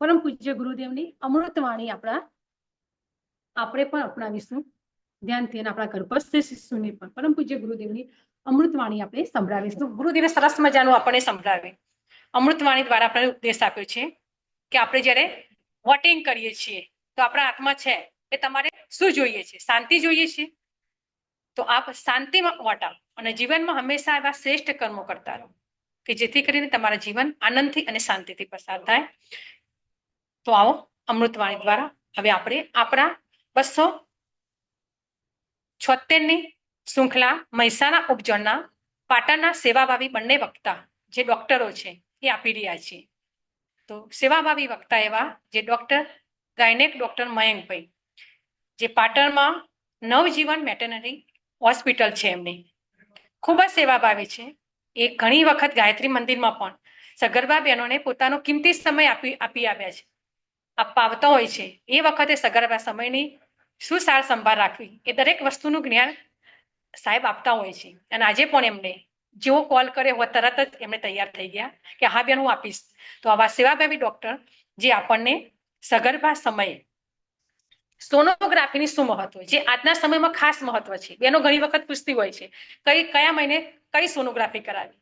પરમ પૂજ્ય ગુરુદેવની અમૃતવાણી આપણે પણ અપનાવીશું ધ્યાનથી, અને આપણા ગર્ભસ્થ શિશુને પણ પરમ પૂજ્ય ગુરુદેવની અમૃતવાણી આપણે સંભળાવીશું. ગુરુદેવે સરસ મજાનું આપણને સંભળાવે. અમૃતવાણી દ્વારા આપણે ઉપદેશ આપ્યો છે કે આપણે જ્યારે વોટિંગ કરીએ છીએ તો આપણા હાથમાં છે કે તમારે શું જોઈએ છે? શાંતિ જોઈએ છે તો આપ શાંતિમાં વોટ આપો અને જીવનમાં હંમેશા એવા શ્રેષ્ઠ કર્મો કરતા રહો કે જેથી કરીને તમારા જીવન આનંદથી અને શાંતિથી પસાર થાય. તો આવો અમૃતવાણી દ્વારા હવે આપણે આપણા 276ની શૃંખલા મહેસાણા ઉપજનના પાટણના સેવાભાવી બંને વક્તા જે ડોક્ટરો છે એ આપી રહ્યા છે. તો સેવાભાવી વક્તા એવા જે ગાયનેક ડોક્ટર મયંકભાઈ, જે પાટણમાં નવજીવન વેટરનરી હોસ્પિટલ છે, એમની ખૂબ જ સેવાભાવી છે. એ ઘણી વખત ગાયત્રી મંદિરમાં પણ સગર્ભા બહેનોને પોતાનો કિંમતી સમય આપી આવ્યા છે, આપવા આવતા હોય છે. એ વખતે સગર્ભા સમયની શું સાર સંભાળ રાખવી એ દરેક વસ્તુનું જ્ઞાન સાહેબ આપતા હોય છે. અને આજે પણ એમને જેવો કોલ કર્યો હોય તરત જ એમને તૈયાર થઈ ગયા કે હા બેન હું આપીશ. તો આવા સેવાભાવી ડોક્ટર જે આપણને સગર્ભા સમયે સોનોગ્રાફીની શું મહત્વ, જે આજના સમયમાં ખાસ મહત્વ છે. બેનો ઘણી વખત પૂછતી હોય છે કયા મહિને કઈ સોનોગ્રાફી કરાવી.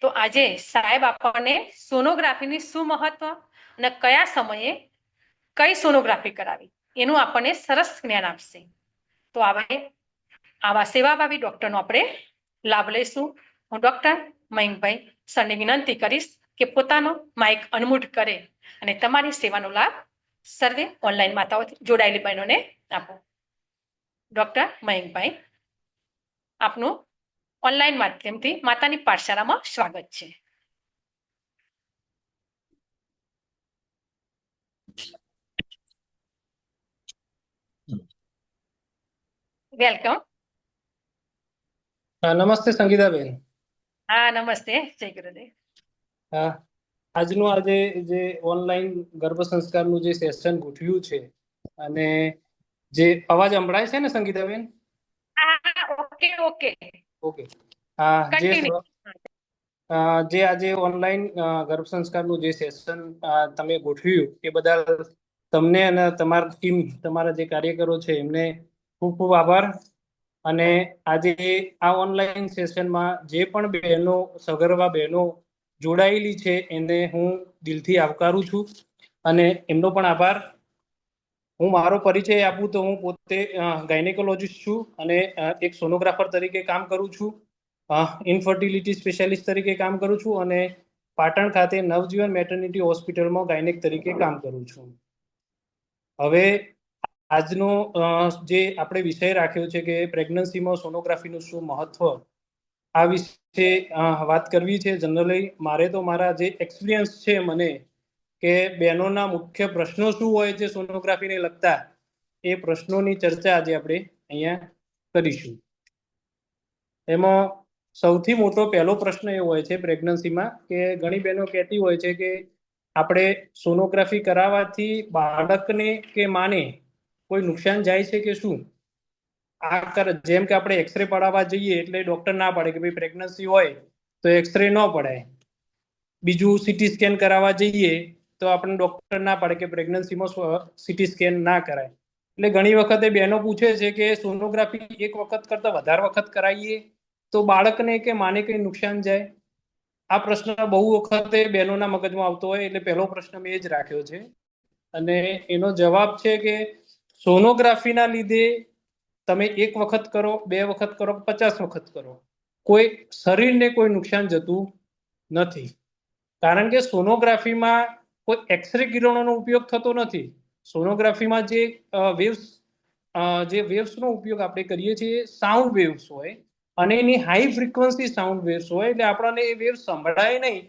તો આજે સાહેબ આપણને સોનોગ્રાફીની શું મહત્વ અને કયા સમયે કઈ સોનોગ્રાફી કરાવી એનું આપણને સરસ જ્ઞાન આપશે. તો આવા સેવાભાવી ડોક્ટરનો આપણે લાભ લઈશું. હું ડોક્ટર મયંકભાઈ સરને વિનંતી કરીશ કે પોતાનો માઇક અનમ્યુટ કરે અને તમારી સેવાનો લાભ સર્વે ઓનલાઈન માતાઓ જોડાયેલી બહેનોને આપો. ડોક્ટર મયંકભાઈ, આપનું ઓનલાઈન માધ્યમથી માતાની પાઠશાળામાં સ્વાગત છે. વેલકમ. નમસ્તે સંગીતાબેન. હા નમસ્તે, જય ગુરુદેવ. આજનું આજે જે ઓનલાઈન ગર્ભ સંસ્કારનું જે સેશન ગોઠવ્યું છે, અને જે અવાજ સંભળાય છે ને સંગીતાબેન? Okay okay okay. જે આજે ઓનલાઈન ગર્ભ સંસ્કારનું જે સેશન તમે ગોઠવ્યું એ બદલ તમને અને તમારી ટીમ, તમારા જે કાર્યકરો છે એમને ખૂબ ખૂબ આભાર. અને આજે આ ઓનલાઈન સેશનમાં જે પણ બહેનો, સગર્ભા બહેનો જોડાયેલી છે એને હું દિલથી આવકારું છું અને એમનો પણ આભાર. હું મારો પરિચય આપું તો હું પોતે ગાયનેકોલોજીસ્ટ છું અને એક સોનોગ્રાફર તરીકે કામ કરું છું, ઇનફર્ટિલિટી સ્પેશિયાલિસ્ટ તરીકે કામ કરું છું અને પાટણ ખાતે નવજીવન મેટર્નિટી હોસ્પિટલમાં ગાયનેક તરીકે કામ કરું છું. હવે આજનો જે આપણે વિષય રાખ્યો છે કે પ્રેગ્નન્સીમાં સોનોગ્રાફીનું શું મહત્વ, આ વિશે વાત કરવી છે. જનરલી મારે તો મારા જે એક્સપિરિયન્સ છે મને કે બહેનોના મુખ્ય પ્રશ્નો શું હોય છે સોનોગ્રાફીને લગતા, એ પ્રશ્નોની ચર્ચા આજે આપણે અહીંયા કરીશું. એમાં સૌથી મોટો પહેલો પ્રશ્ન એ હોય છે પ્રેગ્નન્સીમાં કે ઘણી બહેનો કહેતી હોય છે કે આપણે સોનોગ્રાફી કરાવવાથી બાળકને કે માને કોઈ નુકસાન જાય છે કે શું? જેમ કે આપણે એક્સરે પડાવવા જઈએ એટલે ડોક્ટર ના પાડે કે ભાઈ પ્રેગ્નન્સી હોય તો એક્સરે ન પડાય. બીજું સીટી સ્કેન કરાવવા જઈએ તો આપણને ડોક્ટર ના પાડે કે પ્રેગ્નન્સીમાં સીટી સ્કેન ના કરાય. એટલે ઘણી વખતે બહેનો પૂછે છે કે સોનોગ્રાફી એક વખત કરતા વધારે વખત કરાવીએ તો બાળકને કે માને કઈ નુકસાન જાય? આ પ્રશ્ન બહુ વખતે બહેનોના મગજમાં આવતો હોય એટલે પહેલો પ્રશ્ન મેં જ રાખ્યો છે. અને એનો જવાબ છે કે સોનોગ્રાફીના લીધે તમે એક વખત કરો, 2 વખત કરો, 50 વખત કરો, કોઈ શરીરને કોઈ નુકસાન જતું નથી. કારણ કે સોનોગ્રાફીમાં કોઈ એક્સરે કિરણોનો ઉપયોગ થતો નથી. સોનોગ્રાફીમાં જે વેવ્સનો ઉપયોગ આપણે કરીએ છીએ સાઉન્ડ વેવ્સ હોય અને એની હાઈ ફ્રીક્વન્સી સાઉન્ડ વેવ્સ હોય, એટલે આપણને એ વેવ્સ સંભળાય નહીં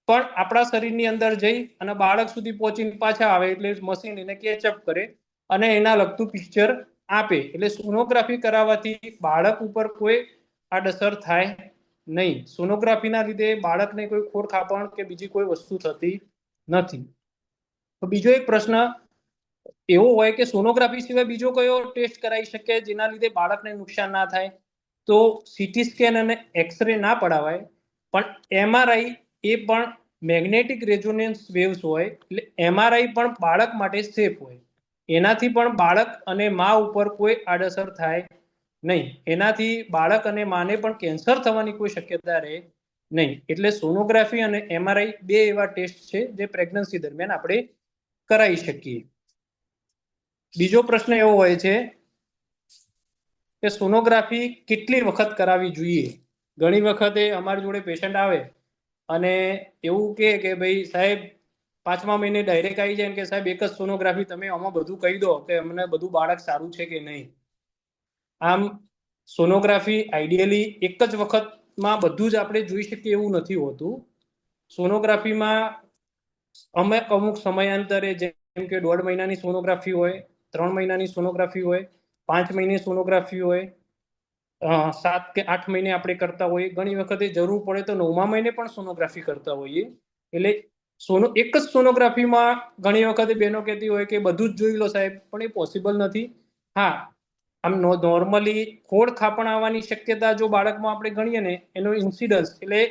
પણ આપણા શરીરની અંદર જઈ અને બાળક સુધી પહોંચીને પાછા આવે એટલે મશીન એને કેચઅપ કરે અને એના લગતું પિક્ચર આપે. એટલે સોનોગ્રાફી કરાવવાથી બાળક ઉપર કોઈ આડઅસર થાય નહીં. સોનોગ્રાફીના લીધે બાળકને કોઈ ખોડખાપણ કે બીજી કોઈ વસ્તુ થતી નથી. તો બીજો એક પ્રશ્ન એવો હોય કે સોનોગ્રાફી સિવાય બીજો કયો ટેસ્ટ કરાવી શકે જેના લીધે બાળકને નુકસાન ના થાય? તો સીટી સ્કેન અને એક્સરે ના પડાવાય પણ MRI એ પણ મેગ્નેટિક રેઝોનન્સ વેવ્સ હોય એટલે MRI પણ બાળક માટે સેફ હોય. એનાથી પણ બાળક અને મા ઉપર કોઈ આડઅસર થાય નહીં. એનાથી બાળક અને માને પણ કેન્સર થવાની કોઈ શક્યતા રહે નહીં. એટલે સોનોગ્રાફી અને MRI બે એવા ટેસ્ટ છે જે પ્રેગ્નન્સી દરમિયાન આપણે કરાવી શકીએ. બીજો પ્રશ્ન એવો હોય છે કે સોનોગ્રાફી કેટલી વખત કરાવવી જોઈએ. ઘણી વખતે અમારી જોડે પેશન્ટ આવે અને એવું કે ભાઈ સાહેબ 5મા મહિને ડાયરેક્ટ આવી જાય કે સાહેબ એક જ સોનોગ્રાફી તમે આમાં બધું કહી દો કે અમને બધું બાળક સારું છે કે નહીં. આમ સોનોગ્રાફી આઈડિયલી એક જ વખતમાં બધું જ આપણે જોઈ શકીએ એવું નથી હોતું. સોનોગ્રાફીમાં અમે અમુક સમયાંતરે જેમ કે 1.5 મહિનાની સોનોગ્રાફી હોય, 3 મહિનાની સોનોગ્રાફી હોય, 5 મહિને સોનોગ્રાફી હોય, 7 કે 8 મહિને આપણે કરતા હોઈએ. ઘણી વખતે જરૂર પડે તો 9મા મહિને પણ સોનોગ્રાફી કરતા હોઈએ. એટલે એક જ સોનોગ્રાફીમાં ઘણી વખતે બહેનો કહેતી હોય કે બધું જ જોઈ લો સાહેબ, પણ એ પોસિબલ નથી. હા, આમ નોર્મલી ખોડ ખાપણ આવવાની શક્યતા જો બાળકમાં આપણે ગણીએ ને એનો ઇન્સિડન્સ એટલે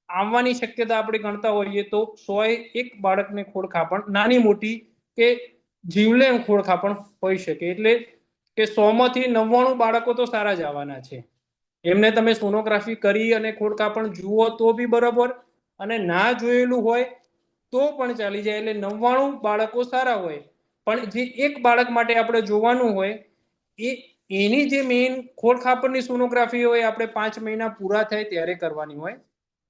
આવવાની શક્યતા આપણે ગણતા હોઈએ તો 101 બાળકને ખોડ ખાપણ નાની મોટી કે જીવલેણ ખોડ ખાપણ હોઈ શકે. એટલે કે 100માંથી 99 બાળકો તો સારા જ આવવાના છે. એમને તમે સોનોગ્રાફી કરી અને ખોડ ખાપણ જુઓ તો બી બરાબર, અને ના જોયેલું હોય તો પણ ચાલી જાય. એટલે 99 બાળકો સારા હોય, પણ જે એક બાળક માટે આપણે જોવાનું હોય એની જે મેઇન ખોડ ખાપણની સોનોગ્રાફી હોય આપણે 5 મહિના પૂરા થાય ત્યારે કરવાની હોય.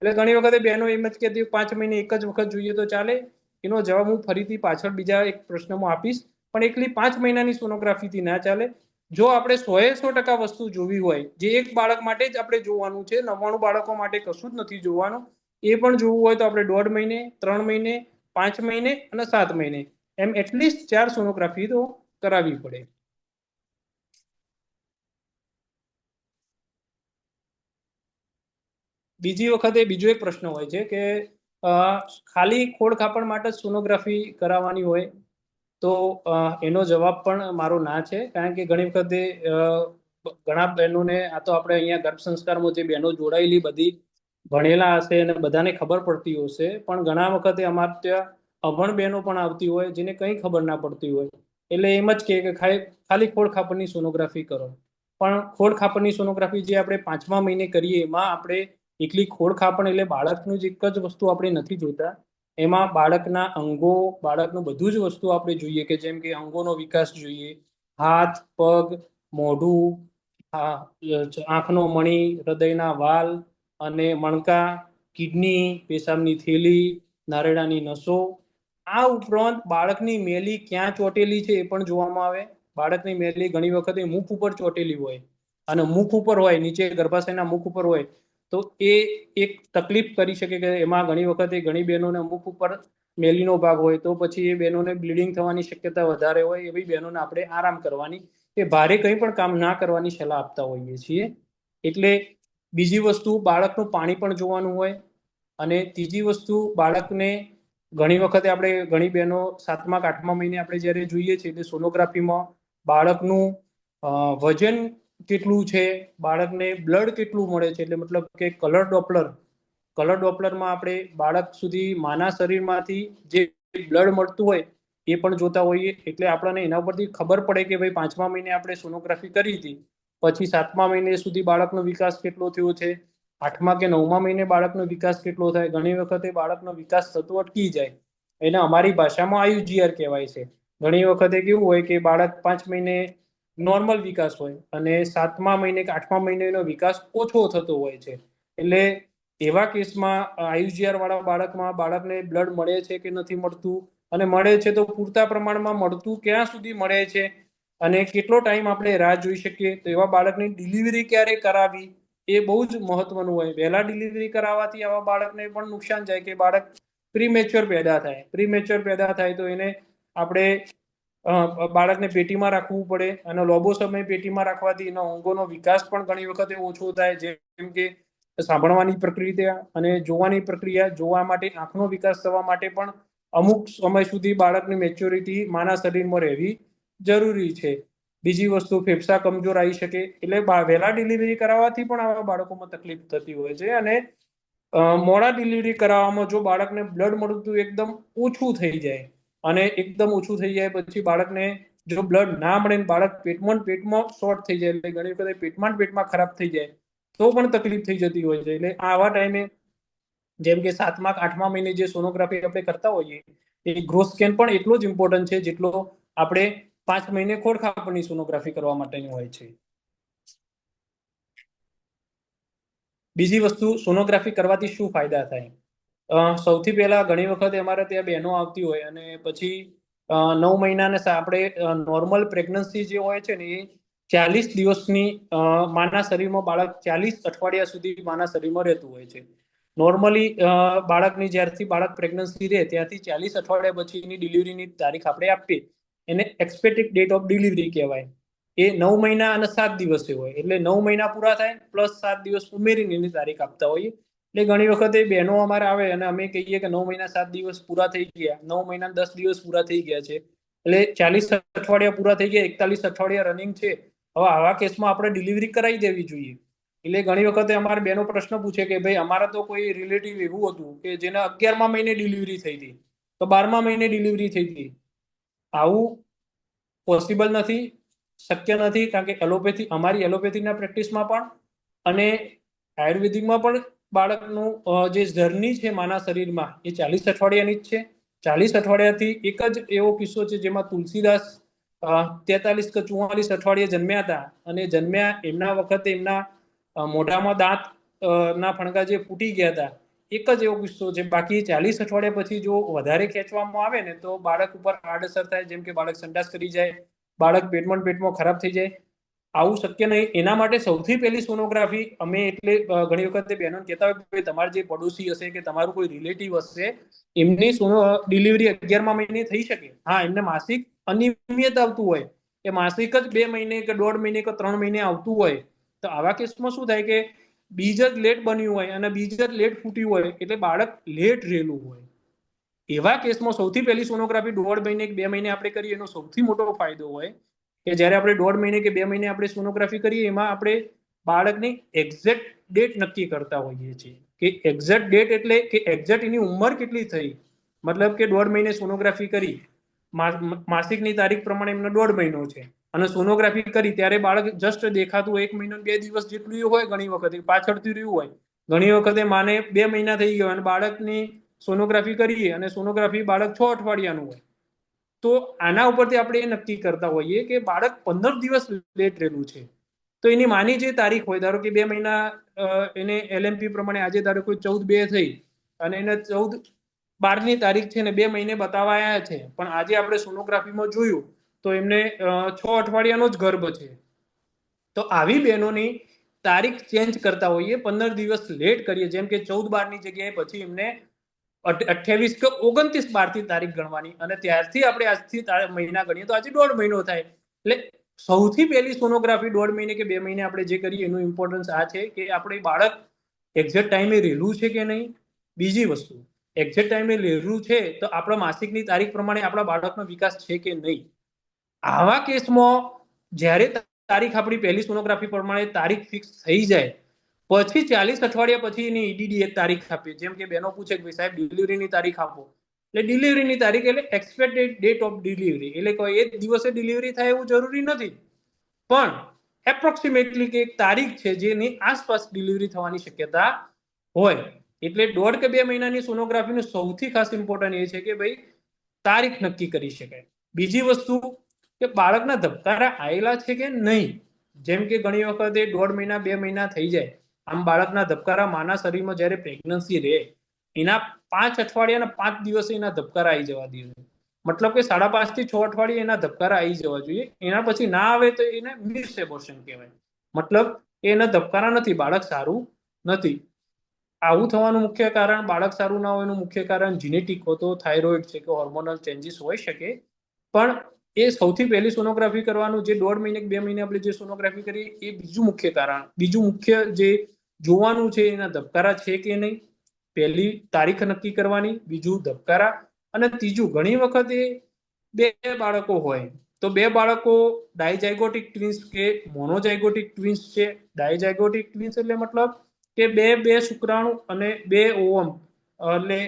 એટલે ઘણી વખતે બહેનો એમ જ કહેતી 5 મહિને એક જ વખત જોઈએ તો ચાલે. એનો જવાબ હું ફરીથી પાછળ બીજા એક પ્રશ્નમાં આપીશ, પણ એકલી 5 મહિનાની સોનોગ્રાફીથી ના ચાલે. જો આપણે 100% વસ્તુ જોવી હોય, જે એક બાળક માટે જ આપણે જોવાનું છે, 99 બાળકો માટે કશું જ નથી જોવાનું, એ પણ જોવું હોય તો આપણે 1.5 મહિને, 3 મહિને, 5 મહિને અને 7 મહિને એમ એટલીસ્ટ 4 સોનોગ્રાફી તો કરાવવી પડે. બીજી વખતે બીજો એક પ્રશ્ન હોય છે કે ખાલી ખોડ ખાપણ માટે સોનોગ્રાફી કરાવવાની હોય તો એનો જવાબ પણ મારો ના છે. કારણ કે ઘણી વખતે ઘણા બહેનોને, આ તો આપણે અહીંયા ગર્ભ સંસ્કારમાં જે બહેનો જોડાયેલી બધી ભણેલા હશે અને બધાને ખબર પડતી હશે, પણ ઘણા વખતે અમારે ત્યાં અભણ બહેનો પણ આવતી હોય જેને કંઈ ખબર ના પડતી હોય. એટલે એમ જ કે ખાલી ખોડ ખાપણની સોનોગ્રાફી કરો. પણ ખોડ ખાપણની સોનોગ્રાફી જે આપણે 5મા મહિને કરીએ એમાં આપણે એકલી ખોડ ખાપણ એટલે બાળકનું જ એક જ વસ્તુ આપણે નથી જોતા. એમાં બાળકના અંગો, બાળકનું બધું જ વસ્તુ આપણે જોઈએ, કે જેમ કે અંગોનો વિકાસ જોઈએ, હાથ, પગ, મોઢું, આંખનો મણી, હૃદયના વાલ અને મણકા, કિડની, પેશાબની થેલી, નારેડાની નસો. આ ઉપરાંત બાળકની મેલી ક્યાં ચોટેલી છે એ પણ જોવામાં આવે. બાળકની મેલી ઘણી વખતે મુખ ઉપર ચોટેલી હોય, અને મુખ ઉપર હોય, નીચે ગર્ભાશયના મુખ ઉપર હોય તો એ એક તકલીફ કરી શકે. કે એમાં ઘણી વખતે ઘણી બહેનોને મુખ ઉપર મેલીનો ભાગ હોય તો પછી એ બહેનોને બ્લીડિંગ થવાની શક્યતા વધારે હોય. એવી બહેનોને આપણે આરામ કરવાની કે ભારે કંઈ પણ કામ ના કરવાની સલાહ આપતા હોઈએ છીએ. એટલે બીજી વસ્તુ, બાળકનું પાણી પણ જોવાનું હોય. અને ત્રીજી વસ્તુ, બાળકને ઘણી વખતે આપણે ઘણી બહેનો 7મા કે 8મા મહિને આપણે જ્યારે જોઈએ છીએ એટલે સોનોગ્રાફીમાં બાળકનું વજન કેટલું છે, બાળકને બ્લડ કેટલું મળે છે, એટલે મતલબ કે કલર ડોપલરમાં આપણે બાળક સુધી માના શરીરમાંથી જે બ્લડ મળતું હોય એ પણ જોતા હોઈએ. એટલે આપણને એના ઉપરથી ખબર પડે કે ભાઈ 5મા મહિને આપણે સોનોગ્રાફી કરી હતી, પછી 7મા મહિને સુધી બાળકનો વિકાસ કેટલો થયો છે, 8મા કે 9મા મહિને બાળકનો વિકાસ કેટલો થાય. ઘણી વખતે બાળકનો વિકાસ થતો અટકી જાય. એને અમારી ભાષામાં IUGR કહેવાય છે. ઘણી વખતે કેવું હોય કે બાળક 5 મહિને નોર્મલ વિકાસ હોય અને 7મા મહિને કે 8મા મહિને એનો વિકાસ ઓછો થતો હોય છે. એટલે એવા કેસમાં IUGR વાળા બાળકમાં બાળકને બ્લડ મળે છે કે નથી મળતું, અને મળે છે તો પૂરતા પ્રમાણમાં મળતું ક્યાં સુધી મળે છે, અને કેટલો ટાઈમ આપણે રાહ જોઈ શકીએ. તો એવા બાળકની ડિલિવરી ક્યારે કરાવી એ બહુ જ મહત્વનું હોય. વહેલા ડિલિવરી કરાવવાથી આવા બાળકને પણ નુકસાન જાય કે બાળક પ્રીમેચ્યોર પેદા થાય. પ્રીમેચ્યોર પેદા થાય તો એને આપણે બાળકને પેટીમાં રાખવું પડે, અને લાંબો સમય પેટીમાં રાખવાથી એના અંગોનો વિકાસ પણ ઘણી વખતે ઓછો થાય. જેમ કે સાંભળવાની પ્રક્રિયા અને જોવાની પ્રક્રિયા, જોવા માટે આંખનો વિકાસ થવા માટે પણ અમુક સમય સુધી બાળકની મેચ્યોરિટી માના શરીરમાં રહેવી જરૂરી છે. બીજી વસ્તુ, ફેફસા કમજોર આવી શકે. એટલે વહેલા ડિલિવરી કરાવવાથી પણ આવા બાળકોમાં તકલીફ થતી હોય છે. અને મોડા ડિલિવરી કરાવવામાં જો બાળકને બ્લડ મળતું એકદમ ઓછું થઈ જાય અને એકદમ ઓછું થઈ જાય પછી બાળકને જો બ્લડ ના મળે ને બાળક પેટમાં શોર્ટ થઈ જાય એટલે ઘણી વખત પેટમાં ખરાબ થઈ જાય તો પણ તકલીફ થઈ જતી હોય છે. એટલે આવા ટાઈમે જેમ કે 7મા કે 8મા મહિને જે સોનોગ્રાફી આપણે કરતા હોઈએ એ ગ્રોથ સ્કેન પણ એટલો જ ઇમ્પોર્ટન્ટ છે જેટલો આપણે 5 મહિને ખોડખાંપણની સોનોગ્રાફી કરવા માટેની હોય છે. બીજી વસ્તુ સોનોગ્રાફી કરવાથી શું ફાયદા થાય? સૌથી પહેલા ઘણી વખત અમારે ત્યાં બહેનો આવતી હોય અને પછી 9 મહિનાને આપણે નોર્મલ પ્રેગ્નન્સી જે હોય છે ને એ 40 દિવસની માના શરીરમાં બાળક 40 અઠવાડિયા સુધી માના શરીરમાં રહેતું હોય છે. નોર્મલી બાળકની જ્યારથી બાળક પ્રેગ્નન્સી રહે ત્યાંથી 40 અઠવાડિયા પછીની ડિલિવરીની તારીખ આપણે આપીએ એને એક્સપેક્ટેડ ડેટ ઓફ ડિલિવરી કહેવાય. એ 9 મહિના અને 7 દિવસે હોય એટલે 9 મહિના પૂરા થાય પ્લસ 7 દિવસ ઉમેરીને એની તારીખ આપતા હોઈએ. એટલે ઘણી વખત એ બહેનો અમારે આવે અને અમે કહીએ કે 9 મહિના 7 દિવસ પૂરા થઈ ગયા, 9 મહિના 10 દિવસ પૂરા થઈ ગયા છે એટલે 40 અઠવાડિયા પૂરા થઈ ગયા, 41 અઠવાડિયા રનિંગ છે, હવે આવા કેસમાં આપણે ડિલિવરી કરાવી દેવી જોઈએ. એટલે ઘણી વખતે અમારે બેનો પ્રશ્ન પૂછે કે ભાઈ અમારા તો કોઈ રિલેટિવ એવું હતું કે જેને 11મા મહિને ડિલિવરી થઈ હતી તો 12મા મહિને ડિલિવરી થઈ હતી. આવું પોસિબલ નથી, શક્ય નથી, કારણ કે અમારી એલોપેથીના પ્રેક્ટિસમાં પણ અને આયુર્વેદિકમાં પણ બાળકનું જે જર્ની છે માના શરીરમાં એ 40 અઠવાડિયાની જ છે. 40 અઠવાડિયાથી એક જ એવો કિસ્સો છે જેમાં તુલસીદાસ 43 કે 44 અઠવાડિયે જન્મ્યા હતા અને જન્મ્યા એમના વખતે એમના મોઢામાં દાંત ના ફણગા જે ફૂટી ગયા હતા એક જ એવો કિસ્સો છે. બાકી 40 અઠવાડિયા પછી જો વધારે ખેંચવામાં આવે ને તો બાળક ઉપર આડઅસર થાય, જેમ કે બાળક સંડાસ કરી જાય, બાળક પેટમાં ખરાબ થઈ જાય. આવું શક્ય નહીં. એના માટે સૌથી પહેલી સોનોગ્રાફી અમે એટલે ઘણી વખત બહેનો કહેતા હોય કે તમારે જે પડોશી હશે કે તમારું કોઈ રિલેટિવ હશે એમની ડિલિવરી 11મા મહિને થઈ શકે. હા, એમને માસિક અનિયમિત આવતું હોય કે માસિક જ 2 મહિને કે 1.5 મહિને કે 3 મહિને આવતું હોય તો આવા કેસમાં શું થાય કે બીજ જ લેટ બન્યું હોય અને બીજ જ લેટ ફૂટ્યું હોય એટલે બાળક લેટ રહેલું હોય. એવા કેસમાં સૌથી પહેલી સોનોગ્રાફી 1.5 મહિને કે 2 મહિને આપણે કરીએ એનો સૌથી મોટો ફાયદો હોય કે જ્યારે આપણે 1.5 મહિને કે 2 મહિને આપણે સોનોગ્રાફી કરીએ એમાં આપણે બાળકની એક્ઝેક્ટ ડેટ નક્કી કરતા હોઈએ છીએ કે એક્ઝેક્ટ ડેટ એટલે કે એક્ઝેક્ટ એની ઉંમર કેટલી થઈ. મતલબ કે 1.5 મહિને સોનોગ્રાફી કરી, માસિકની તારીખ પ્રમાણે એમનો 1.5 મહિનો છે અને સોનોગ્રાફી કરી ત્યારે બાળક જસ્ટ દેખાતું 1 મહિનો 2 દિવસ જેટલું હોય, ઘણી વખત પાછળથી રહ્યું હોય, ઘણી વખતે માને 2 મહિના થઈ ગયો અને બાળકની સોનોગ્રાફી કરીએ અને સોનોગ્રાફી બાળક 6 અઠવાડિયાનું હોય તો આના ઉપરથી આપણે એ નક્કી કરતા હોઈએ કે બાળક 15 દિવસ લેટ રહેલું છે. તો એની માની જે તારીખ હોય, ધારો કે 2 મહિના એને LMP પ્રમાણે આજે ધારો કોઈ 14/2 થઈ અને એને 14/12ની તારીખ છે ને 2 મહિને બતાવવા આવ્યા છે પણ આજે આપણે સોનોગ્રાફીમાં જોયું તો એમને 6 અઠવાડિયાનો જ ગર્ભ છે. તો આવી બહેનોની તારીખ ચેન્જ કરતા હોઈએ, 15 દિવસ લેટ કરીએ, જેમ કે 14/12ની જગ્યાએ પછી એમને 28 કે 29/12થી તારીખ ગણવાની અને ત્યારથી આપણે આજથી મહિના ગણીએ તો આજે 1.5 મહિનો થાય. એટલે સૌથી પહેલી સોનોગ્રાફી 1.5 મહિને કે 2 મહિને આપણે જે કરીએ એનું ઇમ્પોર્ટન્સ આ છે કે આપણે બાળક એક્ઝેક્ટ ટાઈમે રહેલું છે કે નહીં. બીજી વસ્તુ, એક્ઝેક્ટ ટાઈમે રહેલું છે તો આપણા માસિકની તારીખ પ્રમાણે આપણા બાળકનો વિકાસ છે કે નહીં. આવા કેસમાં જ્યારે તારીખ આપણી પહેલી સોનોગ્રાફી પ્રમાણે તારીખ ફિક્સ થઈ જાય પછી 40 અઠવાડિયા પછી એની EDD એક તારીખ આપીએ. જેમ કે બહેનો પૂછે કે સાહેબ ડિલિવરીની તારીખ આપો, એટલે ડિલિવરીની તારીખ એટલે એક્સપેક્ટેડ ડેટ ઓફ ડિલિવરી એટલે કોઈ એક દિવસે ડિલિવરી થાય એવું જરૂરી નથી પણ એપ્રોક્સિમેટલી કે એક તારીખ છે જેની આસપાસ ડિલિવરી થવાની શક્યતા હોય. એટલે 1.5 કે 2 મહિનાની સોનોગ્રાફીનું સૌથી ખાસ ઇમ્પોર્ટન્ટ એ છે કે ભાઈ તારીખ નક્કી કરી શકાય. બીજી વસ્તુ કે બાળકના ધબકારા આવેલા છે કે નહીં. જેમ કે ઘણી વખત 1.5 મહિના 2 મહિના થઈ જાય, આમ બાળકના ધબકારા માના શરીરમાં જ્યારે પ્રેગ્નન્સી રહે એના 5 અઠવાડિયા અને 5 દિવસે એના ધબકારા આવી જવા જોઈએ. મતલબ કે 5.5 થી 6 અઠવાડિયે એના ધબકારા આવી જવા જોઈએ. એના પછી ના આવે તો એને મિસ એબોર્શન કહેવાય. મતલબ એના ધબકારા નથી, બાળક સારું નથી. આવું થવાનું મુખ્ય કારણ, બાળક સારું ના હોય એનું મુખ્ય કારણ જીનેટિક હોતો થાઇરોઇડ છે કે હોર્મોનલ ચેન્જીસ હોઈ શકે. પણ એ સૌથી પહેલી સોનોગ્રાફી કરવાનું જે 1.5 મહિને 2 મહિને આપણે જે સોનોગ્રાફી કરી એ બીજું મુખ્ય કારણ, બીજું મુખ્ય જે જોવાનું છે એના ધબકારા છે કે નહીં. પહેલી તારીખ નક્કી કરવાની, બીજું ધબકારા અને ત્રીજું ઘણી વખત એ 2 બાળકો હોય તો 2 બાળકો ડાયઝાયગોટિક ટ્વિન્સ કે મોનોઝાયગોટિક ટ્વિન્સ છે. ડાયઝાયગોટિક ટ્વિન્સ એટલે મતલબ કે બે શુક્રાણુ અને બે ઓવમ એટલે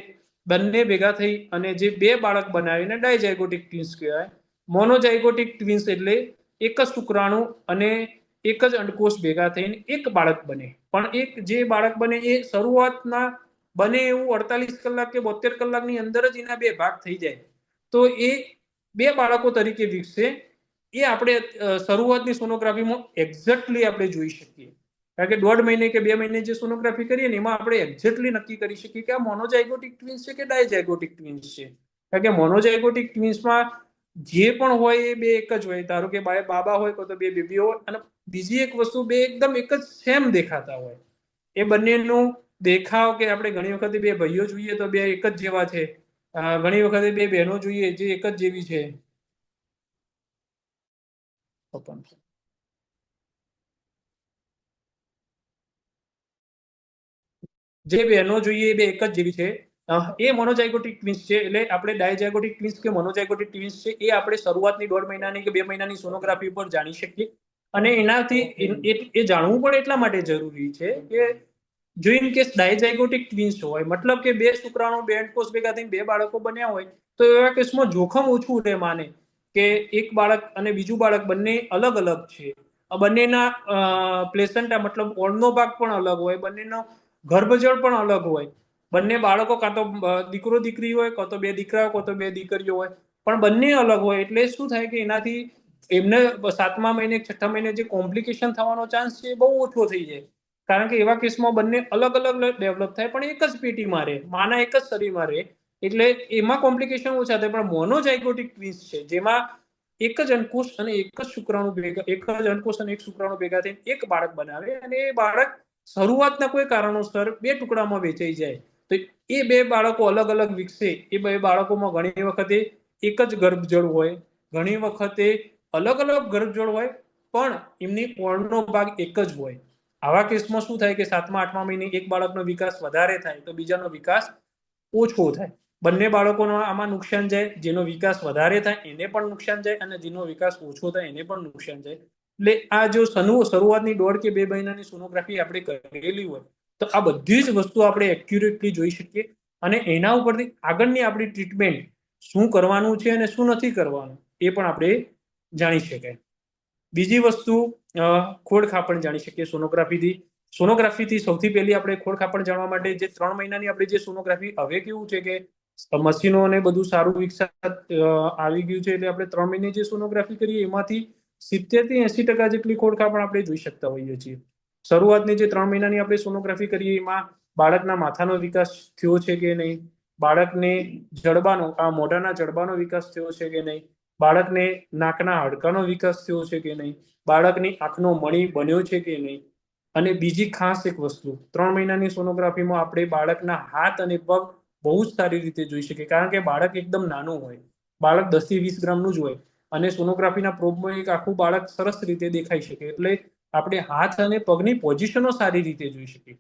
બંને ભેગા થઈ અને જે બે બાળક બનાવીને ડાયઝાયગોટિક ટ્વિન્સ કહેવાય. મોનોઝાયગોટિક ટ્વિન્સ એટલે એક જ શુક્રાણુ અને એક જ અંડકોષ ભેગા થઈને એક બાળક બને. પણ એક જે બાળક બને એ શરૂઆતના બને એવું 48 કલાક કે 72 કલાકની અંદર જ એના બે ભાગ થઈ જાય તો એ બે બાળકો તરીકે વિકસે એ આપણે શરૂઆતની સોનોગ્રાફીમાં એક્ઝેક્ટલી આપણે જોઈ શકીએ. કારણ કે 1.5 મહિને કે 2 મહિને જે સોનોગ્રાફી કરીએ ને એમાં આપણે એક્ઝેક્ટલી નક્કી કરી શકીએ કે આ મોનોઝાયગોટિક ટ્વિન્સ છે કે ડાયઝાયગોટિક ટ્વિન્સ છે. કારણ કે મોનોઝાયગોટિક ટ્વિન્સમાં જે પણ હોય એ બે એક જ હોય. ધારો કે બાબા હોય તો બે બેબી હોય અને બીજી એક વસ્તુ બે એકદમ એક જ સેમ દેખાતા હોય. એ બંનેનું દેખાવ કે આપણે ઘણી વખત બે ભાઈઓ જોઈએ તો બે એક જ જેવા છે, ઘણી વખત બે બહેનો જોઈએ જે એક જ જેવી છે. જે બહેનો જોઈએ એ બે એક જ જેવી છે એ મોનોઝાયગોટિક ટ્વિન્સ છે. એટલે આપણે ડાયઝાયગોટિક ટ્વિન્સ કે મોનોઝાયગોટિક ટ્વિન્સ છે એ આપણે શરૂઆતની 1.5 મહિનાની કે 2 મહિનાની સોનોગ્રાફી પર જાણી શકીએ. અને એનાથી એ જાણવું પણ એટલા માટે જરૂરી છે કે જો ઇન કેસ ડાયઝાયગોટિક ટ્વિન્સ હોય મતલબ કે બે શુક્રાણુ બે અંડકોષ ભેગા થઈને બે બાળકો બન્યા હોય તો એવા કેસમાં જોખમ ઓછું રહે માને કે એક બાળક અને બીજું બાળક બંને અલગ અલગ છે. બંનેના પ્લેસેન્ટા મતલબ ઓળનો ભાગ પણ અલગ હોય, બંનેનો ગર્ભજળ પણ અલગ હોય. બંને બાળકો કાં તો દીકરો દીકરી હોય, કાં તો બે દીકરા હોય, કાં તો બે દીકરીઓ હોય, પણ બંને અલગ હોય એટલે શું થાય કે એનાથી એમને 7મા મહિને 6ઠ્ઠા મહિને જે કોમ્પ્લિકેશન થવાનો ચાન્સ છે એ બહુ ઓછો થઈ જાય. કારણ કે એવા કેસમાં બંને અલગ અલગ ડેવલપ થાય પણ એક જ પેટીમાં રહે, માના એક જ શરીરમાં રહે એટલે એમાં કોમ્પ્લિકેશન ઓછા થાય. પણ મોનોઝાયગોટિક ટ્વિન્સ છે જેમાં એક જ અંડકોષ અને એક જ શુક્રાણુ ભેગા એક જ અંડકોષ અને એક શુક્રાણુ ભેગા થઈને એક બાળક બનાવે અને એ બાળક શરૂઆતના કોઈ કારણોસર બે ટુકડામાં વેચાઈ જાય તો એ બે બાળકો અલગ અલગ વિકસે. એ બે બાળકોમાં ઘણી વખતે એક જ ગર્ભજળ હોય, ઘણી વખતે અલગ અલગ ગર્ભજળ હોય પણ એમની ઓળનો ભાગ એક જ હોય. આવા કેસમાં શું થાય કે 7મા 8મા મહિને એક બાળકનો વિકાસ વધારે થાય તો બીજાનો વિકાસ ઓછો થાય. બંને બાળકોનો આમાં નુકસાન જાય. જેનો વિકાસ વધારે થાય એને પણ નુકસાન જાય અને જેનો વિકાસ ઓછો થાય એને પણ નુકસાન જાય. એટલે આ જો શરૂઆતની 1.5 કે 2 મહિનાની સોનોગ્રાફી આપણે કરેલી હોય તો આ બધી જ વસ્તુ આપણે એક્યુરેટલી જોઈ શકીએ અને એના ઉપરથી આગળની આપણી ટ્રીટમેન્ટ શું કરવાનું છે અને શું નથી કરવાનું એ પણ આપણે જાણી શકાય. બીજી વસ્તુ ખોડ ખાપણ જાણી શકીએ સોનોગ્રાફીથી. સોનોગ્રાફીથી સૌથી પહેલી આપણે ખોડ ખાપણ જાણવા માટે જે 3 મહિનાની આપણે જે સોનોગ્રાફી હવે કેવું છે કે મશીનો અને બધું સારું વિકસાત આવી ગયું છે એટલે આપણે 3 મહિને જે સોનોગ્રાફી કરીએ એમાંથી 70 થી 80% જેટલી ખોડ ખાપણ આપણે જોઈ શકતા હોઈએ છીએ. શરૂઆતની જે 3 મહિનાની આપણે સોનોગ્રાફી કરીએ એમાં બાળકના માથાનો વિકાસ થયો છે કે નહીં, બાળકને જડબાનો મોઢાના જડબાનો વિકાસ થયો છે કે નહીં, બાળકને નાકના હાડકાનો વિકાસ થયો છે કે નહીં, બાળકની આંખનો મણી બન્યો છે કે નહીં. અને બીજી ખાસ એક વસ્તુ 3 મહિનાની સોનોગ્રાફીમાં આપણે બાળકના હાથ અને પગ બહુ જ સારી રીતે જોઈ શકીએ. કારણ કે બાળક એકદમ નાનું હોય, બાળક 10 થી 20 ગ્રામનું જ હોય અને સોનોગ્રાફીના પ્રોબમાં એક આખું બાળક સરસ રીતે દેખાઈ શકે એટલે આપણે હાથ અને પગની પોઝિશનો સારી રીતે જોઈ શકીએ.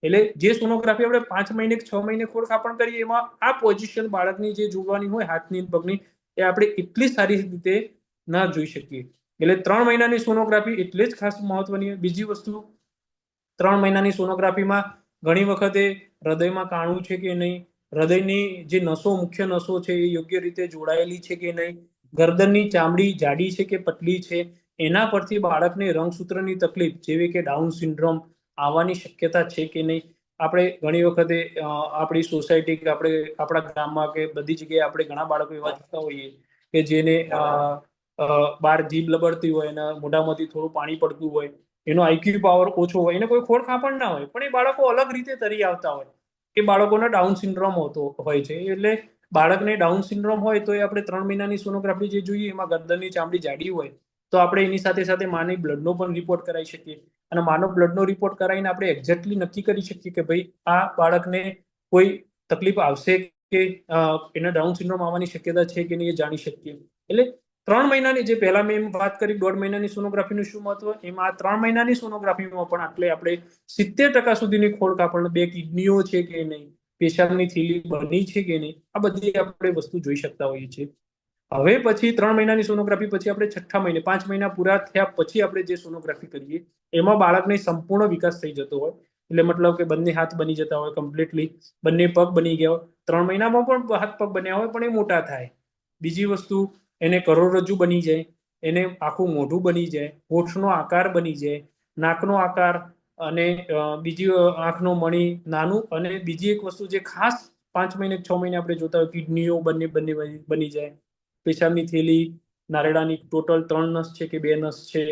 એટલે જે સોનોગ્રાફી આપણે 5 મહિને 6 મહિને ખોડ ખાપણ કરીએ એમાં આ પોઝિશન બાળકની જે જોવાની હોય હાથની પગની એ આપણે એટલી સારી રીતે ના જોઈ શકીએ. એટલે 3 મહિનાની સોનોગ્રાફી એટલે જ ખાસ મહત્વની. બીજી વસ્તુ 3 મહિનાની સોનોગ્રાફીમાં ઘણી વખતે હૃદયમાં કાણું છે કે નહીં, હૃદયની જે નસો મુખ્ય નસો છે એ યોગ્ય રીતે જોડાયેલી છે કે નહીં, ગરદનની ચામડી જાડી છે કે પતલી છે, એના પરથી બાળકને રંગસૂત્રની તકલીફ જેવી કે ડાઉન સિન્ડ્રોમ આવવાની શક્યતા છે કે નહીં. આપણે ઘણી વખતે આપણી સોસાયટી કે આપણે આપણા ગામમાં કે બધી જગ્યાએ આપણે ઘણા બાળકો એવા જોતા હોઈએ કે જેને બહાર જીભ લબડતી હોય અને મોઢામાંથી થોડું પાણી પડતું હોય, એનો આઈક્યુ પાવર ઓછો હોય, એને કોઈ ખોડ ખાપણ ના હોય પણ એ બાળકો અલગ રીતે તરી આવતા હોય. એ બાળકોને ડાઉન સિન્ડ્રોમ હોતો હોય છે. એટલે બાળકને ડાઉન સિન્ડ્રોમ હોય તો એ આપણે 3 મહિનાની સોનોગ્રાફી જે જોઈએ એમાં ગરદનની ચામડી જાડી હોય તો આપણે એની સાથે સાથે માની બ્લડનો પણ રિપોર્ટ કરાવી શકીએ અને માનો બ્લડનો રિપોર્ટ કરાવીને આપણે એક્ઝેક્ટલી નક્કી કરી શકીએ કે ભાઈ આ બાળકને કોઈ તકલીફ આવશે કે એને ડાઉન સિન્ડ્રોમ આવવાની શક્યતા છે કે નહીં એ જાણી શકીએ. એટલે 3 મહિનાની જે પહેલા મેં વાત કરી 1.5 મહિનાની સોનોગ્રાફીનું શું મહત્વ, એમાં આ 3 મહિનાની સોનોગ્રાફીમાં પણ આટલે આપણે 70% સુધીની ખોડ ખાપણ, બે કિડનીઓ છે કે નહીં, પેશાબની થેલી બની છે કે નહીં, આ બધી આપણે વસ્તુ જોઈ શકતા હોઈએ છીએ. હવે પછી 3 મહિનાની સોનોગ્રાફી પછી આપણે 6ઠ્ઠા મહિને 5 મહિના પૂરા થયા પછી આપણે જે સોનોગ્રાફી કરીએ એમાં બાળકને સંપૂર્ણ વિકાસ થઈ જતો હોય એટલે મતલબ કે બંને હાથ બની જતા હોય કમ્પ્લીટલી, બંને પગ બની ગયા હોય, 3 મહિનામાં પણ હાથ પગ બન્યા હોય પણ એ મોટા થાય. બીજી વસ્તુ, એને કરોડરજ્જુ બની જાય, એને આખું મોઢું બની જાય, હોઠનો આકાર બની જાય, નાકનો આકાર, અને બીજી આંખનો મણી નાનું, અને બીજી એક વસ્તુ જે ખાસ 5 મહિને 6 મહિને આપણે જોતા હોય, કિડનીઓ બંને બંને બની જાય, પેશાબની થેલી, નારેડાની ટોટલ 3 નસ છે કે 2 નસ છે.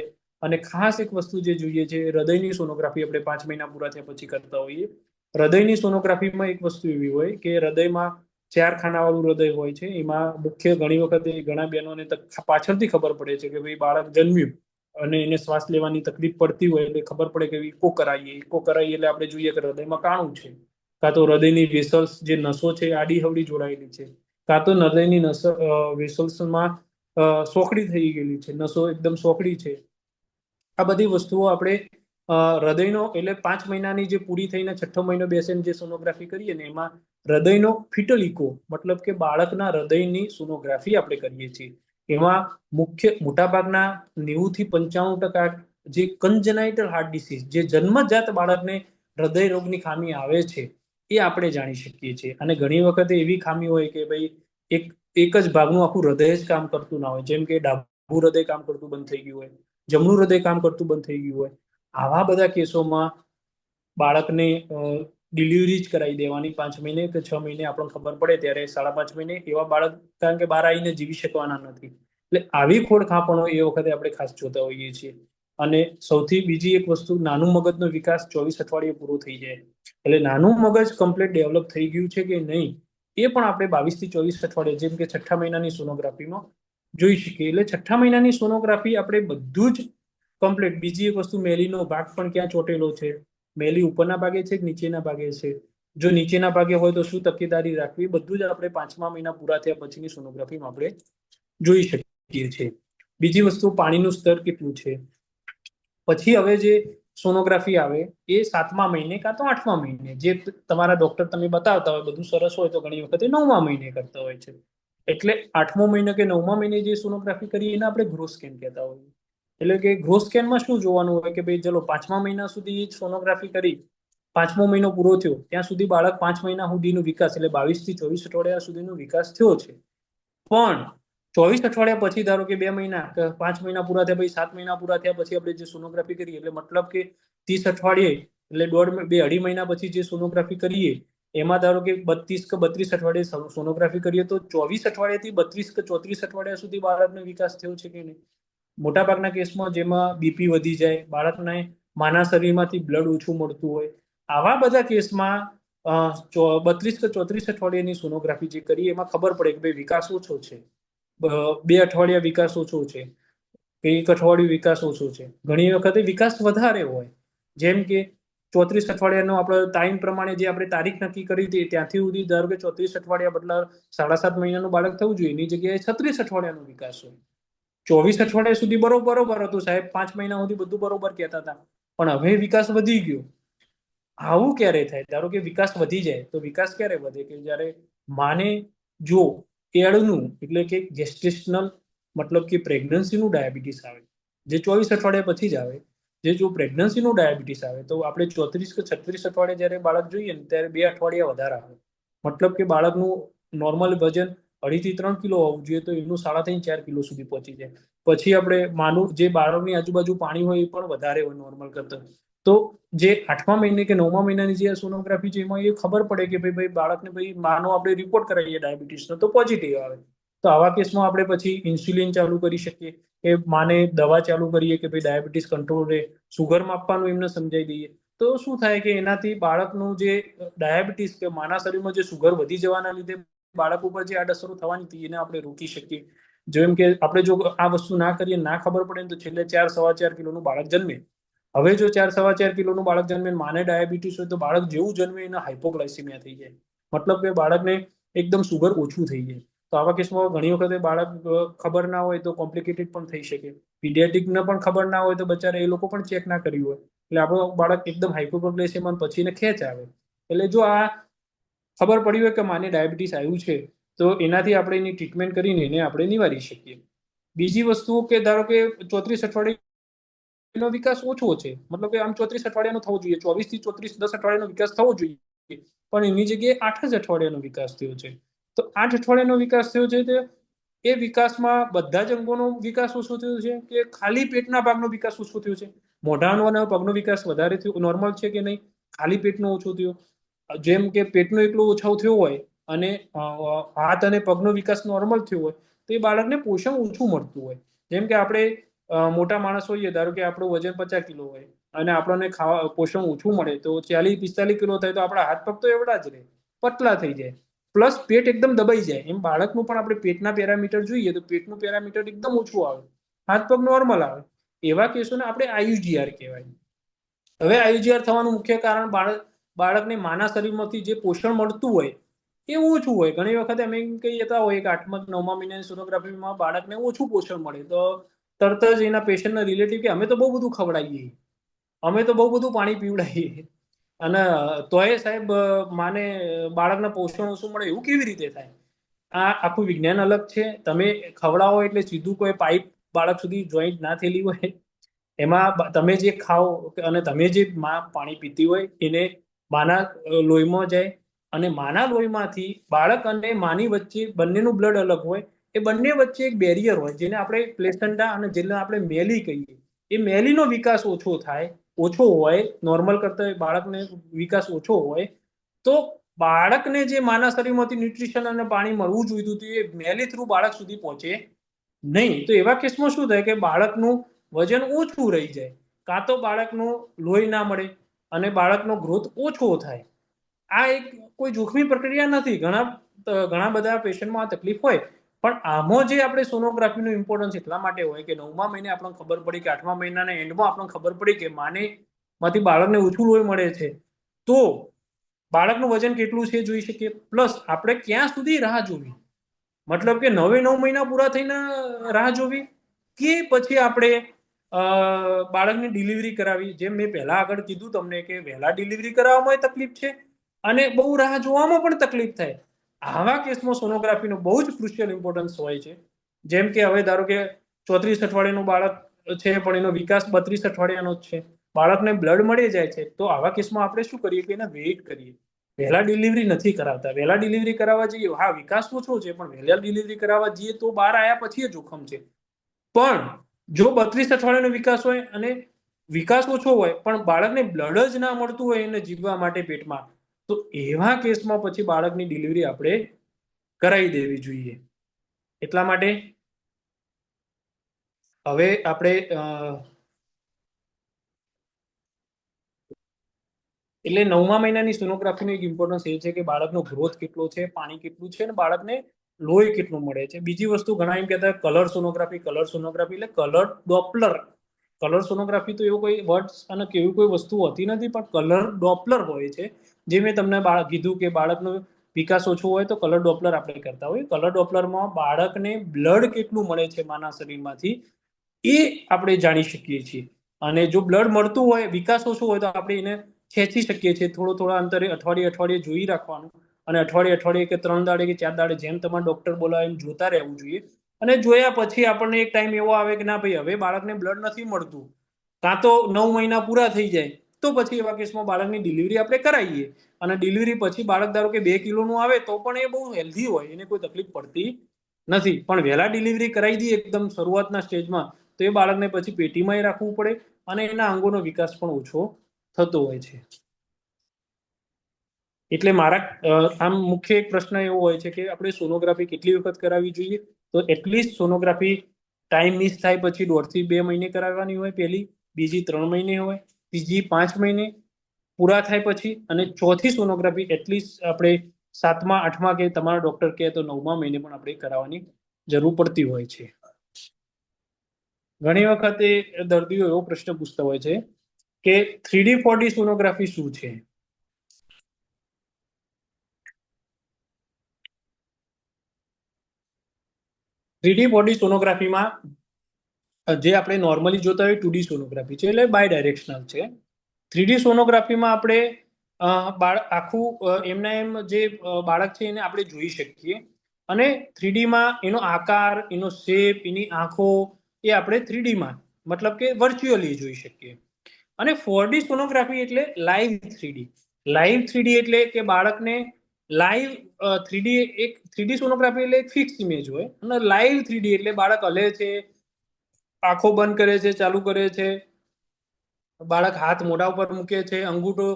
અને ખાસ એક વસ્તુ જે જોઈએ છે, હૃદયની સોનોગ્રાફી આપણે 5 મહિના પૂરા થયા પછી કરતા હોઈએ. હૃદયની સોનોગ્રાફીમાં એક વસ્તુ એવી હોય કે હૃદયમાં 4 ખાનાવાળું હૃદય હોય છે. એમાં મુખ્ય ઘણી વખત ઘણા બહેનોને પાછળથી ખબર પડે છે કે ભાઈ બાળક જન્મ્યું અને એને શ્વાસ લેવાની તકલીફ પડતી હોય એટલે ખબર પડે કે ઇકો કરાવીએ એટલે આપણે જોઈએ કે હૃદયમાં કાણું છે, કાં તો હૃદયની વેસલ્સ જે નસો છે આડી હવડી જોડાયેલી છે, કાં તો હૃદયની વેસલ્સમાં સોકડી થઈ ગયેલી છે, નસો એકદમ સોકડી છે. આ બધી વસ્તુઓ આપણે હૃદયનો એટલે 5 મહિનાની જે પૂરી થઈને 6ઠ્ઠો મહિનો બેસે જે સોનોગ્રાફી કરીએ ને, એમાં હૃદયનો ફિટલ ઇકો મતલબ કે બાળકના હૃદયની સોનોગ્રાફી આપણે કરીએ છીએ. એમાં મુખ્ય મોટાભાગના 90 થી 95% જે કન્જનાઇટલ હાર્ટ ડિસીઝ, જે જન્મજાત બાળકને હૃદય રોગની ખામી આવે છે, એ આપણે જાણી શકીએ છીએ. અને ઘણી વખત એવી ખામી હોય કે ભાઈ એક એક જ ભાગનું આખું હૃદય જ કામ કરતું ના હોય, જેમ કે ડાબું હૃદય કામ કરતું બંધ થઈ ગયું હોય, જમણું હૃદય કામ કરતું બંધ થઈ ગયું હોય. આવા બધા કેસોમાં બાળકને ડિલિવરી જ કરાવી દેવાની 5 મહિને કે 6 મહિને, આપણને ખબર પડે ત્યારે 5.5 મહિને. એવા બાળક કારણ કે બહાર આવીને જીવી શકવાના નથી, એટલે આવી ખોડખાંપણો એ વખતે આપણે ખાસ જોતા હોઈએ છીએ. અને સૌથી બીજી એક વસ્તુ, નાનું મગજનો વિકાસ 24 અઠવાડિયે પૂરો થઈ જાય, એટલે નાનું મગજ કમ્પ્લીટ ડેવલપ થઈ ગયું છે કે નહીં, એ પણ આપણે 22 થી 24 અઠવાડિયે, જેમ કે 6ઠ્ઠા મહિનાની સોનોગ્રાફીમાં જોઈ શકીએ. એટલે 6ઠ્ઠા મહિનાની સોનોગ્રાફી આપણે બધું જ કમ્પ્લીટ. બીજી એક વસ્તુ, મેલીનો ભાગ પણ ક્યાં ચોટેલો છે, મેલી ઉપરના ભાગે છે કે નીચેના ભાગે છે, જો નીચેના ભાગે હોય તો શું તકેદારી રાખવી, બધું જ આપણે 5મા મહિના પૂરા થયા પછીની સોનોગ્રાફીમાં આપણે જોઈ શકીએ છીએ. બીજી વસ્તુ, પાણીનું સ્તર કેટલું છે. પછી હવે જે સોનોગ્રાફી આવે એ 7મા મહિને કાં તો 8મા મહિને, જે તમારા ડોક્ટર તમે બતાવતા હોય બધું સરસ હોય તો ઘણી વખતે 9મા મહિને કરતા હોય છે. એટલે 8મો મહિને કે 9મા મહિને જે સોનોગ્રાફી કરીએ એને આપણે ગ્રોથ સ્કેન કહેતા હોઈએ. એટલે કે ગ્રોથ સ્કેનમાં શું જોવાનું હોય કે ભાઈ ચલો 5મા મહિના સુધી સોનોગ્રાફી કરી, 5મો મહિનો પૂરો થયો ત્યાં સુધી બાળક 5 મહિના સુધીનો વિકાસ, એટલે 22 થી 24 અઠવાડિયા સુધીનો વિકાસ થયો છે. પણ 24 અઠવાડિયા પછી, ધારો કે 2 મહિના કે 5 મહિના પૂરા થયા પછી, 7 મહિના પૂરા થયા પછી આપણે જે સોનોગ્રાફી કરીએ, એટલે મતલબ કે 30 અઠવાડિયે, એટલે 2.5 અઢી મહિના પછી જે સોનોગ્રાફી કરીએ, એમાં ધારો કે 32 કે 32 અઠવાડિયે સોનોગ્રાફી કરીએ તો 24 અઠવાડિયાથી 32 કે 34 અઠવાડિયા સુધી બાળકનો વિકાસ થયો છે કે નહીં. મોટાભાગના કેસમાં જેમાં બીપી વધી જાય, બાળકને માના શરીરમાંથી બ્લડ ઓછું મળતું હોય, આવા બધા કેસમાં 32 કે 34 અઠવાડિયાની સોનોગ્રાફી જે કરીએ એમાં ખબર પડે કે ભાઈ વિકાસ ઓછો છે, 2 અઠવાડિયા વિકાસ ઓછો છે, 1 અઠવાડિયું વિકાસ ઓછો છે. ઘણી વખતે વિકાસ વધારે હોય, જેમ કે 34 અઠવાડિયાનો આપણે ટાઈમ પ્રમાણે જે આપણે તારીખ નક્કી કરી હતી ત્યાંથી સુધી, ધારો કે 34 અઠવાડિયા બદલા 7.5 મહિનાનું બાળક થવું જોઈએ, એની જગ્યાએ 36 અઠવાડિયાનો વિકાસ હોય. 24 અઠવાડિયા સુધી બરોબર હતું સાહેબ, 5 મહિના સુધી બધું બરોબર કહેતા હતા, પણ હવે વિકાસ વધી ગયો. આવું ક્યારે થાય? ધારો કે વિકાસ વધી જાય તો વિકાસ ક્યારે વધે કે જ્યારે માને જો એળનું એટલે કે ગેસ્ટેશનલ મતલબ કે પ્રેગ્નન્સીનું ડાયાબિટીસ આવે, જે 24 અઠવાડિયા પછી જ આવે. જે જો પ્રેગ્નન્સીનું ડાયાબિટીસ આવે તો આપણે 34 કે 36 અઠવાડિયા જ્યારે બાળક જોઈએ ને ત્યારે 2 અઠવાડિયા વધારે આવે. મતલબ કે બાળકનું નોર્મલ વજન 2.5 થી 3 કિલો હોવું જોઈએ તો એનું 3.5 થી 4 કિલો સુધી પહોંચી જાય. પછી આપણે માનું જે બાળકની આજુબાજુ પાણી હોય એ પણ વધારે હોય નોર્મલ કરતા. તો જે 8મા મહિને કે 9મા મહિનાની જે સોનોગ્રાફી છે એમાં એ ખબર પડે કે ભાઈ બાળકને ભાઈ માનો આપણે રિપોર્ટ કરાવીએ ડાયાબિટીસનો તો પોઝિટિવ આવે. તો આવા કેસમાં આપણે પછી ઇન્સ્યુલિન ચાલુ કરી શકીએ, કે માને દવા ચાલુ કરીએ કે ભાઈ ડાયાબિટીસ કંટ્રોલ રહે, સુગર માપવાનું એમને સમજાઈ દઈએ. તો શું થાય કે એનાથી બાળકનું જે ડાયાબિટીસ કે માના શરીરમાં જે સુગર વધી જવાના લીધે બાળક ઉપર જે આડઅસરો થવાની હતી એને આપણે રોકી શકીએ. જેમ કે આપણે જો આ વસ્તુ ના કરીએ, ના ખબર પડે ને તો છેલ્લે 4 સવા 4 કિલોનું બાળક જન્મે. હવે જો 4 સવા 4 કિલોનું બાળક જન્મે, માને ડાયાબિટીસ હોય તો બાળક જેવું જન્મે એને હાઇપોગ્લાયસીમિયા થઈ જાય, મતલબ કે બાળકને એકદમ સુગર ઓછું થઈ જાય. તો આવા કેસમાં ઘણી વખતે બાળક ખબર ના હોય તો કોમ્પ્લિકેટેડ પણ થઈ શકે. પીડિયાટિકને પણ ખબર ના હોય તો બચારા એ લોકો પણ ચેક ના કર્યું હોય, એટલે આપણું બાળક એકદમ હાઇપોગ્લાયસીમિયા પછી એને ખેંચ આવે. એટલે જો આ ખબર પડી હોય કે માને ડાયાબિટીસ આવ્યું છે તો એનાથી આપણે એની ટ્રીટમેન્ટ કરીને એને આપણે નિવારી શકીએ. બીજી વસ્તુ કે ધારો કે 34 અઠવાડિયે એનો વિકાસ ઓછો છે, મતલબ કે આમ 34 અઠવાડિયાનો થવો જોઈએ, 24 થી 34 10 અઠવાડિયાનો વિકાસ થવો જોઈએ, પણ એની જગ્યાએ 8 જ અઠવાડિયાનો વિકાસ થયો છે. તો 8 અઠવાડિયાનો વિકાસ થયો છે, એ વિકાસમાં બધા જ અંગોનો વિકાસ ઓછો થયો છે કે ખાલી પેટના ભાગનો વિકાસ ઓછો થયો છે? મોઢાનો અને પગનો વિકાસ વધારે થયો, નોર્મલ છે કે નહીં? ખાલી પેટનો ઓછો થયો? જેમ કે પેટનો એટલો ઓછો થયો હોય અને હાથ અને પગનો વિકાસ નોર્મલ થયો હોય, તો એ બાળકને પોષણ ઓછું મળતું હોય. જેમ કે આપણે મોટા માણસ હોઈએ, ધારો કે આપણું વજન 50 કિલો હોય અને આપણને ખાવા પોષણ ઓછું મળે તો 40-45 કિલો થાય, તો આપણા હાથ પગ તો એવડા જ રહે, પતલા થઈ જાય, પ્લસ પેટ એકદમ દબાઈ જાય. એમ બાળકનું પણ આપણે પેટના પેરામીટર જોઈએ તો પેટનું પેરામીટર એકદમ ઓછું આવે, હાથ પગ નોર્મલ આવે. એવા કેસોને આપણે આયુજીઆર કહેવાય. હવે આયુજીઆર થવાનું મુખ્ય કારણ બાળકને માના શરીરમાંથી જે પોષણ મળતું હોય એ ઓછું હોય. ઘણી વખત અમે એમ કહી જતા હોય કે 8મા 9મા મહિનાની સોનોગ્રાફીમાં બાળકને ઓછું પોષણ મળે, તો તરત જ એના પેશન્ટના રિલેટિવ કે અમે તો બહુ બધું ખવડાવીએ, અમે તો બહુ બધું પાણી પીવડાવીએ, અને તોય સાહેબ માને બાળકને પોષણ ઓછું મળે, એવું કેવી રીતે થાય? આ આખું વિજ્ઞાન અલગ છે. તમે ખવડાવો એટલે સીધું કોઈ પાઇપ બાળક સુધી જોઈન્ટ ના થયેલી હોય, એમાં તમે જે ખાઓ અને તમે જે માં પાણી પીતી હોય એને માના લોહીમાં જાય, અને માના લોહીમાંથી બાળક અને માની વચ્ચે બંનેનું બ્લડ અલગ હોય. એ બંને વચ્ચે એક બેરિયર હોય જેને આપણે પ્લેસેન્ટા અને જેને આપણે મેલી કહીએ. એ મેલીનો વિકાસ ઓછો થાય, ઓછો હોય, નોર્મલ કરતા બાળકને વિકાસ ઓછો હોય, તો બાળકને જે માના શરીરમાંથી ન્યુટ્રિશન અને પાણી મળવું જોઈતું હતું એ મેલી થ્રુ બાળક સુધી પહોંચે નહીં. તો એવા કેસમાં શું થાય કે બાળકનું વજન ઓછું રહી જાય, કાં તો બાળકનું લોહી ના મળે અને બાળકનો ગ્રોથ ઓછો થાય. આ એક કોઈ જોખમી પ્રક્રિયા નથી. ઘણા બધા પેશન્ટમાં આ તકલીફ હોય, પણ આમાં જે આપણે સોનોગ્રાફીનું ઇમ્પોર્ટન્સ એટલા માટે હોય કે 9મા મહિને આપણને ખબર પડી કે 8મા મહિનાના એન્ડમાં આપણને ખબર પડી કે માને માંથી બાળકને ઓછું લોહી મળે છે, તો બાળકનું વજન કેટલું છે જોઈ શકીએ. પ્લસ આપણે ક્યાં સુધી રાહ જોવી, મતલબ કે 9 પૂરા થઈને રાહ જોવી કે પછી આપણે બાળકની ડિલિવરી કરાવી. જેમ મેં પહેલા આગળ કીધું તમને કે વહેલા ડિલિવરી કરાવવામાં તકલીફ છે અને બહુ રાહ જોવામાં પણ તકલીફ થાય. આવા કેસમાં સોનોગ્રાફીનો બહુ જ ક્રુશિયલ ઇમ્પોર્ટન્સ હોય છે. જેમ કે હવે ધારો કે 34 અઠવાડિયાનું બાળક છે પણ એનો વિકાસ 32 અઠવાડિયાનો જ છે, બાળકને બ્લડ મળી જાય છે, તો આવા કેસમાં આપણે શું કરીએ કે એને વેઇટ કરીએ. વહેલા ડિલિવરી નથી કરાવતા. વહેલા ડિલિવરી કરાવવા જઈએ, હા વિકાસ ઓછો છે, પણ વહેલા ડિલિવરી કરાવવા જઈએ તો બહાર આવ્યા પછી જોખમ છે. પણ જો 32 અઠવાડિયાનો વિકાસ હોય અને વિકાસ ઓછો હોય પણ બાળકને બ્લડ જ ના મળતું હોય એને જીવવા માટે પેટમાં, તો એવા કેસમાં પછી બાળકની ડિલિવરી આપણે કરાવી દેવી જોઈએ. એટલા માટે હવે આપણે એટલે 9મા મહિનાની સોનોગ્રાફીનો એક ઇમ્પોર્ટન્સ એ છે કે બાળકનો ગ્રોથ કેટલો છે, પાણી કેટલું છે અને બાળકને લોહી કેટલું મળે છે. બીજી વસ્તુ ઘણા એમ કહેતા કલર સોનોગ્રાફી એટલે કલર ડોપલર. કલર સોનોગ્રાફી તો એવું કોઈ વર્ડ્સ અને કેવી કોઈ વસ્તુ હોતી નથી, પણ કલર ડોપલર હોય છે. જે મેં તમને કીધું કે બાળકનો વિકાસ ઓછો હોય તો કલર ડોપલર આપણે કરતા હોય. કલર ડોપલરમાં બાળકને બ્લડ કેટલું મળે છે માના શરીરમાંથી એ આપણે જાણી શકીએ છીએ. અને જો બ્લડ મળતું હોય, વિકાસ ઓછો હોય, તો આપણે એને ખેંચી શકીએ છીએ. થોડા અંતરે અઠવાડિયે જોઈ રાખવાનું, અને અઠવાડિયે કે 3 દાડે કે 4 દાડે જેમ તમારે ડોક્ટર બોલાવે એમ જોતા રહેવું જોઈએ. અને જોયા પછી આપણને એક ટાઈમ એવો આવે કે ના ભાઈ હવે બાળકને બ્લડ નથી મળતું, કાં તો 9 મહિના પૂરા થઈ જાય, તો પછી એવા કેસમાં બાળકની ડિલિવરી આપણે કરાવીએ. અને ડિલિવરી પછી બાળક ધારો કે 2 કિલોનું આવે તો પણ એ બહુ હેલ્ધી હોય, એને કોઈ તકલીફ પડતી નથી. પણ વહેલા ડિલિવરી કરાવી દઈએ એકદમ શરૂઆતના સ્ટેજમાં, તો એ બાળકને પછી પેટીમાં રાખવું પડે અને એના અંગોનો વિકાસ પણ ઓછો થતો હોય છે. એટલે મારા આમ મુખ્ય એક પ્રશ્ન એવો હોય છે કે આપણે સોનોગ્રાફી કેટલી વખત કરાવવી જોઈએ? તો એટલીસ્ટ સોનોગ્રાફી ટાઈમ મિસ થાય પછી 1.5 થી 2 મહિને કરાવવાની હોય પહેલી, બીજી 3 મહિને હોય, ત્રીજી 5 મહિને પૂરા થાય પછી, અને ચોથી સોનોગ્રાફી એટલીસ્ટ આપણે 7મા 8મા કે તમારા ડોક્ટર કહે તો 9મા મહિને પણ આપણે કરાવવાની જરૂર પડતી હોય છે. ઘણી વખત દર્દીઓ એવો પ્રશ્ન પૂછતા હોય છે કે 3D 4D સોનોગ્રાફી શું છે? 3D 4D સોનોગ્રાફીમાં જે આપણે નોર્મલી જોતા હોય 2D સોનોગ્રાફી છે, એટલે બાય ડાયરેક્શનલ છે. 3D સોનોગ્રાફીમાં આપણે આખું એમના એમ જે બાળક છે એને આપણે જોઈ શકીએ, અને 3Dમાં એનો આકાર, એનો શેપ, એની આંખો એ આપણે 3Dમાં મતલબ કે વર્ચ્યુઅલી જોઈ શકીએ. અને 4D સોનોગ્રાફી એટલે લાઈવ 3D. લાઈવ 3D એટલે કે બાળકને લાઈવ 3D એક 3D સોનોગ્રાફી એટલે એક ફિક્સ ઇમેજ હોય, અને લાઈવ 3D એટલે બાળક હલે છે, આંખો બંધ કરે છે, ચાલુ કરે છે, બાળક હાથ મોઢા ઉપર મૂકે છે, અંગૂઠો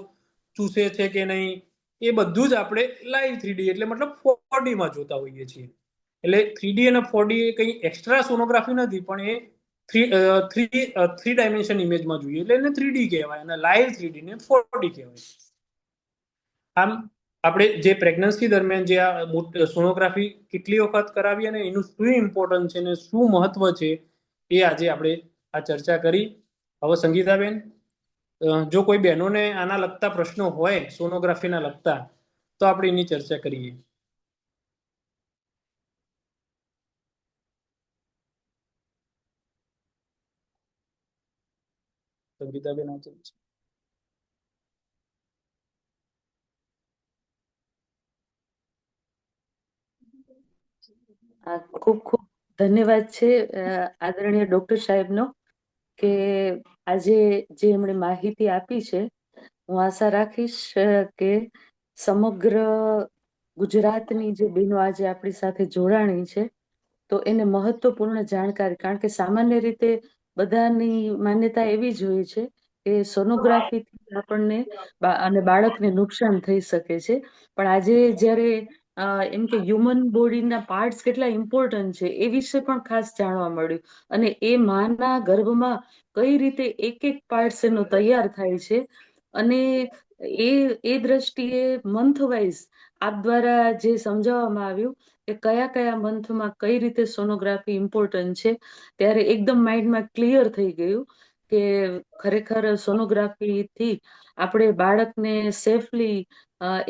ચૂસે છે કે નહીં, એ બધું જ આપણે લાઈવ 3D એટલે મતલબ 4D માં જોતા હોઈએ છીએ. એટલે 3D અને 4D એ કંઈ એક્સ્ટ્રા સોનોગ્રાફી નથી, પણ એ થ્રી ડાયમેન્શન ઇમેજમાં જોઈએ એટલે એને 3D કહેવાય, અને લાઈવ 3D ને 4D કહેવાય. આમ આપણે જે પ્રેગ્નન્સી દરમિયાન જે આ સોનોગ્રાફી કેટલી વખત કરાવી અને એનું શું ઇમ્પોર્ટન્સ છે ને શું મહત્વ છે, એ આજે આપણે આ ચર્ચા કરી. હવે સંગીતાબેન, જો કોઈ બહેનોને આના લગતા પ્રશ્નો હોય સોનોગ્રાફીના લગતા, તો આપણે એની ચર્ચા કરીએ. સંગીતાબેન આ ચર્ચા. ખૂબ ખૂબ ધન્યવાદ છે આદરણીય ડોક્ટર સાહેબનો, કે આજે જે એમણે માહિતી આપી છે, હું આશા રાખીશ કે સમગ્ર ગુજરાતની જે બહેનો આજે આપણી સાથે જોડાણી છે, તો એને મહત્વપૂર્ણ જાણકારી, કારણ કે સામાન્ય રીતે બધાની માન્યતા એવી જ હોય છે કે સોનોગ્રાફીથી આપણને અને બાળકને નુકસાન થઈ શકે છે. પણ આજે જ્યારે એમ કે હ્યુમન બોડીના પાર્ટ્સ કેટલા ઇમ્પોર્ટન્ટ છે એ વિશે પણ ખાસ જાણવા મળ્યું, અને એ માના ગર્ભમાં કઈ રીતે એક એક પાર્ટ્સ એનો તૈયાર થાય છે, અને એ દ્રષ્ટિએ મંથ વાઇઝ આપ દ્વારા જે સમજાવવામાં આવ્યું કે કયા કયા મંથમાં કઈ રીતે સોનોગ્રાફી ઇમ્પોર્ટન્ટ છે, ત્યારે એકદમ માઇન્ડમાં ક્લિયર થઈ ગયું કે ખરેખર સોનોગ્રાફીથી આપણે બાળકને સેફલી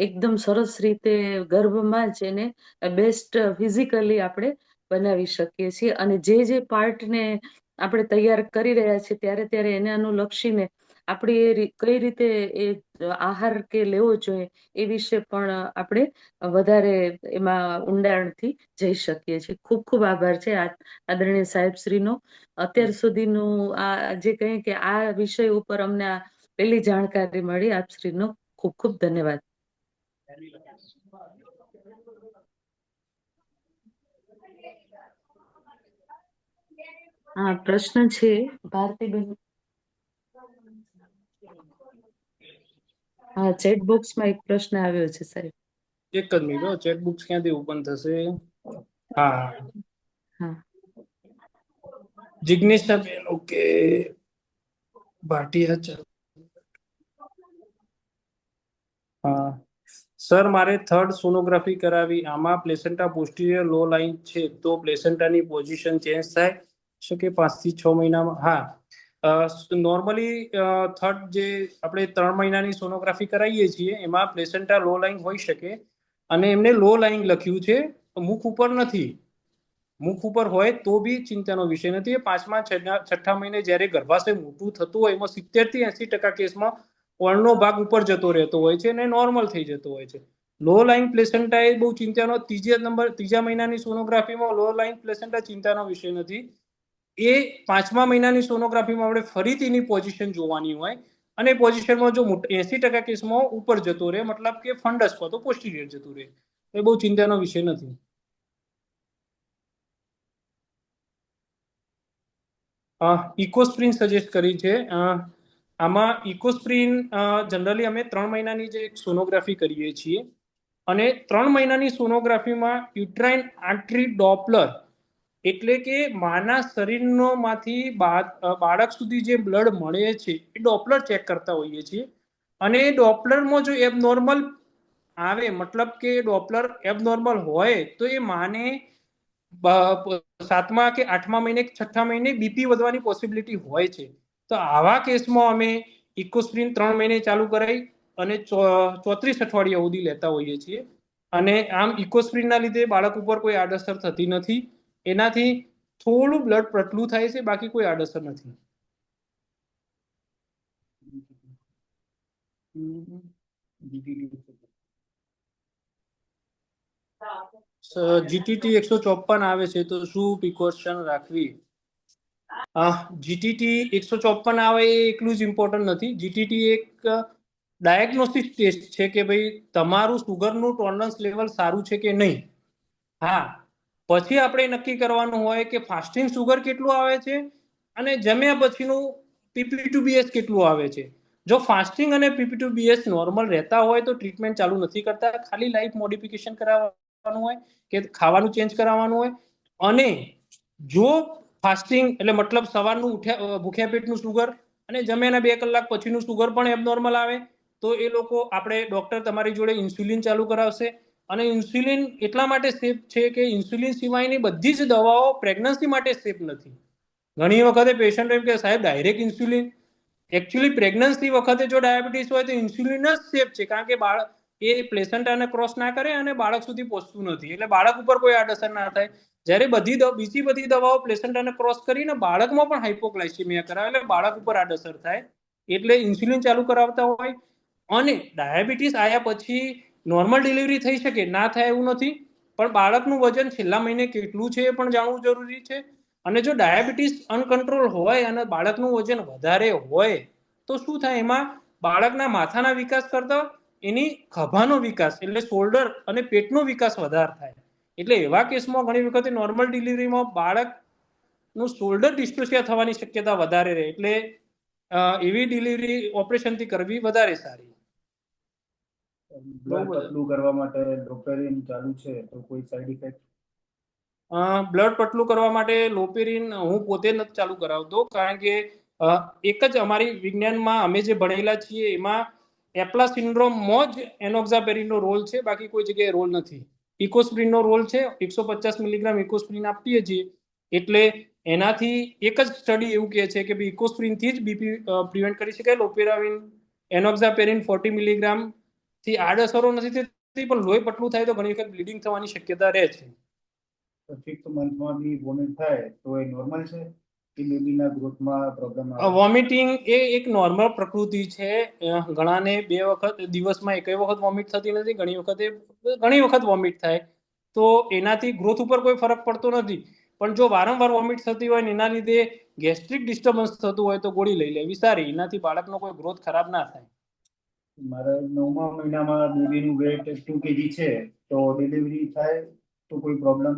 એકદમ સરસ રીતે ગર્ભમાં જ એને બેસ્ટ ફિઝિકલી આપણે બનાવી શકીએ છીએ. અને જે પાર્ટને આપણે તૈયાર કરી રહ્યા છીએ ત્યારે ત્યારે એને અનુલક્ષીને આપણે કઈ રીતે એ આહાર કે લેવો જોઈએ એ વિશે પણ આપણે વધારે એમાં ઊંડાણથી જઈ શકીએ છીએ. ખૂબ ખૂબ આભાર છે આદરણીય સાહેબશ્રીનો. અત્યાર સુધીનું આ જે કહે કે આ વિષય ઉપર અમને આ પેલી જાણકારી મળી, આપશ્રીનો ખૂબ ખૂબ ધન્યવાદ. હા, પ્રશ્ન છે ભારતીબેન. હા, ચેટ બોક્સમાં એક પ્રશ્ન આવ્યો છે સાહેબ. એક જ મિનિટ, ચેટ બોક્સ ક્યાંથી ઓપન થશે? હા હા, જિગ્નેશભાઈ, ઓકે, ભાટિયા. હા સર, મારે થર્ડ સોનોગ્રાફી કરાવી, આમાં પ્લેસેન્ટા પોસ્ટિરિયર લો લાઈન છે, તો પ્લેસેન્ટાની પોઝિશન ચેન્જ થાય શકે 5 થી 6 મહિનામાં? હા, નોર્મલી થર્ડ જે આપણે 3 મહિનાની સોનોગ્રાફી કરાવીએ છીએ એમાં પ્લેસેન્ટા લો લાઈન હોઈ શકે, અને એમને લો લાઈન લખ્યું છે, મુખ ઉપર નથી. મુખ ઉપર હોય તો બી ચિંતાનો વિષય નથી. 5મા 6ઠ્ઠા મહિને જ્યારે ગર્ભાશય મોટું થતું હોય એમાં 70 થી 80% કેસમાં પળનો ભાગ ઉપર જતો રહેતો હોય છે અને નોર્મલ થઈ જતો હોય છે. લો લાઈન પ્લેસેન્ટા એ બહુ ચિંતાનો, ત્રીજા મહિનાની સોનોગ્રાફીમાં લો લાઈન પ્લેસેન્ટા ચિંતાનો વિષય નથી. એ 5મા મહિનાની સોનોગ્રાફીમાં આપણે ફરીથી એની પોઝિશન જોવાની હોય, અને પોઝિશનમાં જો 80% કેસમાં ઉપર જતો રહે, મતલબ કે ફંડસ પર તો પોસ્ટિરિયર જતું રહે, એ બહુ ચિંતાનો વિષય નથી. ઇકોસ્પ્રિન સજેસ્ટ કરી છે. આમાં ઇકોસ્પ્રિન જનરલી અમે 3 મહિનાની જે સોનોગ્રાફી કરીએ છીએ, અને 3 મહિનાની સોનોગ્રાફીમાં યુટ્રાઇન આર્ટરી ડોપલર એટલે કે માના શરીરનો માંથી બાળક સુધી જે બ્લડ મળે છે એ ડોપલર ચેક કરતા હોઈએ છીએ. અને એ ડોપલરમાં જો એબનોર્મલ આવે, મતલબ કે ડોપલર એબનોર્મલ હોય, તો એ માને 7મા કે 8મા મહિને, 6ઠ્ઠા મહિને બીપી વધવાની પોસિબિલિટી હોય છે. તો આવા કેસમાં અમે ઇકોસ્પ્રિન 3 મહિને ચાલુ કરાવી અને 34 અઠવાડિયા સુધી લેતા હોઈએ છીએ. અને આમ ઇકોસ્પ્રિનના લીધે બાળક ઉપર કોઈ આડઅસર થતી નથી. એનાથી થોડું બ્લડ પતલું થાય છે, બાકી કોઈ આડઅસર નથી. જીટીટી 154 આવે છે, તો શું પ્રિકોશન રાખવી? જીટીટી 154 આવે એ એટલું જ ઇમ્પોર્ટન્ટ નથી. જીટીટી એક ડાયગ્નોસ્ટિક ટેસ્ટ છે કે ભાઈ તમારું સુગરનું ટોલરન્સ લેવલ સારું છે કે નહીં. હા, પછી આપણે નક્કી કરવાનું હોય કે ફાસ્ટિંગ સુગર કેટલું આવે છે અને જમ્યા પછીનું પીપી-ટુ-બીએસ કેટલું આવે છે. જો ફાસ્ટિંગ અને પીપી-ટુ-બીએસ નોર્મલ રહેતા હોય તો ટ્રીટમેન્ટ ચાલુ નથી કરતા, ખાલી લાઈફ મોડિફિકેશન કરાવવાનું હોય કે ખાવાનું ચેન્જ કરાવવાનું હોય. અને જો ફાસ્ટિંગ એટલે મતલબ સવારનું ભૂખ્યા પેટનું સુગર અને જમ્યાના 2 કલાક પછીનું સુગર પણ એબનોર્મલ આવે તો એ લોકો આપણે ડોક્ટર તમારી જોડે ઇન્સ્યુલિન ચાલુ કરાવશે. અને ઇન્સ્યુલિન એટલા માટે સેફ છે કે ઇન્સ્યુલિન સિવાયની બધી જ દવાઓ પ્રેગ્નન્સી માટે સેફ નથી. ઘણી વખતે પેશન્ટ એમ કે સાહેબ ડાયરેક્ટ ઇન્સ્યુલિન, એકચ્યુઅલી પ્રેગ્નન્સી વખતે જો ડાયાબિટીસ હોય તો ઇન્સ્યુલિન જ સેફ છે, કારણ કે બાળક એ પ્લેસેન્ટાને ક્રોસ ના કરે અને બાળક સુધી પહોંચતું નથી, એટલે બાળક ઉપર કોઈ આડઅસર ના થાય. જ્યારે બીજી બધી દવાઓ પ્લેસેન્ટાને ક્રોસ કરીને બાળકમાં પણ હાઇપોગ્લાયસીમિયા કરાવે એટલે બાળક ઉપર આડઅસર થાય, એટલે ઇન્સ્યુલિન ચાલુ કરાવતા હોય. અને ડાયાબિટીસ આવ્યા પછી નોર્મલ ડિલિવરી થઈ શકે, ના થાય એવું નથી, પણ બાળકનું વજન છેલ્લા મહિને કેટલું છે એ પણ જાણવું જરૂરી છે. અને જો ડાયાબિટીસ અનકન્ટ્રોલ હોય અને બાળકનું વજન વધારે હોય તો શું થાય, એમાં બાળકના માથાના વિકાસ કરતા એની ખભાનો વિકાસ એટલે શોલ્ડર અને પેટનો વિકાસ વધારે થાય. એટલે એવા કેસમાં ઘણી વખતે નોર્મલ ડિલિવરીમાં બાળકનું શોલ્ડર ડિસ્ટોસિયા થવાની શક્યતા વધારે રહે, એટલે એવી ડિલિવરી ઓપરેશનથી કરવી વધારે સારી. બ્લડ પતલું કરવા માટે લોપેરિન ચાલુ છે તો કોઈ સાઈડ ઇફેક્ટ? બ્લડ પતલું કરવા માટે લોપેરિન હું પોતે નથી ચાલુ કરાવતો, કારણ કે એક જ અમારી વિજ્ઞાનમાં અમે જે ભણેલા છીએ એમાં એપ્લા સિન્ડ્રોમમાં જ એનોક્ઝાપેરિનનો રોલ છે, બાકી કોઈ જગ્યાએ રોલ નથી. ઇકોસ્પ્રિનનો રોલ છે, 150 મિલીગ્રામ ઇકોસ્પ્રિન આપીએ છીએ, એટલે એનાથી એક જ સ્ટડી એવું કહે છે કે ભાઈ ઇકોસ્પ્રિનથી જ બીપી પ્રિવેન્ટ કરી શકાય. લોપેરાવિન એનોક્ઝાપેરિન 40 મિલીગ્રામ થી આડઅસરો નથી થતી, પણ લોહી પતલું થાય તો ઘણી વખત બ્લીડિંગ થવાની શક્યતા રહે છે. 6th મંથમાં બી વોમિટ થાય તો એ નોર્મલ છે કે બેબીના ગ્રોથમાં પ્રોબ્લેમ આવે? વોમિટિંગ એ એક નોર્મલ પ્રકૃતિ છે. ઘણાને 2 વખત દિવસમાં એક વખત વોમિટ થતી નથી, ઘણી વખત વોમિટ થાય તો એનાથી ગ્રોથ ઉપર કોઈ ફરક પડતો નથી. પણ જો વારંવાર વોમિટ થતી હોય ને એના લીધે ગેસ્ટ્રિક ડિસ્ટર્બન્સ થતું હોય તો ગોળી લઈ લેવી સારી, એનાથી બાળકનો કોઈ ગ્રોથ ખરાબ ના થાય. મારે 9મા મહિનામાં બેબીનું વેટ 2 kg છે તો ડિલિવરી થાય તો કોઈ પ્રોબ્લેમ?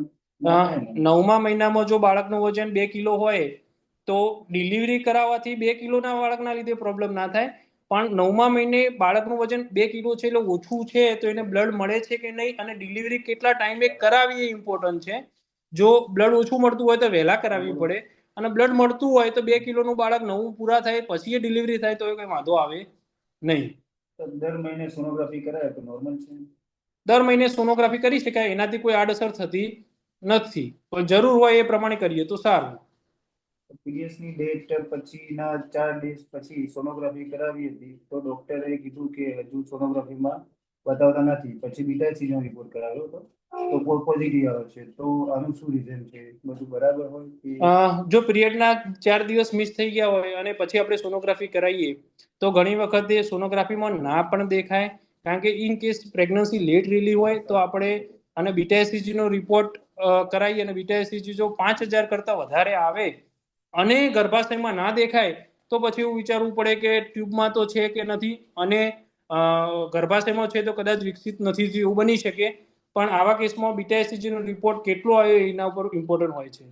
9મા મહિનામાં જો બાળકનું વજન 2 કિલો હોય તો ડિલિવરી કરાવવાથી 2 કિલોના બાળકના લીધે પ્રોબ્લેમ ના થાય, પણ 9મા મહિને બાળકનું વજન 2 કિલો છે એટલે ઓછું છે તો એને બ્લડ મળે છે કે નહીં અને ડિલિવરી કેટલા ટાઈમે કરાવી એ ઇમ્પોર્ટન્ટ છે. જો બ્લડ ઓછું મળતું હોય તો વહેલા કરાવવી પડે, અને બ્લડ મળતું હોય તો 2 કિલોનું બાળક 9 પૂરા થાય પછી એ ડિલિવરી થાય તો એ કંઈ વાંધો આવે નહીં. દર મહિને સોનોગ્રાફી કરાય તો નોર્મલ છે? દર મહિને સોનોગ્રાફી કરી શકાય, એનાથી કોઈ આડઅસર થતી નથી, પણ જરૂર હોય એ પ્રમાણે કરીએ તો સારું. પીરિયડ્સની ડેટ પછીના 4 દિવસ પછી સોનોગ્રાફી કરાવી હતી તો ડોક્ટરે કીધું કે હજુ સોનોગ્રાફીમાં બતાવતા નથી, પછી બીટા રિપોર્ટ કરાવ્યો હતો તો પોઝિટિવ આવે છે, તો આનું શું રીઝન છે? બધું બરાબર હોય કે? જો પીરિયડના 4 દિવસ મિસ થઈ ગયા હોય અને પછી આપણે સોનોગ્રાફી કરાવીએ તો ઘણી વખતે સોનોગ્રાફીમાં ના પણ દેખાય, કારણ કે in case pregnancy late relieve હોય તો આપણે અને બીટા એસસીજીનો રિપોર્ટ કરાવીએ અને બીટા એસસીજી જો 5000 કરતાં વધારે આવે અને ગર્ભાશયમાં ના દેખાય તો પછી એવું વિચારવું પડે કે ટ્યુબમાં તો છે કે નથી, અને ગર્ભાશયમાં છે તો કદાચ વિકસિત નથી થયું એવું બની શકે, પણ આવા કેસમાં બીટા એસસીજીનો રિપોર્ટ કેટલો આવ્યો એના ઉપર ઇમ્પોર્ટન્ટ હોય છે.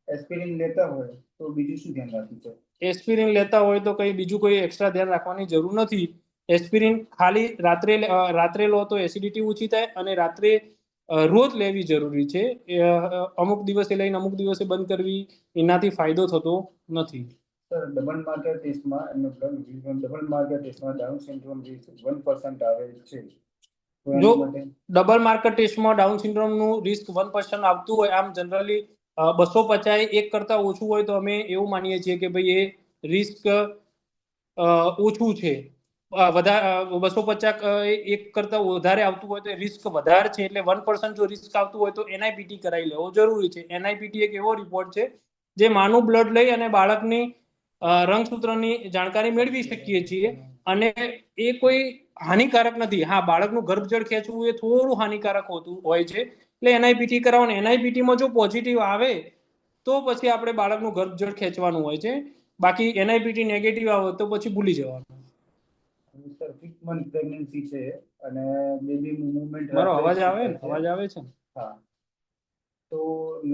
એસ્પિરિન લેતા હોય તો બીજું શું ધ્યાન રાખવું છે? એસ્પિરિન લેતા હોય તો બીજું કોઈ એક્સ્ટ્રા ધ્યાન રાખવાની જરૂર નથી. એસ્પિરિન ખાલી રાત્રે લો તો એસિડિટી ઓછી થાય, અને રાત્રે રોજ લેવી જરૂરી છે. અમુક દિવસે લઈને અમુક દિવસે બંધ કરવી એનાથી ફાયદો થતો નથી. સર, ડબલ માર્કર ટેસ્ટમાં ડાઉન સિન્ડ્રોમ 1% આવે છે. જો ડબલ માર્કર ટેસ્ટમાં ડાઉન સિન્ડ્રોમનું રિસ્ક 1% આવતું હોય, આમ જનરલી 250 1 કરતા ઓછું હોય તો અમે એવું માનીએ છીએ કે ભાઈ એ રિસ્ક ઓછું છે. 250 1 કરતા વધારે આવતું હોય તો રિસ્ક વધારે છે, એટલે 1% જો રિસ્ક આવતું હોય તો એનઆઈપીટી કરાવી લેવો જરૂરી છે. એનઆઈપીટી એક એવો રિપોર્ટ છે જે માનું બ્લડ લઈ અને બાળકની રંગસૂત્રની જાણકારી મેળવી શકીએ છીએ, અને એ કોઈ હાનિકારક નથી. હા, બાળકનું ગર્ભજળ ખેંચવું એ થોડું હાનિકારક હોતું હોય છે, એટલે એનઆઈપીટી કરાવો. એનઆઈપીટીમાં જો પોઝિટિવ આવે તો પછી આપણે બાળકનું ગર્ભજળ ખેંચવાનું હોય છે. બાકી NIPT નેગેટિવ આવે તો પછી ભૂલી જવાનું. સર 6 મંથ પ્રેગ્નન્સી છે અને બેબી મુવમેન્ટ મારો અવાજ આવે ને? અવાજ આવે છે ને? હા, તો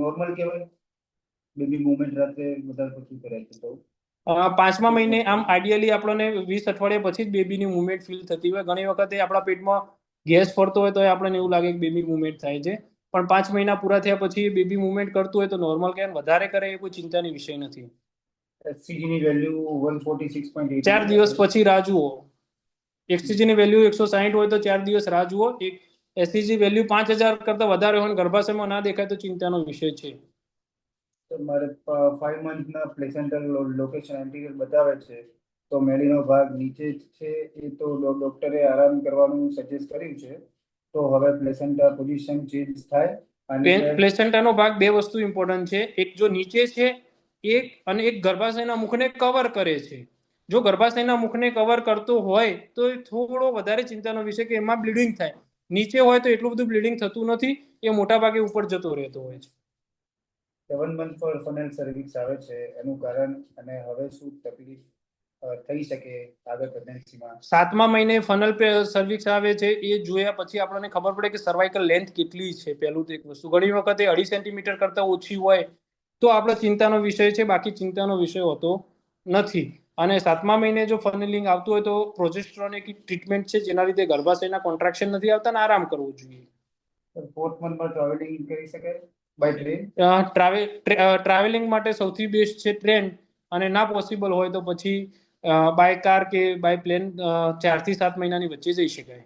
નોર્મલ કહેવાય બેબી મુવમેન્ટ રાત્રે વધારે પડતું કરે છે તો 5મા મહિને આમ આઈડિયલી આપણને 20 અઠવાડિયા પછી જ બેબીની મુવમેન્ટ ફીલ થતી હોય. ઘણી વખત આપણા પેટમાં ગેસ ફરતો હોય તો આપણને એવું લાગે કે બેબી મુવમેન્ટ થાય છે, પણ 5 મહિના પૂરા થયા પછી બેબી મુવમેન્ટ કરતું હોય તો નોર્મલ કે વધારે કરે એ કોઈ ચિંતાની વિષય નથી. HCG ની વેલ્યુ 146.8 4 દિવસ પછી રાહ જુઓ. HCG ની વેલ્યુ 160 હોય તો 4 દિવસ રાહ જુઓ. એક HCG વેલ્યુ 5000 કરતા વધારે હોય ગર્ભાશયમાં ના દેખાય તો ચિંતાનો વિષય છે. તો મારે 5 મંથના પ્લેસેન્ટલ લોકેશન એન્ટિરિયર બતાવે છે, તો મેળીનો ભાગ નીચે જ છે, એ તો ડોક્ટરે આરામ કરવાનું સજેસ્ટ કર્યું છે. તો હવે પ્લેસેન્ટા પોઝિશન ચેન્જ થાય અને પ્લેસેન્ટાનો ભાગ બે વસ્તુ ઇમ્પોર્ટન્ટ છે. એક જો નીચે છે અને એક ગર્ભાશયના મુખને કવર કરે છે. જો ગર્ભાશયના મુખને કવર કરતો હોય તો થોડો વધારે ચિંતાનો વિષય કે એમાં બ્લીડિંગ થાય. નીચે હોય તો એટલું બધું બ્લીડિંગ થતું નથી, એ મોટા ભાગે ઉપર જતો રહેતો હોય છે. 7 મંથ પર ફનલ સર્વિક્સ આવે છે, એનું કારણ અને હવે શું તકલીફ થઈ શકે આગળ પ્રેગ્નન્સીમાં? 7મા મહિને ફનલ સર્વિક્સ આવે છે, એ જોયા પછી આપણને ખબર પડે કે સર્વાઇકલ લેન્થ કેટલી છે. પહેલું તો એક વસ્તુ, ઘણી વખતે 2.5 સેન્ટીમીટર કરતા ઓછી હોય તો આપણે ચિંતાનો વિષય છે, બાકી ચિંતાનો વિષય હોતો નથી. અને 7મા મહિને જો ફનલિંગ આવતું હોય તો પ્રોજેસ્ટ્રોન એક ટ્રીટમેન્ટ છે, જેના લીધે ગર્ભાશયના કોન્ટ્રાક્શન નથી આવતા અને આરામ કરવો જોઈએ. 4th મંથમાં ટ્રાવેલિંગ કરી શકાય બાય ટ્રેન? ટ્રાવેલિંગ માટે સૌથી બેસ્ટ છે ટ્રેન, અને ના પોસિબલ હોય તો પછી બાય કાર કે બાય પ્લેન 4 થી 7 મહિનાની વચ્ચે જઈ શકાય.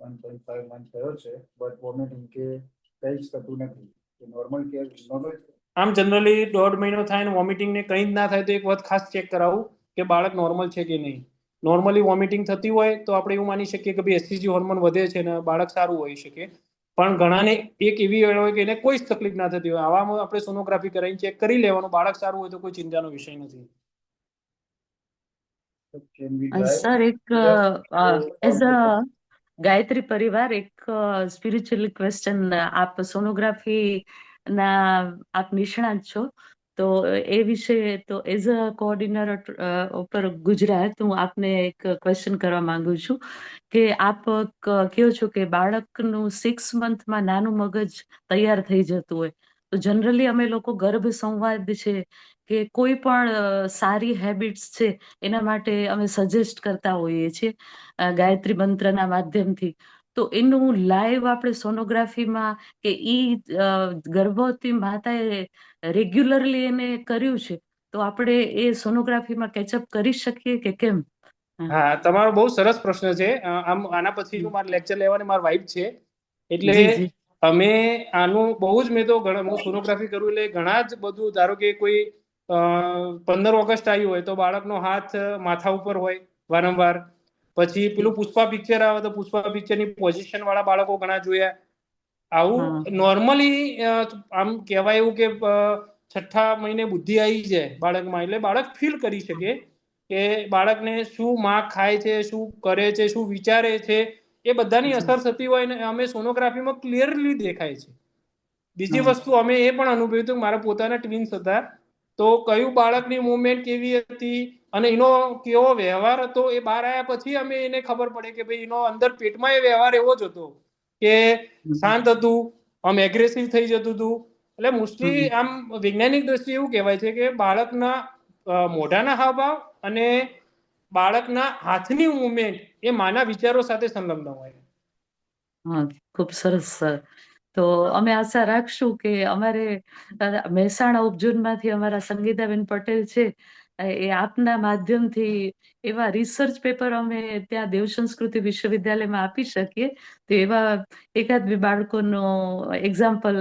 1.5 મંથ થયો છે, બટ વોમિટિંગ કે કંઈ જ થતું નથી. Normal care normal? આમ જનરલી 1.5 મહિનો થાય ને વોમિટિંગ ને કંઈ જ ના થાય તો એક વખત ખાસ ચેક કરાવવું કે બાળક નોર્મલ છે કે નહીં. નોર્મલી વોમિટિંગ થતી હોય તો આપણે એવું માની શકીએ કે ભાઈ HCG હોર્મોન વધે છે ને બાળક સારું હોઈ શકે. પણ ઘણાને એક એવી વેળ હોય કે એને કોઈ જ તકલીફ ના થતી હોય, આવામાં આપણે સોનોગ્રાફી કરાવીને ચેક કરી લેવાનું. બાળક સારું હોય તો કોઈ ચિંતાનો વિષય નથી. સર, એક એઝ અ ગાયત્રી પરિવાર એક સ્પિરિચ્યુઅલ ક્વેશ્ચન, આપ સોનોગ્રાફી ના આપ નિષ્ણાત છો, તો એ વિશે તો એઝ અ કોઓર્ડિનેટર ઉપર ગુજરાત હું આપને એક ક્વેશ્ચન કરવા માંગુ છું કે આપ કહો છો કે બાળકનું 6 મંથમાં નાનું મગજ તૈયાર થઈ જતું હોય, તો જનરલી અમે લોકો ગર્ભ સંવાદ છે કે કોઈ પણ સારી હેબિટ્સ છે એના માટે અમે સજેસ્ટ કરતા હોઈએ છીએ ગાયત્રી મંત્રના માધ્યમથી. તો એનું લાઈવ આપણે સોનોગ્રાફીમાં કે ગર્ભવતી માતાએ રેગ્યુલરલી એને કર્યું છે તો આપણે એ સોનોગ્રાફીમાં કેચઅપ કરી શકીએ કે કેમ? હા, તમારો બહુ સરસ પ્રશ્ન છે. આમ આના પછીનું મારે લેક્ચર લેવાની મારી વાઈફ છે, એટલે જી જી અમે આનું બહુ જ મેં તો હું સોનોગ્રાફી કરું એટલે ઘણા જ બધું, ધારો કે કોઈ 15 ઓગસ્ટ આવ્યું હોય તો બાળકનો હાથ માથા ઉપર હોય વારંવાર. પછી પેલું પુષ્પા પિક્ચર આવે તો પુષ્પા પિક્ચરની પોઝિશન વાળા બાળકો ઘણા જોયા. આવું નોર્મલી આમ કહેવાય એવું કે 6ઠ્ઠા મહિને બુદ્ધિ આવી જાય બાળકમાં, એટલે બાળક ફીલ કરી શકે કે બાળકને શું માં ખાય છે, શું કરે છે, શું વિચારે છે, એ બધાની અસર થતી હોય ને અમે સોનોગ્રાફીમાં ક્લિયરલી દેખાય છે. બીજી વસ્તુ અમે એ પણ અનુભવ્યું હતું, મારા પોતાના ટ્વિન્સ હતા, તો કયું બાળકની મુવમેન્ટ કેવી હતી અને એનો કેવો વ્યવહાર હતો એ બહાર આવ્યા પછી અમે એને ખબર પડે કે ભાઈ એનો અંદર પેટમાં એ વ્યવહાર એવો જ હતો કે શાંત હતું, આમ એગ્રેસિવ થઈ જતું હતું. એટલે મોસ્ટલી આમ વૈજ્ઞાનિક દ્રષ્ટિએ એવું કહેવાય છે કે બાળકના મોઢાના હાવભાવ અને બાળકના હાથની મુવમેન્ટ એ માના વિચારો સાથે સંલગ્ન હોય. હા, ખૂબ સરસ સર. તો અમે આશા રાખશું કે અમારે મહેસાણા ઉપઝોનમાંથી અમારા સંગીતાબેન પટેલ છે, એ આપના માધ્યમથી એવા રિસર્ચ પેપર અમે ત્યાં દેવ સંસ્કૃતિ વિશ્વવિદ્યાલયમાં આપી શકીએ, તો એવા એકાદ બે બાળકોનો એક્ઝામ્પલ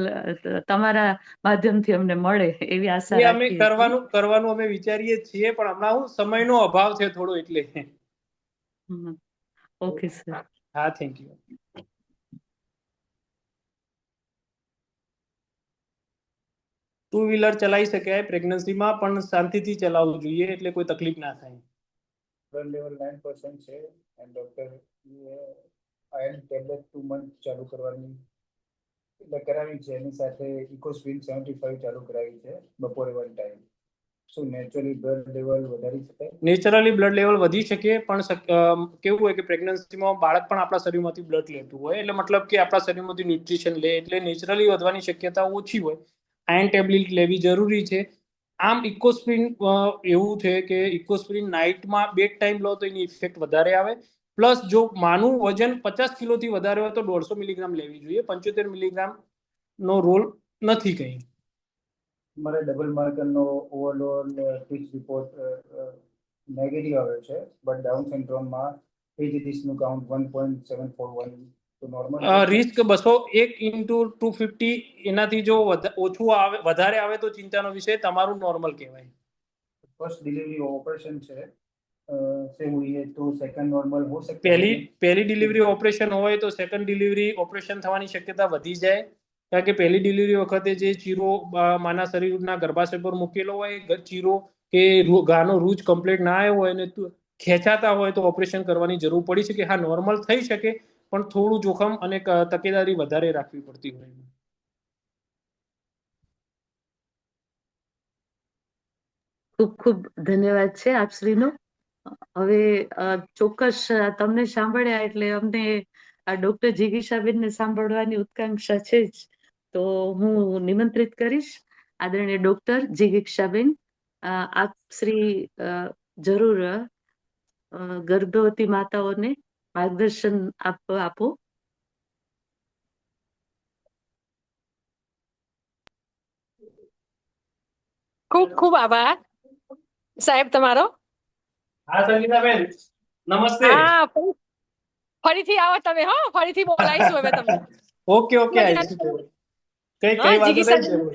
તમારા માધ્યમથી અમને મળે એવી આશા એ અમે રાખીએ છીએ. કરવાનું અમે વિચારીએ છીએ, પણ હમણાં હું સમયનો અભાવ છે થોડો એટલે. Okay sir. હા, થેન્ક યુ. ટુ વ્હીલર ચલાવી શકાય પ્રેગ્નન્સીમાં, પણ શાંતિથી ચલાવવું જોઈએ એટલે કોઈ તકલીફ ના થાય. લેવલ 9% છે and doctor iron tablet 2 month ચાલુ કરવાની એટલે કરાવી છે. એની સાથે ઇકોસ્પ્રિન 75 ચાલુ કરાવી છે બપોરે 1 ટાઈમ. શું નેચરલી બ્લડ લેવલ વધારી શકાય? નેચરલી બ્લડ લેવલ વધી શકે, પણ કેવું હોય કે પ્રેગ્નન્સીમાં બાળક પણ આપણા શરીરમાંથી બ્લડ લેતું હોય, એટલે મતલબ કે આપણા શરીરમાંથી ન્યુટ્રિશન લે, એટલે નેચરલી વધવાની શક્યતા ઓછી હોય. આયર્ન ટેબ્લેટ લેવી જરૂરી છે. આમ ઇકોસ્પ્રિન એવું છે કે ઇકોસ્પ્રિન નાઇટમાં 2 ટાઈમ લો તો એની ઇફેક્ટ વધારે આવે. પ્લસ જો માનું વજન 50 કિલોથી વધારે હોય તો 150 મિલીગ્રામ લેવી જોઈએ. 75 મિલીગ્રામ નો રોલ નથી કઈ. મારે ડબલ માર્કરનો ઓવરઓલ ટેસ્ટ રિપોર્ટ નેગેટિવ આવ્યો છે, બટ ડાઉન સિન્ડ્રોમમાં નું કાઉન્ટ 1.741 તો નોર્મલ છે. રિસ્ક 201/250, એનાથી જો ઓછું આવે વધારે આવે તો ચિંતાનો વિષય, તમારું નોર્મલ કહેવાય. फर्स्ट डिलीवरी ऑपरेशन से हुई है तो सेकंड नॉर्मल हो सकता है। પહેલી ડિલિવરી ઓપરેશન હોય તો સેકન્ડ ડિલિવરી ઓપરેશન થવાની શક્યતા વધી જાય, કારણ કે પહેલી ડિલિવરી વખતે જે ચીરો માના શરીરના ગર્ભાશય પર મૂકેલો હોય, ચીરો કે ઘાનો રૂજ કમ્પ્લીટ ના આવ્યો હોય અને ખેંચાતા હોય તો ઓપરેશન કરવાની જરૂર પડી શકે. હા, નોર્મલ થઈ શકે, પણ થોડું જોખમ અને તકેદારી વધારે રાખવી પડતી હોય. ખૂબ ખૂબ ધન્યવાદ છે આપશ્રીનો. હવે ચોક્કસ તમને સાંભળ્યા એટલે અમને આ ડોક્ટર જિગીશાબેનને સાંભળવાની ઉત્કાંક્ષા છે જ. તો હું નિમંત્રિત કરીશ આદરણીય ડોક્ટર જિગીશાબેન, આપ શ્રી જરૂર ગર્ભવતી માતાઓને માર્ગદર્શન આપો. ખૂબ ખૂબ આભાર સાહેબ તમારો. હા સંગીતાબેન, નમસ્તે. હા, ફરીથી આવો તમે. હો, ફરીથી બોલાવીશું હવે તમને. ઓકે આવીશું. કઈ હા, વાંધો નહીં, જિગીશાબેન. જરૂર.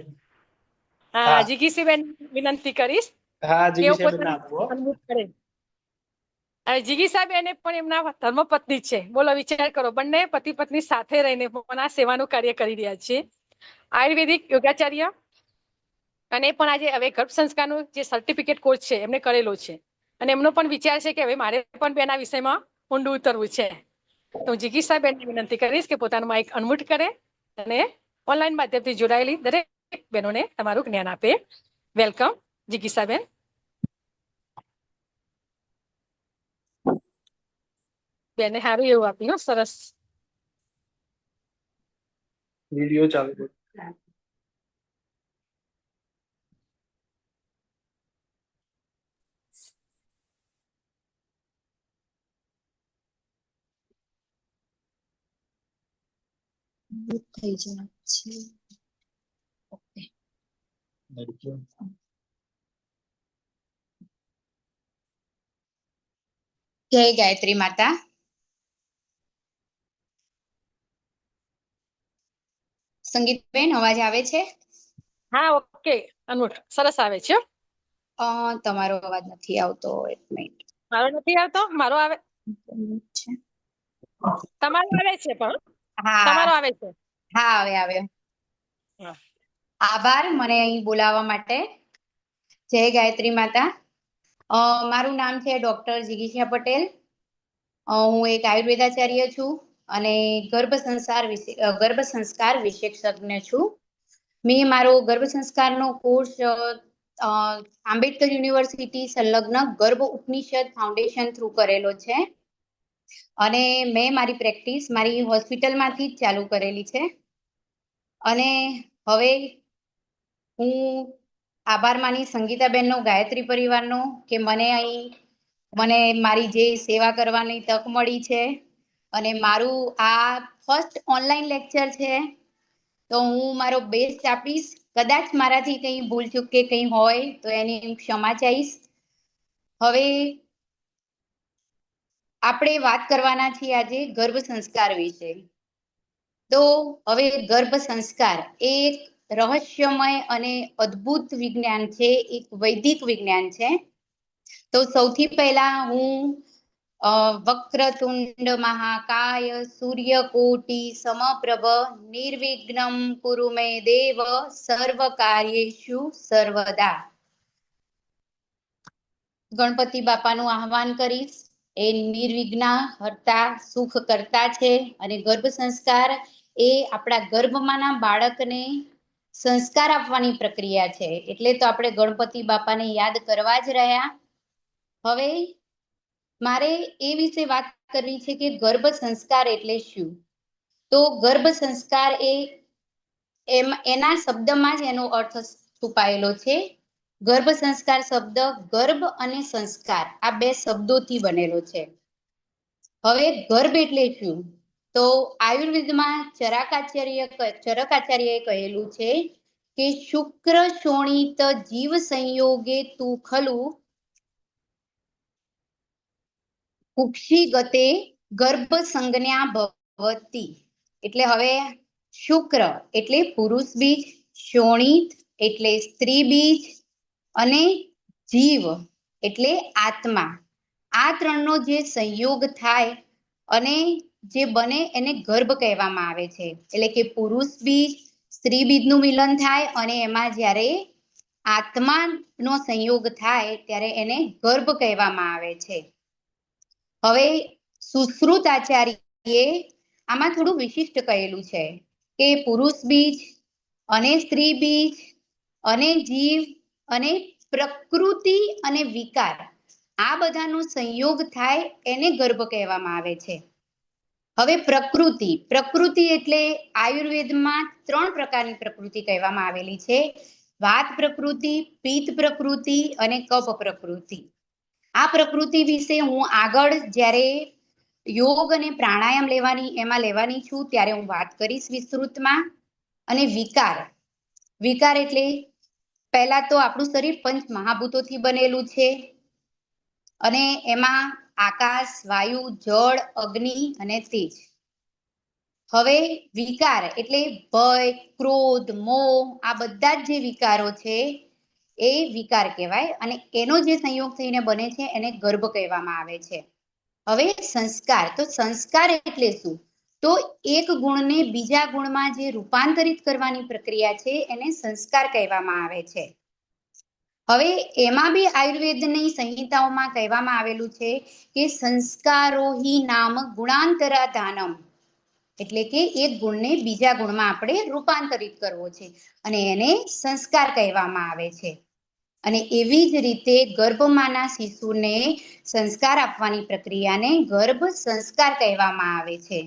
હા, જિગીસીબેન વિનંતી કરીશ હા, કે જિગીશાબેન આપો. અનમ્યુટ કરે. અને જિગીસાબેન પણ એમના ધર્મપત્ની છે. બોલો, વિચાર કરો, બંને પતિ પત્ની સાથે રહીને પણ આ સેવાનું કાર્ય કરી રહ્યા છે. આયુર્વેદિક યોગાચાર્ય, અને પણ આજે હવે ગર્ભ સંસ્કારનું જે સર્ટિફિકેટ કોર્સ છે એમને કરેલો છે, અને એમનો પણ વિચાર છે કે હવે મારે પણ એના વિષયમાં ઊંડું ઉતરવું છે. તો હું જિગીસાબેનને વિનંતી કરીશ કે પોતાનું માઇક અનમ્યુટ કરે અને ઓનલાઈન માધ્યમથી જોડાયેલી દરેક બહેનોને તમારું જ્ઞાન આપે. વેલકમ જિગીસાબેન. બેને સારું એવું આપ્યું, સરસ. વિડિયો ચાલુ. થઈ જાય છે. ઓકે. જય ગાયત્રી માતા. સંગીતબેન, અવાજ આવે છે? હા, ઓકે, અનમ્યુટ, સરસ આવે છે. તમારો અવાજ નથી આવતો. એક મિનિટ. મારો નથી આવતો? મારો આવે, તમારો આવે છે, પણ તમારો આવે છે. હા, આવ્યો. આભાર મને અહીં બોલાવવા માટે. જય ગાયત્રી માતા. મારું નામ છે ડોક્ટર જિગીશા પટેલ. હું એક આયુર્વેદાચાર્ય છું અને ગર્ભ સંસ્કાર વિશેષજ્ઞ છું. મેં મારો ગર્ભ સંસ્કારનો કોર્સ આંબેડકર યુનિવર્સિટી સંલગ્ન ગર્ભ ઉપનિષદ ફાઉન્ડેશન થ્રુ કરેલો છે, અને મેં મારી પ્રેક્ટિસ મારી હોસ્પિટલમાંથી જ ચાલુ કરેલી છે. અને હવે હું આભાર માની સંગીતાબેનનો, ગાયત્રી પરિવારનો, કે મને મારી જે સેવા કરવાની તક મળી છે. અને મારું આ ફર્સ્ટ ઓનલાઈન લેક્ચર છે, તો હું મારો બેસ્ટ આપીશ. કદાચ મારાથી કંઈ ભૂલચૂક કે કંઈ હોય તો એની હું ક્ષમા ચાહીશ. હવે આપણે વાત કરવાના છીએ આજે ગર્ભ સંસ્કાર વિશે. તો હવે ગર્ભ સંસ્કાર એ એક રહસ્યમય અને અદ્ભુત વિજ્ઞાન છે, એક વૈદિક વિજ્ઞાન છે. તો સૌથી પહેલા હું વક્રતુંડ મહાકાય સૂર્યકોટિ સમપ્રભ નિર્વિઘ્નમ કુરુ મે દેવ સર્વ કાર્યેષુ સર્વદા ગણપતિ બાપાનું આહવાન કરીશ. એ નિર્વિઘ્ન હરતા સુખ કરતા છે, અને ગર્ભ સંસ્કાર એ આપણા ગર્ભમાંના બાળકને સંસ્કાર આપવાની પ્રક્રિયા છે. એટલે તો આપણે ગણપતિ બાપાને યાદ કરવા જ રહ્યા. હવે મારે એ વિશે વાત કરવી છે કે ગર્ભ સંસ્કાર એટલે શું. તો ગર્ભ સંસ્કાર એના શબ્દમાં જ એનો અર્થ છુપાયેલો છે. ગર્ભ સંસ્કાર શબ્દ ગર્ભ અને સંસ્કાર આ બે શબ્દોથી બનેલો છે. હવે ગર્ભ એટલે શું? તો આયુર્વેદમાં ચરકાચાર્યએ કહેલું છે કે શુક્ર શોણિત જીવ સંયોગે તું ખલું કુક્ષી ગતે ગર્ભ સંજ્ઞા ભવતી. એટલે હવે શુક્ર એટલે પુરુષ બીજ, શોણિત એટલે સ્ત્રી બીજ અને જીવ એટલે આત્મા. આ ત્રણનો જે સંયોગ થાય અને જે બને એને ગર્ભ કહેવામાં આવે છે. એટલે કે પુરુષ બીજ સ્ત્રી બીજનું મિલન થાય અને એમાં જ્યારે આત્માનો સંયોગ થાય ત્યારે એને ગર્ભ કહેવામાં આવે છે. હવે સુશ્રુત આચાર્યએ આમાં થોડું વિશિષ્ટ કહેલું છે કે પુરુષ બીજ અને સ્ત્રી બીજ અને જીવ અને પ્રકૃતિ અને વિકાર આ બધાનો સંયોગ થાય એને ગર્ભ કહેવામાં આવે છે. હવે પ્રકૃતિ એટલે આયુર્વેદમાં 3 પ્રકારની પ્રકૃતિ કહેવામાં આવેલી છે. વાત પ્રકૃતિ, પિત્ત પ્રકૃતિ અને કફ પ્રકૃતિ. આ પ્રકૃતિ વિશે હું આગળ જ્યારે યોગ અને પ્રાણાયામ લેવાની છું ત્યારે હું વાત કરીશ વિસ્તૃતમાં. અને વિકાર એટલે પહેલા તો આપણું શરીર પંચ મહાભૂતોથી બનેલું છે અને એમાં આકાશ, વાયુ, જળ, અગ્નિ અને તેજ. હવે વિકાર એટલે ભય, ક્રોધ, મોહ આ બધા જ જે વિકારો છે એ વિકાર કહેવાય અને એનો જે સંયોગ થઈને બને છે એને ગર્ભ કહેવામાં આવે છે. હવે સંસ્કાર એટલે શું? તો એક ગુણને બીજા ગુણમાં જે રૂપાંતરિત કરવાની પ્રક્રિયા છે એને સંસ્કાર કહેવામાં આવે છે. હવે એમાં બી આયુર્વેદની સંહિતાઓમાં કહેવામાં આવેલું છે કે સંસ્કારોહિ નામ ગુણાંતરાધાનમ. એટલે કે એક ગુણને બીજા ગુણમાં આપણે રૂપાંતરિત કરવો છે અને એને સંસ્કાર કહેવામાં આવે છે. અને એવી જ રીતે ગર્ભમાંના શિશુને સંસ્કાર આપવાની પ્રક્રિયાને ગર્ભ સંસ્કાર કહેવામાં આવે છે.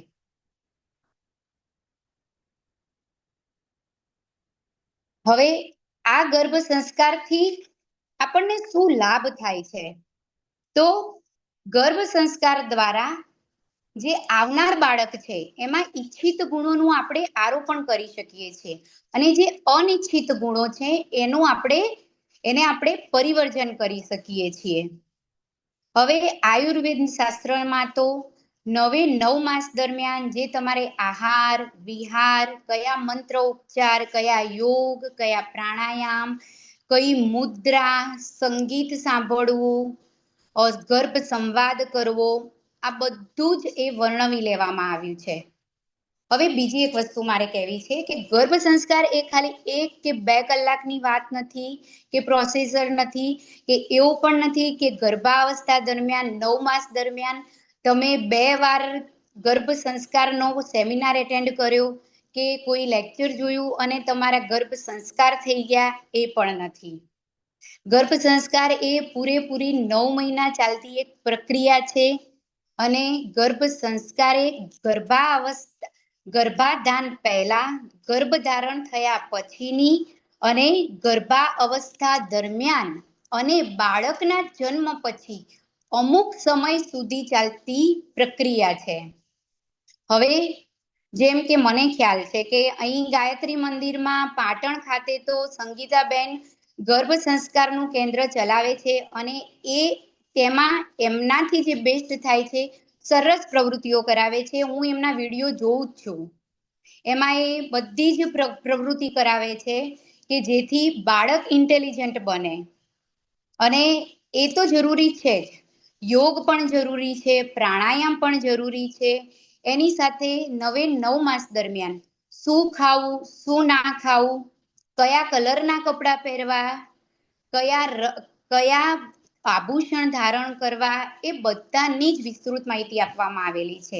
હવે આ ગર્ભ સંસ્કારથી આપણને શું લાભ થાય છે? તો ગર્ભ સંસ્કાર દ્વારા જે આવનાર બાળક છે એમાં ઈચ્છિત ગુણોનું આપણે આરોપણ કરી શકીએ છીએ અને જે અનિચ્છિત ગુણો છે એને આપણે પરિવર્જન કરી શકીએ છીએ. હવે આયુર્વેદ શાસ્ત્રમાં તો 9 માસ દરમિયાન જે તમારે આહાર, વિહાર, કયા મંત્ર ઉપચાર, કયા યોગ, કયા પ્રાણાયામ, કઈ મુદ્રા, સંગીત સાંભળવું, ગર્ભ સંવાદ કરવો આ બધું જ એ વર્ણવી લેવામાં આવ્યું છે. હવે બીજી એક વસ્તુ મારે કહેવી છે કે ગર્ભ સંસ્કાર એ ખાલી 1 કે 2 કલાકની વાત નથી કે પ્રોસેસર નથી કે એવું પણ નથી કે ગર્ભાવસ્થા દરમિયાન 9 માસ દરમિયાન તમે 2 વાર ગર્ભ સંસ્કારનો સેમિનાર એટેન્ડ કર્યો કે કોઈ લેક્ચર જોયું અને તમારા ગર્ભ સંસ્કાર થઈ ગયા એ પણ નથી. ગર્ભ સંસ્કાર એ પૂરેપૂરી 9 મહિના ચાલતી એક પ્રક્રિયા છે અને ગર્ભ સંસ્કાર એ ગર્ભાધાન પહેલા, ગર્ભધારણ થયા પછીની અને ગર્ભાવસ્થા દરમિયાન અને બાળકના જન્મ પછી અમુક સમય સુધી ચાલતી પ્રક્રિયા છે. હવે જેમ કે મને ખ્યાલ છે કે અહીં ગાયત્રી મંદિરમાં પાટણ ખાતે તો સંગીતાબેન ગર્ભ સંસ્કારનું કેન્દ્ર ચલાવે છે અને તેમાં એમનાથી જે બેસ્ટ થાય છે સરસ પ્રવૃત્તિઓ કરાવે છે. હું એમના વિડીયો જોઉં જ છું. એમાં એ બધી જ પ્રવૃત્તિ કરાવે છે કે જેથી બાળક ઇન્ટેલિજન્ટ બને અને એ તો જરૂરી છે જ. યોગ પણ જરૂરી છે, પ્રાણાયામ પણ જરૂરી છે. એની સાથે 9 માસ દરમિયાન શું ખાવું, શું ના ખાવું, કયા કલરના કપડાં પહેરવા, કયા આભૂષણ ધારણ કરવા એ બધાની જ વિસ્તૃત માહિતી આપવામાં આવેલી છે.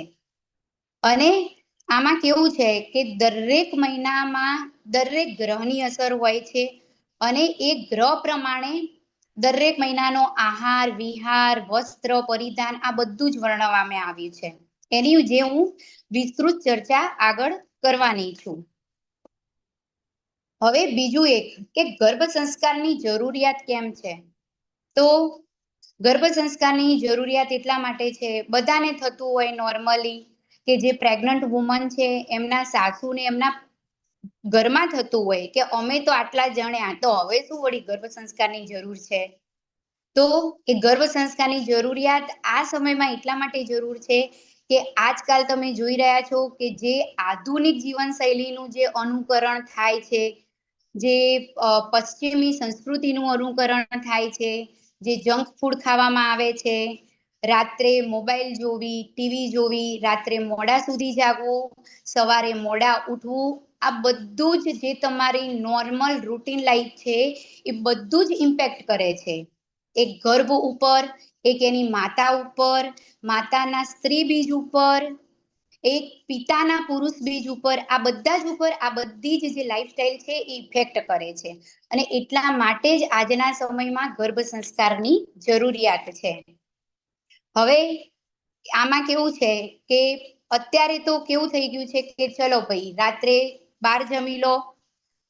અને આમાં કેવું છે કે દરેક મહિનામાં દરેક ગ્રહની અસર હોય છે અને એ ગ્રહ પ્રમાણે દરેક મહિનાનો આહાર વિહાર વસ્ત્ર પરિધાન આ બધું જ વર્ણવવામાં આવ્યું છે. એની જે હું વિસ્તૃત ચર્ચા આગળ કરવાની છું. હવે બીજું એક કે ગર્ભ સંસ્કારની જરૂરિયાત કેમ છે? તો ગર્ભ સંસ્કારની જરૂરિયાત એટલા માટે છે, બધાને થતું હોય નોર્મલી કે જે પ્રેગ્નન્ટ વુમન છે એમના સાસુને એમના ઘરમાં થતું હોય કે અમે તો આટલા જણ્યા તો હવે શું વળી ગર્ભ સંસ્કારની જરૂર છે. તો એ ગર્ભ સંસ્કારની જરૂરિયાત આ સમયમાં એટલા માટે જરૂર છે કે આજકાલ તમે જોઈ રહ્યા છો કે જે આધુનિક જીવનશૈલીનું જે અનુકરણ થાય છે, જે પશ્ચિમી સંસ્કૃતિનું અનુકરણ થાય છે, જે જંક ફૂડ ખાવામાં આવે છે, રાત્રે મોબાઈલ જોવી, ટીવી જોવી, રાત્રે મોડા સુધી જાગવું, સવારે મોડા ઉઠવું, આ બધું જ જે તમારી નોર્મલ રૂટીન લાઈફ છે એ બધું જ ઇમ્પેક્ટ કરે છે. એક ગર્ભ ઉપર, એક એની માતા ઉપર, માતાના સ્ત્રી બીજ ઉપર, એક પિતાના પુરુષ બીજ ઉપર, આ બધા જ ઉપર આ બધી જ જે લાઈફસ્ટાઈલ છે એ ઇફેક્ટ કરે છે અને એટલા માટે જ આજના સમયમાં ગર્ભ સંસ્કારની જરૂરિયાત છે. હવે આમાં કેવું છે કે અત્યારે તો કેવું થઈ ગયું છે કે ચલો ભાઈ રાત્રે 12 જમી લો.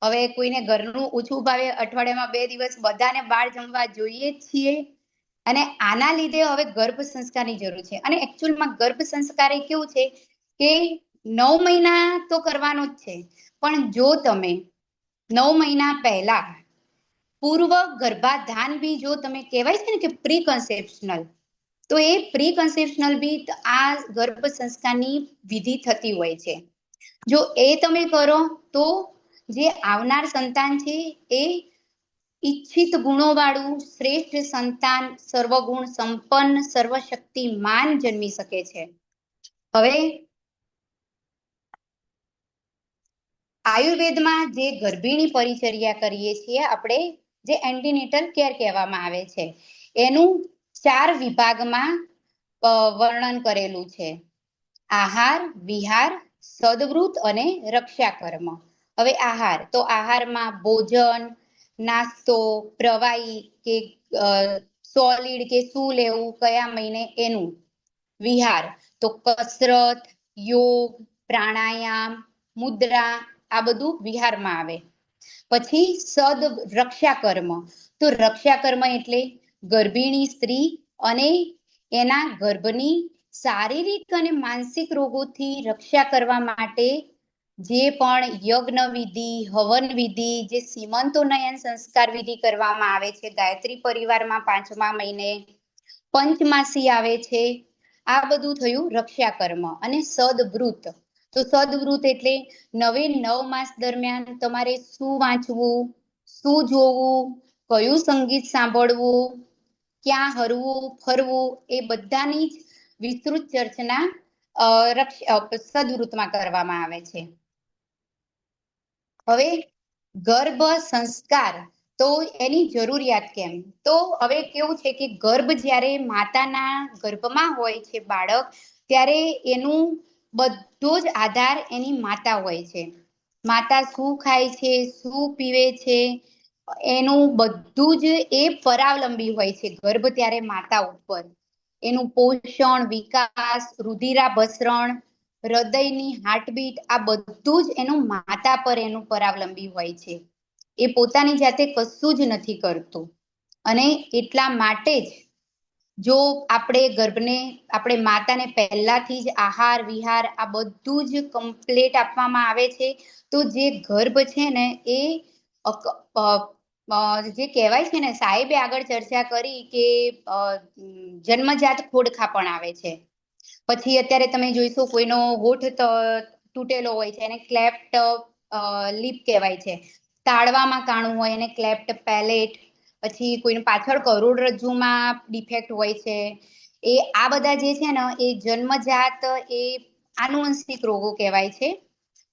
હવે કોઈને ઘરનું ઓછું ભાવે, અઠવાડિયામાં 2 દિવસ બધાને બહાર જમવા જોઈએ જ છીએ અને આના લીધે હવે ગર્ભ સંસ્કારની જરૂર છે. અને એકચ્યુઅલમાં ગર્ભ સંસ્કાર એ કેવું છે કે 9 મહિના તો કરવાનો જ છે, પણ જો તમે 9 મહિના પહેલા પૂર્વ ગર્ભાધાન બી જો તમે કહેવાય છે ને કે પ્રી કન્સેપ્શનલ, તો એ પ્રી કન્સેપ્શનલ બી આ ગર્ભ સંસ્કારની વિધિ થતી હોય છે. જો એ તમે કરો તો જે આવનાર સંતાન છે એ ઈચ્છિત ગુણોવાળું શ્રેષ્ઠ સંતાન, સર્વગુણ સંપન્ન, સર્વશક્તિમાન જન્મી શકે છે. હવે આયુર્વેદમાં જે ગર્ભિણી પરિચર્યા કરીએ છીએ આપણે, જે એન્ટીનેટલ કેર કહેવામાં આવે છે, એનું 4 વિભાગમાં વર્ણન કરેલું છે: આહાર, વિહાર, સદવૃત અને રક્ષાકર્મ. હવે આહાર, તો આહારમાં ભોજન, નાસ્તો, પ્રવાહી કે સોલિડ કે શું લેવું કયા મહિને એનું. વિહાર, તો કસરત, યોગ, પ્રાણાયામ, મુદ્રા, આ બધું વિહારમાં આવે. પછી સદ રક્ષાકર્મ, તો રક્ષાકર્મ એટલે ગર્ભિણી સ્ત્રી અને એના ગર્ભની શારીરિક અને માનસિક રોગોથી રક્ષા કરવા માટે જે પણ યજ્ઞ વિધિ, હવન વિધિ, જે સીમંતોનયન સંસ્કાર વિધિ કરવામાં આવે છે ગાયત્રી પરિવારમાં 5મા મહિને, પંચમાસી આવે છે, આ બધું થયું રક્ષાકર્મ. અને સદવૃત, તો સદવૃત એટલે 9 માસ દરમિયાન તમારે શું વાંચવું, શું જોવું, કયું સંગીત સાંભળવું, ક્યાં હરવું ફરવું, એ બધાની જ વિસ્તૃત ચર્ચના સદવૃતમાં કરવામાં આવે છે. હવે ગર્ભ સંસ્કાર, તો એની જરૂરિયાત કેમ? તો હવે કેવું છે કે ગર્ભ જ્યારે માતાના ગર્ભમાં હોય છે બાળક, ત્યારે એનું બધો જ આધાર એની માતા હોય છે. માતા શું ખાય છે, શું પીવે છે, એનું બધું જ એ પરાવલંબી હોય છે ગર્ભ ત્યારે માતા ઉપર. એનું પોષણ, વિકાસ, રુધિરાભસરણ, હૃદયની હાર્ટબીટ, આ બધું જ એનું માતા પર એનું પરાવલંબી હોય છે. એ પોતાની જાતે કશું જ નથી કરતું. અને એટલા માટે જ જો આપણે માતાને પહેલાથી જ આહાર વિહાર આ બધું જ કમ્પ્લીટ આપવામાં આવે છે, તો જે ગર્ભ છે ને એ જે કહેવાય છે ને, સાહેબે આગળ ચર્ચા કરી કે જન્મજાત ખોડખાં પણ આવે છે. પછી અત્યારે તમે જોઈશો કોઈનો હોઠ તૂટેલો હોય છે, એને ક્લેફ્ટ લિપ કહેવાય છે. તાળવામાં કાણું હોય એને ક્લેફ્ટ પેલેટ. પછી કોઈને પાછળ કરોડરજ્જુમાં ડિફેક્ટ હોય છે. આ બધા જે છે ને એ જન્મજાત એ આનુવંશિક રોગો કહેવાય છે.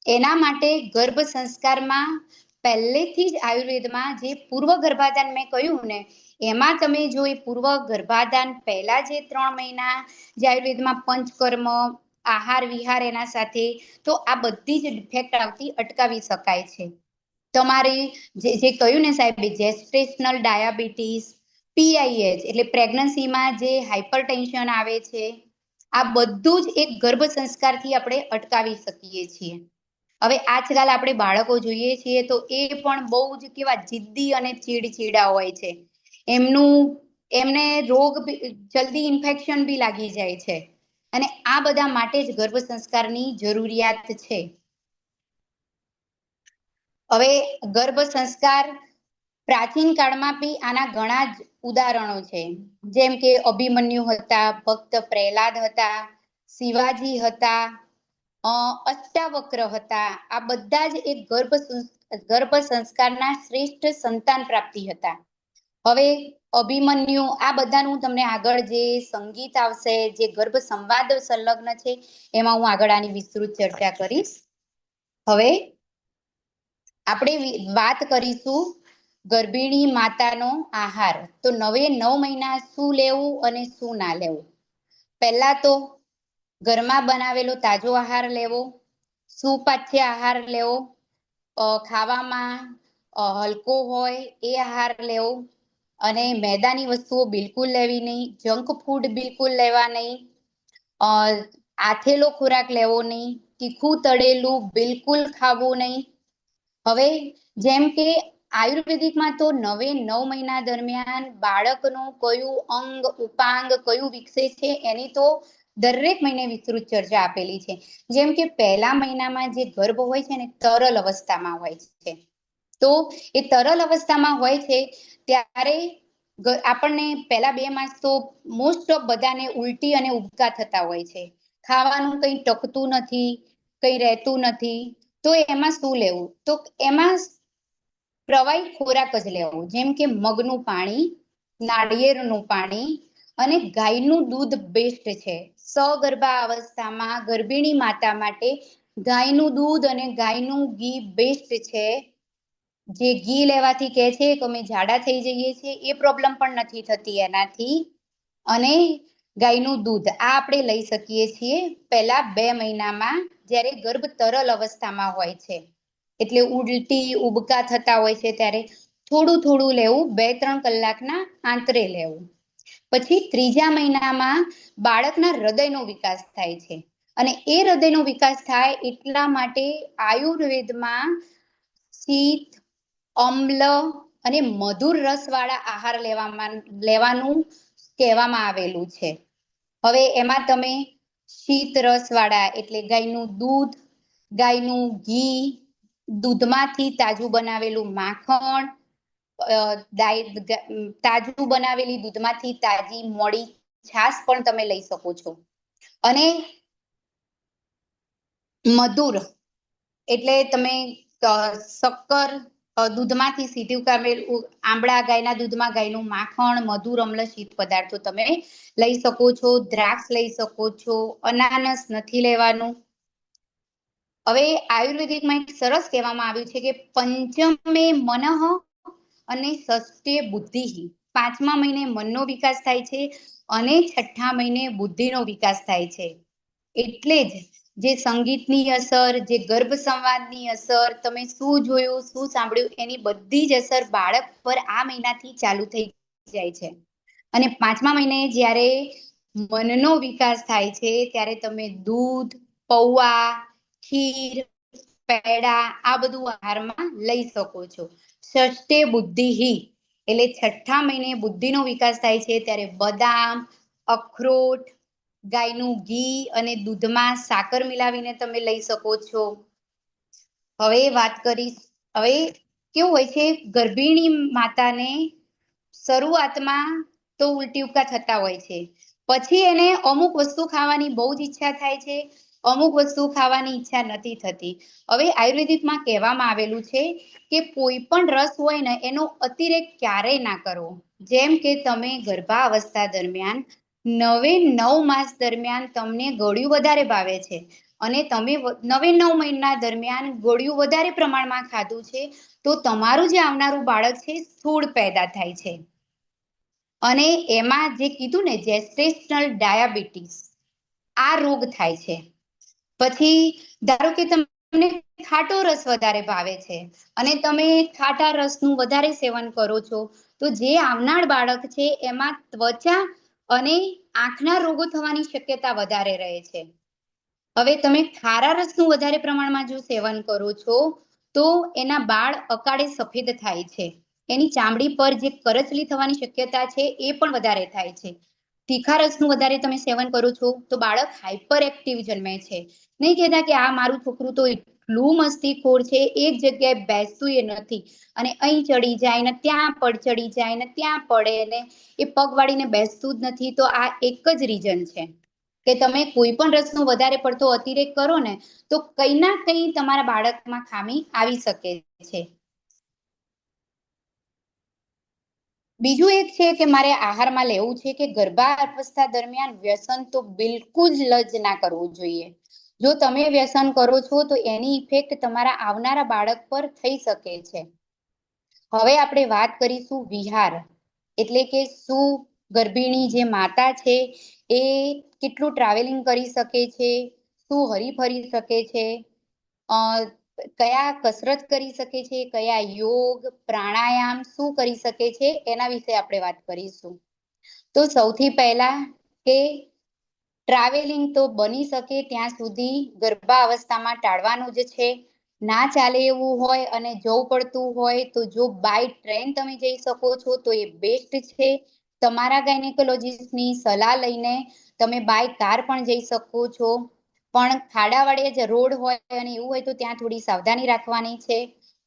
એના માટે ગર્ભ સંસ્કારમાં પહેલેથી જ આયુર્વેદમાં જે પૂર્વ ગર્ભાધાન મેં કહ્યું ને, એમાં તમે જો એ પૂર્વ ગર્ભાધાન પહેલા જે 3 મહિના જે આયુર્વેદમાં પંચકર્મ આહાર વિહાર એના સાથે, તો આ બધી જ ડિફેક્ટ આવતી અટકાવી શકાય છે. તમારી જે કહ્યું ને સાહેબ, જેસ્ટેશનલ ડાયાબિટીસ, PIH એટલે પ્રેગ્નન્સીમાં જે હાઇપરટેન્શન આવે છે, આ બધું જ એક ગર્ભ સંસ્કારથી આપણે અટકાવી શકીએ છીએ. હવે આજકાલ આપણે બાળકો જોઈએ છીએ તો એ પણ બહુ જ કેવા જિદ્દી અને ચીડચીડા હોય છે. એમને રોગ જલ્દી ઇન્ફેક્શન બી લાગી જાય છે, અને આ બધા માટે જ ગર્ભ સંસ્કારની જરૂરિયાત છે. હવે ગર્ભ સંસ્કાર પ્રાચીન કાળમાં બી આના ઘણા જ ઉદાહરણો છે, જેમ કે અભિમન્યુ હતા, ભક્ત પ્રહલાદ હતા, શિવાજી હતા, અષ્ટાવક્ર હતા. આ બધા જ એક ગર્ભ સંસ્કારના શ્રેષ્ઠ સંતાન પ્રાપ્તિ હતા. હવે અભિમન્યુ, આ બધાનું તમને આગળ જે સંગીત આવશે, જે ગર્ભ સંવાદ સંલગ્ન છે, એમાં હું આગળ આની વિસ્તૃત ચર્ચા કરીશ. હવે આપણે વાત કરીશું ગર્ભિણી માતાનો આહાર. તો 9 મહિના શું લેવું અને શું ના લેવું. પહેલા તો ઘરમાં બનાવેલો તાજો આહાર લેવો, સુપાચ્ય આહાર લેવો, ખાવામાં હલકો હોય એ આહાર લેવો, અને મેદાની વસ્તુઓ બિલકુલ લેવી નહીં, જંક ફૂડ બિલકુલ લેવા નહીં, આથેલો ખોરાક લેવો નહીં, તીખું તળેલું બિલકુલ ખાવું નહીં. હવે જેમ કે આયુર્વેદિકમાં તો 9 મહિના દરમિયાન બાળકનું કયું અંગ ઉપાંગ કયું વિકસે છે એની તો દરેક મહિને વિસ્તૃત ચર્ચા આપેલી છે. જેમ કે પહેલા મહિનામાં જે ગર્ભ હોય છે ને તરલ અવસ્થામાં હોય છે, તો એ તરલ અવસ્થામાં હોય છે ત્યારે આપણને પહેલા 2 માસ તો મોસ્ટ ઓફ બધાને ઉલટી અને ઉબકા થતા હોય છે, ખાવાનું કંઈ ટકતું નથી, કંઈ રહેતું નથી. તો એમાં શું લેવું? તો એમાં પ્રવાહી ખોરાક જ લેવો, જેમ કે મગનું પાણી, નાળિયેરનું પાણી અને ગાયનું દૂધ બેસ્ટ છે. સગર્ભા અવસ્થામાં ગર્ભિણી માતા માટે ગાયનું દૂધ અને ગાયનું ઘી બેસ્ટ છે. જે ઘી લેવાથી કહે છે કે અમે જાડા થઈ જઈએ છીએ, એ પ્રોબ્લેમ પણ નથી થતી એનાથી. અને ગાયનું દૂધ આ આપણે લઈ શકીએ છીએ પહેલા 2 મહિનામાં, જ્યારે ગર્ભ તરલ અવસ્થામાં હોય છે, એટલે ઉલટી ઉબકા થતા હોય છે ત્યારે થોડું થોડું લેવું, 2-3 કલાકના આંતરે લેવું. પછી 3જા મહિનામાં બાળકના હૃદયનો વિકાસ થાય છે, અને એ હૃદયનો વિકાસ થાય એટલા માટે આયુર્વેદમાં શીત, અમ્લ અને મધુર રસવાળા આહાર લેવાનું કહેવામાં આવેલું છે. હવે એમાં તમે શીત રસવાળા એટલે ગાયનું દૂધ, ગાયનું ઘી, દૂધમાંથી તાજું બનાવેલું માખણ, તાજું બનાવેલી દૂધમાંથી તાજી મોળી છાશ પણ તમે લઈ શકો છો. અને મધુર એટલે તમે શક્કર, દૂધમાંથી સીધું કાઢેલું આંબળા, ગાયના દૂધમાં ગાયનું માખણ, મધુર અમ્લ શીત પદાર્થો તમે લઈ શકો છો. દ્રાક્ષ લઈ શકો છો, અનાનસ નથી લેવાનું. હવે આયુર્વેદિકમાં એક સરસ કહેવામાં આવ્યું છે કે પંચમે મનઃ અને ષષ્ઠે બુદ્ધિ. 5મા મહિને મનનો વિકાસ થાય છે અને 6ઠા મહિને બુદ્ધિનો વિકાસ થાય છે. એટલે જ જે સંગીતની અસર, જે ગર્ભ સંવાદની અસર, તમે શું જોયું, શું સાંભળ્યું, એની બધી જ અસર બાળક પર આ મહિનાથી ચાલુ થઈ જાય છે. અને 5મા મહિને જ્યારે મનનો વિકાસ થાય છે ત્યારે તમે દૂધ, પૌવા, ખીર, પેડા આ બધું આહારમાં લઈ શકો છો. ષષ્ઠે બુદ્ધિ એટલે 6ઠા મહિને બુદ્ધિનો વિકાસ થાય છે ત્યારે બદામ, અખરોટ, ગાયનું ઘી અને દૂધમાં સાકર મિલાવીને તમે લઈ શકો છો. હવે વાત કરીશ, હવે કેવું હોય છે, ગર્ભિણી માતાને શરૂઆતમાં તો ઉલટી ઉબકા થતા હોય છે, પછી એને અમુક વસ્તુ ખાવાની બહુ જ ઈચ્છા થાય છે, અમુક વસ્તુ ખાવાની ઈચ્છા નથી થતી. હવે આયુર્વેદિકમાં કહેવામાં આવેલું છે કે કોઈ પણ રસ હોય ને એનો અતિરેક ક્યારેય ના કરવો. જેમ કે તમે ગર્ભાવસ્થા દરમિયાન 9 માસ દરમિયાન તમને ગળ્યું વધારે ભાવે છે અને તમે 9 મહિના દરમિયાન ગળ્યું વધારે પ્રમાણમાં ખાધું છે, તો તમારું જે આવનારું બાળક છે સ્થૂળ પેદા થાય છે. અને એમાં જે કીધું ને જેસ્ટેશનલ ડાયાબિટીસ, આ રોગ થાય છે. પછી ધારો કે તમને ખાટો રસ વધારે ભાવે છે અને તમે ખાટા રસનું વધારે સેવન કરો છો, તો જે આવનાર બાળક છે એમાં ત્વચા અને આંખના રોગો થવાની શક્યતા વધારે રહે છે. હવે તમે ખારા રસનું વધારે પ્રમાણમાં જો સેવન કરો છો તો એના બાળ અકાળે સફેદ થાય છે, એની ચામડી પર જે કરચલી થવાની શક્યતા છે એ પણ વધારે થાય છે. તીખા રસનું વધારે તમે સેવન કરો છો તો બાળક હાઇપર એક્ટિવ જન્મે છે. નહીં કહેતા કે આ મારું છોકરું તો એટલું મસ્તીખોર છે, એક જગ્યાએ બેસતું એ નથી અને અહીં ચડી જાય ને ત્યાં પડ ચડી જાય ને ત્યાં પડે ને એ પગ વાળીને બેસતું જ નથી. તો આ એક જ રીઝન છે કે તમે કોઈ પણ રસનો વધારે પડતો અતિરેક કરો ને તો કંઈ ના કંઈ તમારા બાળકમાં ખામી આવી શકે છે. બીજું એક છે કે મારે આહારમાં લેવું છે કે ગર્ભાવસ્થા દરમિયાન વ્યસન તો બિલકુલ જ ના કરવું જોઈએ. જો તમે વ્યસન કરો છો તો એની ઇફેક્ટ તમારા આવનારા બાળક પર થઈ શકે છે. હવે આપણે વાત કરીશું વિહાર, એટલે કે શું ગર્ભિણી જે માતા છે એ કેટલું ટ્રાવેલિંગ કરી શકે છે, શું હરીફરી શકે છે, કયા કસરત કરી શકે છે, કયા યોગ પ્રાણાયામ શું કરી શકે છે, એના વિશે આપણે વાત કરીશું. તો સૌથી પહેલા કે ટ્રાવેલિંગ તો બની શકે ત્યાં સુધી ગર્ભાવસ્થામાં ટાળવાનું જ છે. ના ચાલે એવું હોય અને જવું પડતું હોય તો જો બાય ટ્રેન તમે જઈ શકો છો તો એ બેસ્ટ છે. તમારા ગાયનેકોલોજીસ્ટની સલાહ લઈને તમે બાય કાર પણ જઈ શકો છો, પણ ખાડાવાળે જે રોડ હોય અને એવું હોય તો ત્યાં થોડી સાવધાની રાખવાની છે.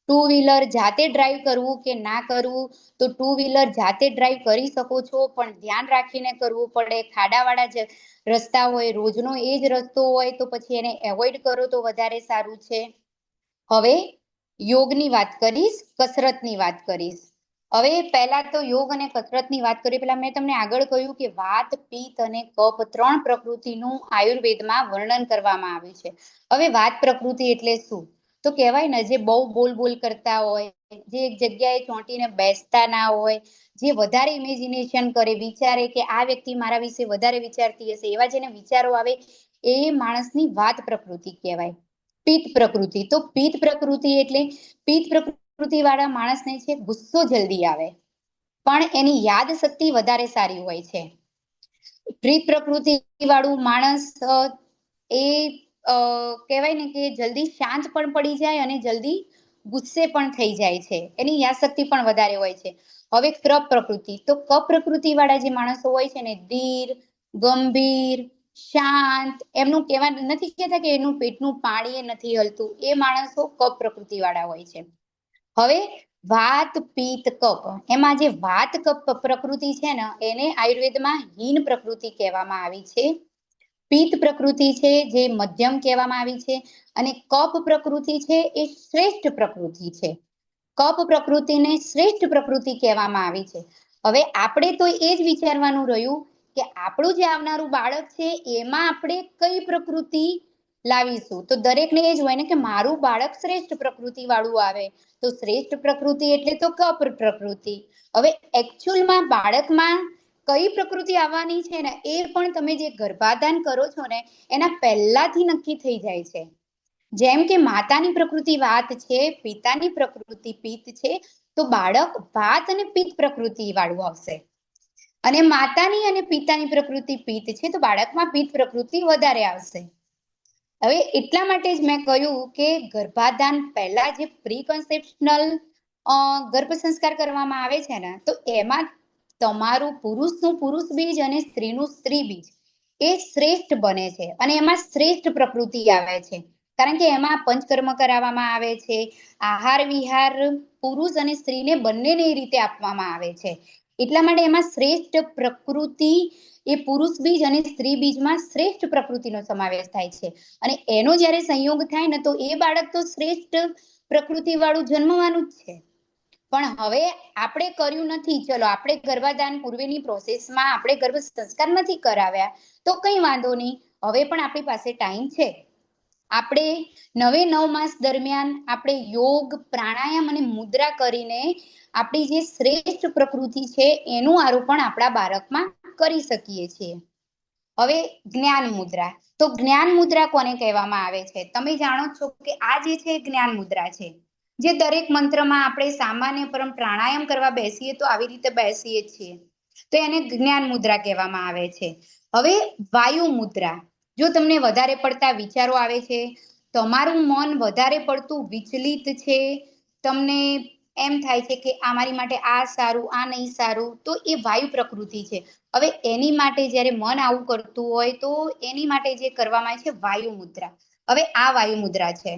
ટુ વ્હીલર જાતે ડ્રાઈવ કરવું કે ના કરવું, તો ટુ વ્હીલર જાતે ડ્રાઈવ કરી શકો છો પણ ધ્યાન રાખીને કરવું પડે. ખાડાવાળા જે રસ્તા હોય, રોજનો એ જ રસ્તો હોય તો પછી એને એવોઈડ કરો તો વધારે સારું છે. હવે યોગની વાત કરીશ, કસરતની વાત કરીશ. હવે પહેલા તો યોગ અને કસરતની વાત કરીએ પહેલા મેં તમને આગળ કહ્યું કે વાત, પિત્ત અને કફ 3 પ્રકૃતિનું આયુર્વેદમાં વર્ણન કરવામાં આવ્યું છે. હવે વાત પ્રકૃતિ એટલે શું? તો કહેવાય ને જે બહુ બોલ કરતા હોય, જે એક જગ્યાએ ચોંટીને બેસતા ના હોય, જે વધારે ઇમેજિનેશન કરે, વિચારે કે આ વ્યક્તિ મારા વિશે વધારે વિચારતી હશે, એવા જેને વિચારો આવે એ માણસની વાત પ્રકૃતિ કહેવાય. પિત્ત પ્રકૃતિ, તો પિત્ત પ્રકૃતિ એટલે પિત્ત પ્રકૃતિ વાળા માણસને છે ગુસ્સો જલ્દી આવે પણ એની યાદ શક્તિ વધારે સારી હોય છે. પિત્ત પ્રકૃતિ વાળું માણસ એ કહેવાય ને કે જલ્દી શાંત પણ પડી જાય અને જલ્દી ગુસ્સે પણ થઈ જાય છે, એની યાદશક્તિ પણ વધારે હોય છે. હવે કફ પ્રકૃતિ, તો કફ પ્રકૃતિ વાળા જે માણસો હોય છે ને ધીર, ગંભીર, શાંત, એમનું કહેવા નથી કહેતા કે એનું પેટનું પાણી નથી હલતું, એ માણસો કફ પ્રકૃતિ વાળા હોય છે. હવે વાત, પિત્ત, કફ, એમાં જે વાત કફ પ્રકૃતિ છે ને એને આયુર્વેદમાં હીન પ્રકૃતિ કહેવામાં આવી છે. પિત્ત પ્રકૃતિ છે જે મધ્યમ કહેવામાં આવી છે અને કફ પ્રકૃતિ છે એ શ્રેષ્ઠ પ્રકૃતિ છે. કફ પ્રકૃતિને શ્રેષ્ઠ પ્રકૃતિ કહેવામાં આવી છે. હવે આપણે તો એ જ વિચારવાનું રહ્યું કે આપણું જે આવનારું બાળક છે એમાં આપણે કઈ પ્રકૃતિ લાવીશું. તો દરેકને એ જ હોય ને કે મારું બાળક શ્રેષ્ઠ પ્રકૃતિ વાળું આવે, તો શ્રેષ્ઠ પ્રકૃતિ એટલે તો કફ પ્રકૃતિ. હવે એકચ્યુઅલમાં બાળકમાં કઈ પ્રકૃતિ આવવાની છે ને એ પણ તમે જે ગર્ભાધાન કરો છો ને એના પહેલાથી નક્કી થઈ જાય છે. જેમ કે માતાની પ્રકૃતિ વાત છે, પિતાની પ્રકૃતિ પિત્ત છે, તો બાળક વાત અને પિત્ત પ્રકૃતિ વાળું આવશે. અને માતાની અને પિતાની પ્રકૃતિ પિત્ત છે તો બાળકમાં પિત્ત પ્રકૃતિ વધારે આવશે. હવે એટલા માટે જ મેં કહ્યું કે ગર્ભાધાન પહેલા જે પ્રીકન્સેપ્શનલ ગર્ભ સંસ્કાર કરવામાં આવે છે ને તો એમાં તમારું પુરુષનું પુરુષ બીજ અને સ્ત્રીનું સ્ત્રી બીજ એ શ્રેષ્ઠ બને છે અને એમાં શ્રેષ્ઠ પ્રકૃતિ આવે છે. કારણ કે એમાં પંચકર્મ કરાવવામાં આવે છે, આહાર વિહાર પુરુષ અને સ્ત્રીને બંનેને એ રીતે આપવામાં આવે છે. એટલા માટે એમાં શ્રેષ્ઠ પ્રકૃતિ એ પુરુષ બીજ અને સ્ત્રી બીજમાં શ્રેષ્ઠ પ્રકૃતિનો સમાવેશ થાય છે અને એનો જ્યારે સંયોગ થાય ને તો એ બાળક તો શ્રેષ્ઠ પ્રકૃતિ વાળું જન્મવાનું જ છે. પણ હવે આપણે કર્યું નથી, ચલો આપણે ગર્ભાધાન પૂર્વેની પ્રોસેસમાં આપણે ગર્ભ સંસ્કાર નથી કરાવ્યા તો કંઈ વાંધો નહીં, હવે પણ આપણી પાસે ટાઈમ છે. આપણે 9 માસ દરમિયાન આપણે યોગ, પ્રાણાયામ અને મુદ્રા કરીને આપણી જે શ્રેષ્ઠ પ્રકૃતિ છે એનું આરોપણ આપણા બાળકમાં કરી શકીએ છીએ. હવે જ્ઞાન મુદ્રા, તો જ્ઞાન મુદ્રા કોને કહેવામાં આવે છે? તમે જાણો છો કે આ જે છે જ્ઞાન મુદ્રા છે, જે દરેક મંત્રમાં આપણે સામાન્ય પરમ પ્રાણાયામ કરવા બેસીએ તો આવી રીતે બેસીએ છીએ, તો એને જ્ઞાન મુદ્રા કહેવામાં આવે છે. હવે વાયુ મુદ્રા, જો તમને વધારે પડતા વિચારો આવે છે, તમારું મન વધારે પડતું વિચલિત છે, તમને એમ થાય છે કે આ મારી માટે આ સારું, આ નહીં સારું, તો એ વાયુ પ્રકૃતિ છે. હવે એની માટે જ્યારે મન આવું કરતું હોય તો એની માટે જે કરવામાં આવે છે વાયુ મુદ્રા. હવે આ વાયુ મુદ્રા છે.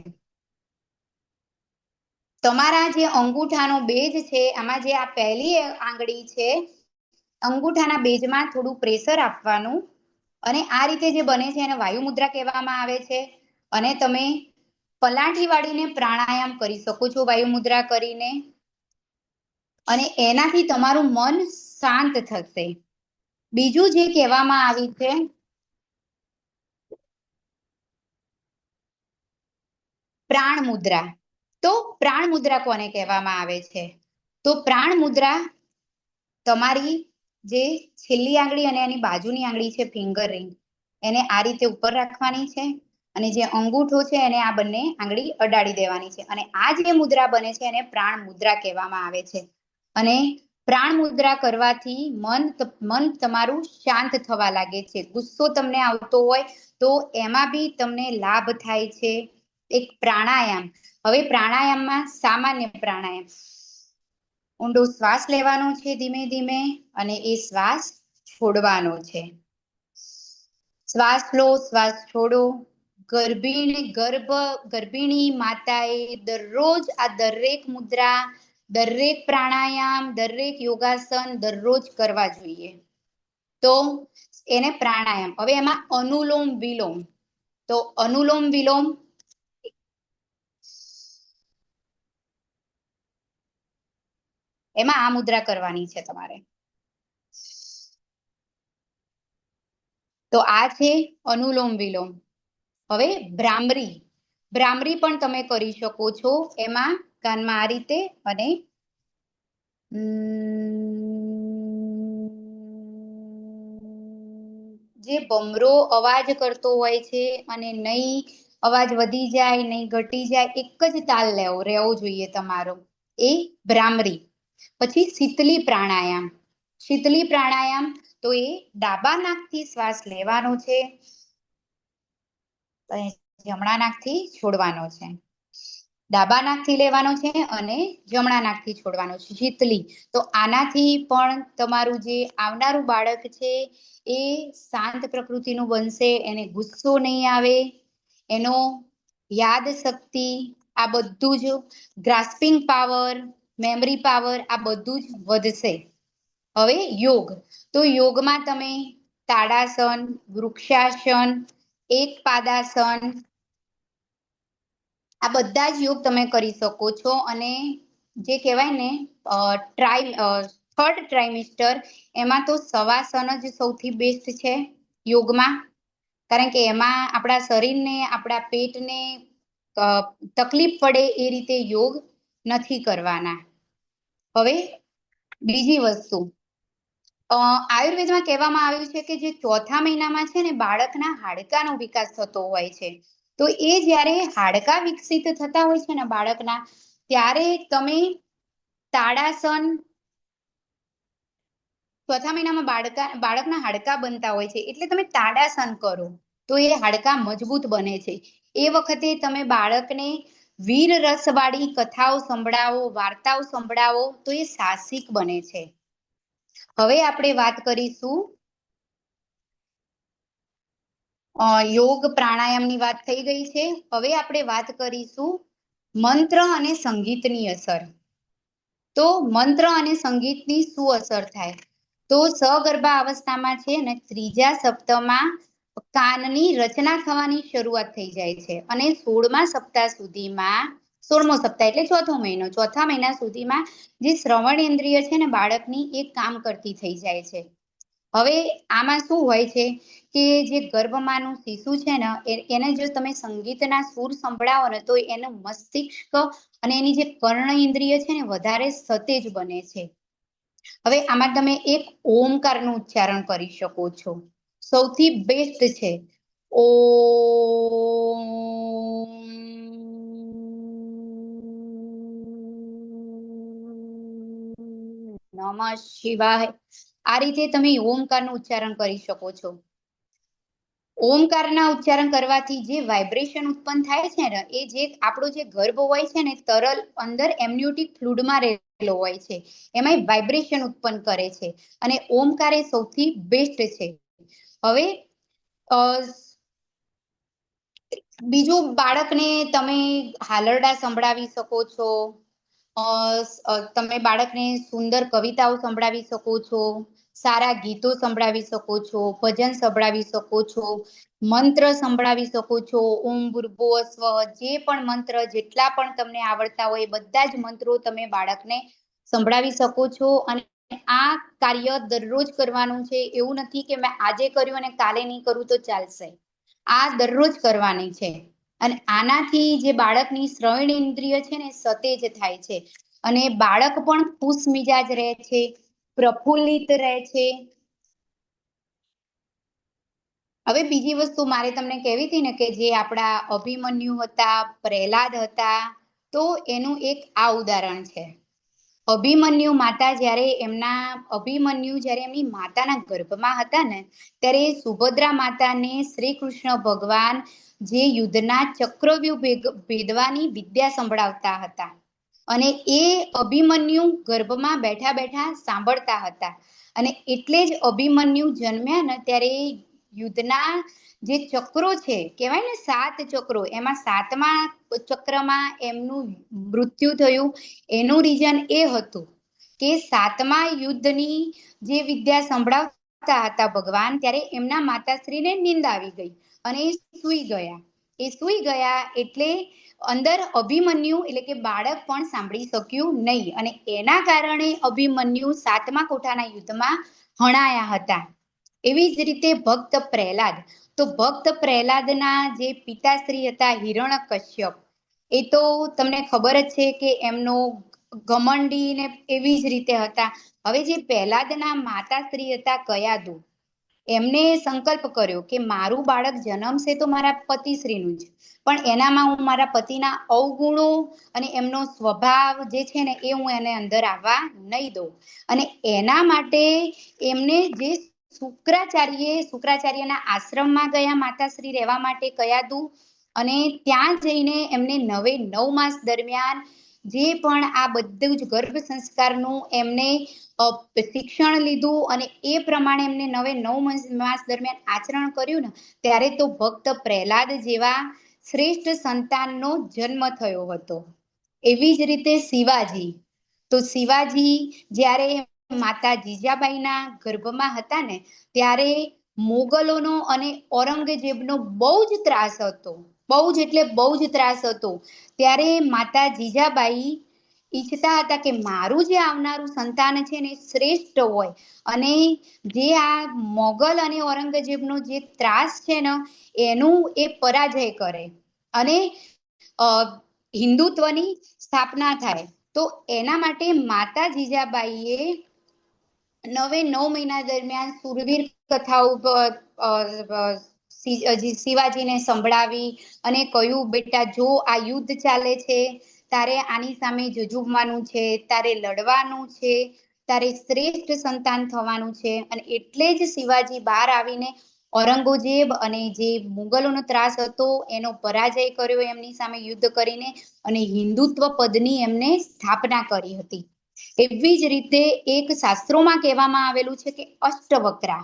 તમારા જે અંગૂઠાનો બેજ છે, આમાં જે આ પહેલી આંગળી છે, અંગૂઠાના બેજમાં થોડું પ્રેશર આપવાનું અને આ રીતે જે બને છે એને વાયુ મુદ્રા કહેવામાં આવે છે. અને તમે પલાઠી વાળીને પ્રાણાયામ કરી શકો છો વાયુ મુદ્રા કરીને, અને એનાથી તમારું મન શાંત થશે. બીજું જે કહેવામાં આવ્યું છે પ્રાણ મુદ્રા. તો પ્રાણ મુદ્રા કોને કહેવામાં આવે છે? તો પ્રાણ મુદ્રા તમારી જે છેલ્લી આંગળી અને એની બાજુની આંગળી છે ફિંગર રિંગ, એને આ રીતે ઉપર રાખવાની છે અને જે અંગૂઠો છે એને આ બંને આંગળી અડાડી દેવાની છે, અને આ જે મુદ્રા બને છે એને પ્રાણ મુદ્રા કહેવામાં આવે છે. અને પ્રાણ મુદ્રા કરવાથી મન તમારું શાંત થવા લાગે છે. ગુસ્સો તમને આવતો હોય તો એમાં બી તમને લાભ થાય છે. એક પ્રાણાયામ. હવે પ્રાણાયામમાં સામાન્ય પ્રાણાયામ, ઊંડો શ્વાસ લેવાનો છે ધીમે ધીમે, અને એ શ્વાસ છોડવાનો છે. શ્વાસ લો, શ્વાસ છોડો. ગર્ભિણી માતાએ દરરોજ આ દરેક મુદ્રા, દરેક પ્રાણાયામ, દરેક યોગાસન દરરોજ કરવા જોઈએ. તો એને પ્રાણાયામ. હવે એમાં અનુલોમ વિલોમ. તો અનુલોમ વિલોમ એમાં આ મુદ્રા કરવાની છે તમારે. તો આ છે અનુલોમ વિલોમ. હવે ભ્રામરી. ભ્રામરી પણ તમે કરી શકો છો. એમાં કાનમાં આ રીતે અને જે ભમરો અવાજ કરતો હોય છે અને નહીં અવાજ વધી જાય નહીં ઘટી જાય, એક જ તાલ રહેવો જોઈએ તમારો, એ ભ્રામરી. પછી શીતલી પ્રાણાયામ. શીતલી પ્રાણાયામ તો એ ડાબા નાકથી શ્વાસ લેવાનો છે, જમણા નાકથી છોડવાનો છે. ડાબા નાકથી લેવાનો છે અને જમણા નાકથી છોડવાનો છે. શીતલી. તો આનાથી પણ તમારું જે આવનારું બાળક છે એ શાંત પ્રકૃતિનું બનશે, એને ગુસ્સો નહીં આવે, એનો યાદ શક્તિ, આ બધું જ ગ્રાસ્પિંગ પાવર, મેમરી પાવર, આ બધું જ વધશે. હવે યોગ. તો યોગમાં તમે તાડાસન, વૃક્ષાસન, એક પાદાસન, આ બધા જ યોગ તમે કરી શકો છો. અને જે કહેવાય ને થર્ડ ટ્રાઇમેસ્ટર, એમાં તો શવાસન જ સૌથી બેસ્ટ છે યોગમાં, કારણ કે એમાં આપણા શરીરને, આપણા પેટને તકલીફ પડે એ રીતે યોગ નથી કરવાના. હવે બીજી વસ્તુ, આયુર્વેદમાં કહેવામાં આવ્યું છે કે જે ચોથા મહિનામાં છે ને બાળકના હાડકાનો વિકાસ થતો હોય છે, તો એ જ્યારે હાડકા વિકસિત થતા હોય છે ને બાળકના, ત્યારે તમે તાડાસન, ચોથા મહિનામાં બાળકના હાડકા બનતા હોય છે એટલે તમે તાડાસન કરો તો એ હાડકા મજબૂત બને છે. એ વખતે તમે બાળકને વીર રસવાળી કથાઓ સંભળાવો, વાર્તાઓ સંભળાવો તો એ સાહસિક બને છે. હવે આપણે વાત કરીશું યોગ પ્રાણાયામની વાત થઈ ગઈ છે. હવે આપણે વાત કરીશું મંત્ર અને સંગીતની અસર. તો મંત્ર અને સંગીતની શું અસર થાય? તો સગર્ભા અવસ્થામાં છે ને ત્રીજા સપ્તાહમાં કાનની રચના થવાની શરૂઆત થઈ જાય છે અને 16મા સપ્તાહ સુધીમાં, 16મો સપ્તાહ એટલે ચોથો મહિનો, ચોથા મહિના સુધીમાં જે શ્રવણ ઇન્દ્રિય છે ને બાળકની એ કામ કરતી થઈ જાય છે. હવે આમાં શું હોય છે કે જે ગર્ભમાંનું શિશુ છે ને એને જો તમે સંગીતના સૂર સંભળાવો ને તો એનું મસ્તિષ્ક અને એની જે કર્ણ ઇન્દ્રિય છે ને વધારે સતેજ બને છે. હવે આમાં તમે એક ઓમકારનું ઉચ્ચારણ કરી શકો છો, સૌથી બેસ્ટ છે ઓમ નમઃ શિવાય. આ રીતે તમે ઓમકારનું ઉચ્ચારણ કરી શકો છો. ઓમકારના ઉચ્ચારણ કરવાથી જે વાઇબ્રેશન ઉત્પન્ન થાય છે ને, એ જે આપણો જે ગર્ભ હોય છે ને, તરલ અંદર એમનિયોટિક ફ્લુઇડમાં રહેલો હોય છે, એમાં વાઇબ્રેશન ઉત્પન્ન કરે છે. અને ઓમકાર એ સૌથી બેસ્ટ છે. હવે બીજું, બાળકને તમે હાલરડા સંભળાવી શકો છો. તમે બાળકને સુંદર કવિતાઓ સંભળાવી શકો છો, સારા ગીતો સંભળાવી શકો છો, ભજન સંભળાવી શકો છો, મંત્ર સંભળાવી શકો છો. ઓમ ભૂર્ભુવઃ સ્વઃ, જે પણ મંત્ર જેટલા પણ તમને આવડતા હોય બધા જ મંત્રો તમે બાળકને સંભળાવી શકો છો. અને આ કાર્ય દરરોજ કરવાનું છે. એવું નથી કે મેં આજે કર્યું અને કાલે નહીં કરું તો ચાલશે. આ દરરોજ કરવાની છે. અને આનાથી જે બાળકની શ્રવણ ઇન્દ્રિય છે ને, સતેજ થાય છે. અને બાળક પણ ખુશ મિજાજ રહે છે, પ્રફુલ્લિત રહે છે. હવે બીજી વસ્તુ મારે તમને કહેવી હતી ને, કે જે આપણા અભિમન્યુ હતા, પ્રહલાદ હતા, તો એનું એક આ ઉદાહરણ છે. અભિમન્યુ જ્યારે એમની માતાના ગર્ભમાં હતા ને, ત્યારે સુભદ્રા માતાને શ્રી કૃષ્ણ ભગવાન જે યુદ્ધના ચક્રવ્યૂહ ભેદવાની વિદ્યા સંભળાવતા હતા. અને એ અભિમન્યુ ગર્ભમાં બેઠા બેઠા સાંભળતા હતા. અને એટલે જ અભિમન્યુ જન્મ્યા ને ત્યારે યુદ્ધના જે ચક્રો છે, કહેવાય ને 7 ચક્રો, એમાં 7મા ચક્રમાં એમનું મૃત્યુ થયું. એનું રીઝન એ હતું કે 7મા યુદ્ધની જે વિદ્યા સંભળાવતા હતા ભગવાન, ત્યારે એમના માતાશ્રીને નીંદ આવી ગઈ અને એ સૂઈ ગયા. એટલે અંદર અભિમન્યુ એટલે કે બાળક પણ સાંભળી શક્યું નહીં. અને એના કારણે અભિમન્યુ 7મા કોઠાના યુદ્ધમાં હણાયા હતા. એવી જ રીતે ભક્ત પ્રહલાદ, તો ભક્ત પ્રહલાદના જે પિતાશ્રી હતા હિરણ્યકશ્યપ, એ તો તમને ખબર જ છે કે એમનો ઘમંડી ને એવી જ રીતે હતા. હવે જે પ્રહલાદના માતાશ્રી હતા કયાદુ, એમને સંકલ્પ કર્યો કે મારું બાળક જન્મશે તો મારા પતિશ્રીનું જ, પણ એનામાં હું મારા પતિના અવગુણો અને એમનો સ્વભાવ જે છે ને, એ હું એને અંદર આવવા નહીં દઉં. અને એના માટે એમને જે શુક્રાચાર્યના આશ્રમમાં ગયા માતાશ્રી રહેવા માટે કયાદુ. અને ત્યાં જઈને એમને 9 માસ દરમિયાન જે પણ આ બધું જ ગર્ભ સંસ્કારનું એમને શિક્ષણ લીધું. અને એ પ્રમાણે એમને 9 માસ દરમિયાન આચરણ કર્યું ને, ત્યારે તો ભક્ત પ્રહલાદ જેવા શ્રેષ્ઠ સંતાનનો જન્મ થયો હતો. એવી જ રીતે શિવાજી, તો શિવાજી જ્યારે માતા જીજાબાઈના ગર્ભમાં હતા ને, ત્યારે મોગલોનો અને ઔરંગઝેબનો બહુ જ ત્રાસ હતો. બહુ જ એટલે બહુ જ ત્રાસ હતો. ત્યારે માતા જીજાબાઈ ઈચ્છતા હતા કે મારું જે આવનારું સંતાન છે ને, શ્રેષ્ઠ હોય અને જે આ મોગલ અને ઔરંગઝેબનો જે ત્રાસ છે ને, એનું એ પરાજય કરે અને હિન્દુત્વની સ્થાપના થાય. તો એના માટે માતા જીજાબાઈએ 9 મહિના દરમિયાન સુરવીર કથાઓ શિવાજીને સંભળાવી અને કહ્યું, બેટા જો આ યુદ્ધ ચાલે છે, તારે આની સામે જજુમવાનું છે, તારે લડવાનું છે, તારે શ્રેષ્ઠ સંતાન થવાનું છે. અને એટલે જ શિવાજી બહાર આવીને ઔરંગઝેબ અને જે મુગલોનો ત્રાસ હતો એનો પરાજય કર્યો, એમની સામે યુદ્ધ કરીને, અને હિન્દુત્વ પદની એમને સ્થાપના કરી હતી. એવી જ રીતે એક શાસ્ત્રોમાં કહેવામાં આવેલું છે કે અષ્ટવક્રા,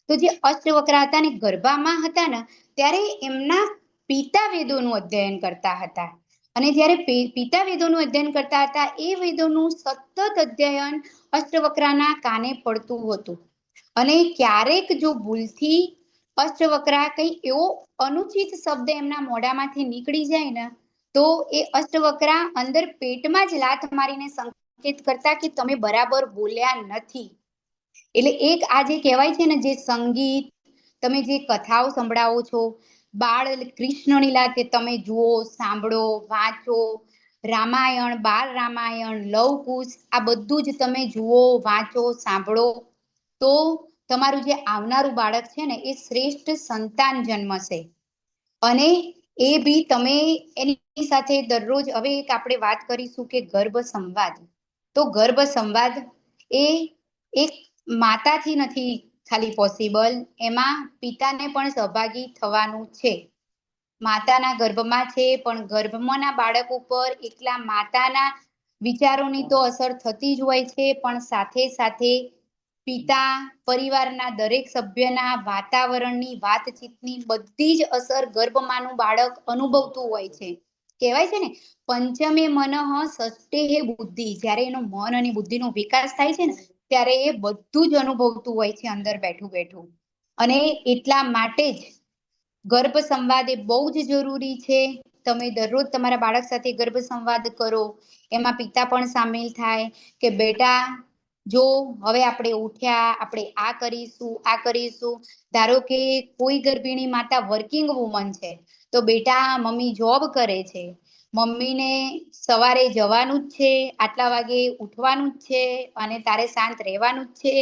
તો જે અષ્ટવક્રા હતા ને, ગર્ભામાં હતા ને, ત્યારે એમના પિતા વેદોનું અધ્યયન કરતા હતા. અને જ્યારે પિતા વેદોનું અધ્યયન કરતા હતા, એ વેદોનું સતત અધ્યયન અષ્ટવક્રાના કાને પડતું હતું. અને ક્યારેક જો ભૂલથી અષ્ટવક્રા કંઈ એવો અનુચિત શબ્દ એમના મોઢામાંથી નીકળી જાય ને, તો એ અષ્ટવક્રા અંદર પેટમાં જ લાત મારીને સંકેત કરતા કે તમે બરાબર બોલ્યા નથી. એટલે એક આ જે કહેવાય છે ને, જે સંગીત, તમે જે કથાઓ સંભળાવો છો, બાળ કૃષ્ણ લીલા તે તમે જુઓ, સાંભળો, વાંચો, રામાયણ, બાળ રામાયણ, લવકુશ, આ બધું જ તમે જુઓ, વાંચો, સાંભળો, તો તમારું જે આવનારું બાળક છે ને, એ શ્રેષ્ઠ સંતાન જન્મશે. અને એ બી તમે એની સાથે દરરોજ હવે એક આપણે વાત કરીશું કે ગર્ભ સંવાદ. તો ગર્ભ સંવાદ એ એક માતાથી નથી ખાલી પોસિબલ, એમાં પિતાને પણ સહભાગી થવાનું છે. માતાના ગર્ભમાં છે, પણ ગર્ભમાંના બાળક ઉપર એકલા માતાના વિચારોની તો અસર થતી જ હોય છે, પણ સાથે સાથે પિતા, પરિવારના દરેક સભ્યના વાતાવરણની, વાતચીતની બધી જ અસર ગર્ભમાંનું બાળક અનુભવતું હોય છે. કહેવાય છે ને, પંચમે મનઃ ષષ્ઠે બુદ્ધિ, જ્યારે એનો મન અને બુદ્ધિનો વિકાસ થાય છે ને ત્યારે એ બધું જ અનુભવતું હોય છે અંદર બેઠું બેઠું. અને એટલા માટે જ ગર્ભ સંવાદ એ બહુ જ જરૂરી છે. તમે દરરોજ તમારા બાળક સાથે ગર્ભ સંવાદ કરો, એમાં પિતા પણ સામેલ થાય કે બેટા જો હવે આપણે ઉઠ્યા, આપણે આ કરીશું. ધારો કે કોઈ ગર્ભિણી માતા વર્કિંગ વુમન છે, તો બેટા મમ્મી જોબ કરે છે, મમ્મીને સવારે જવાનું જ છે, આટલા વાગે ઉઠવાનું જ છે, અને તારે શાંત રહેવાનું જ છે,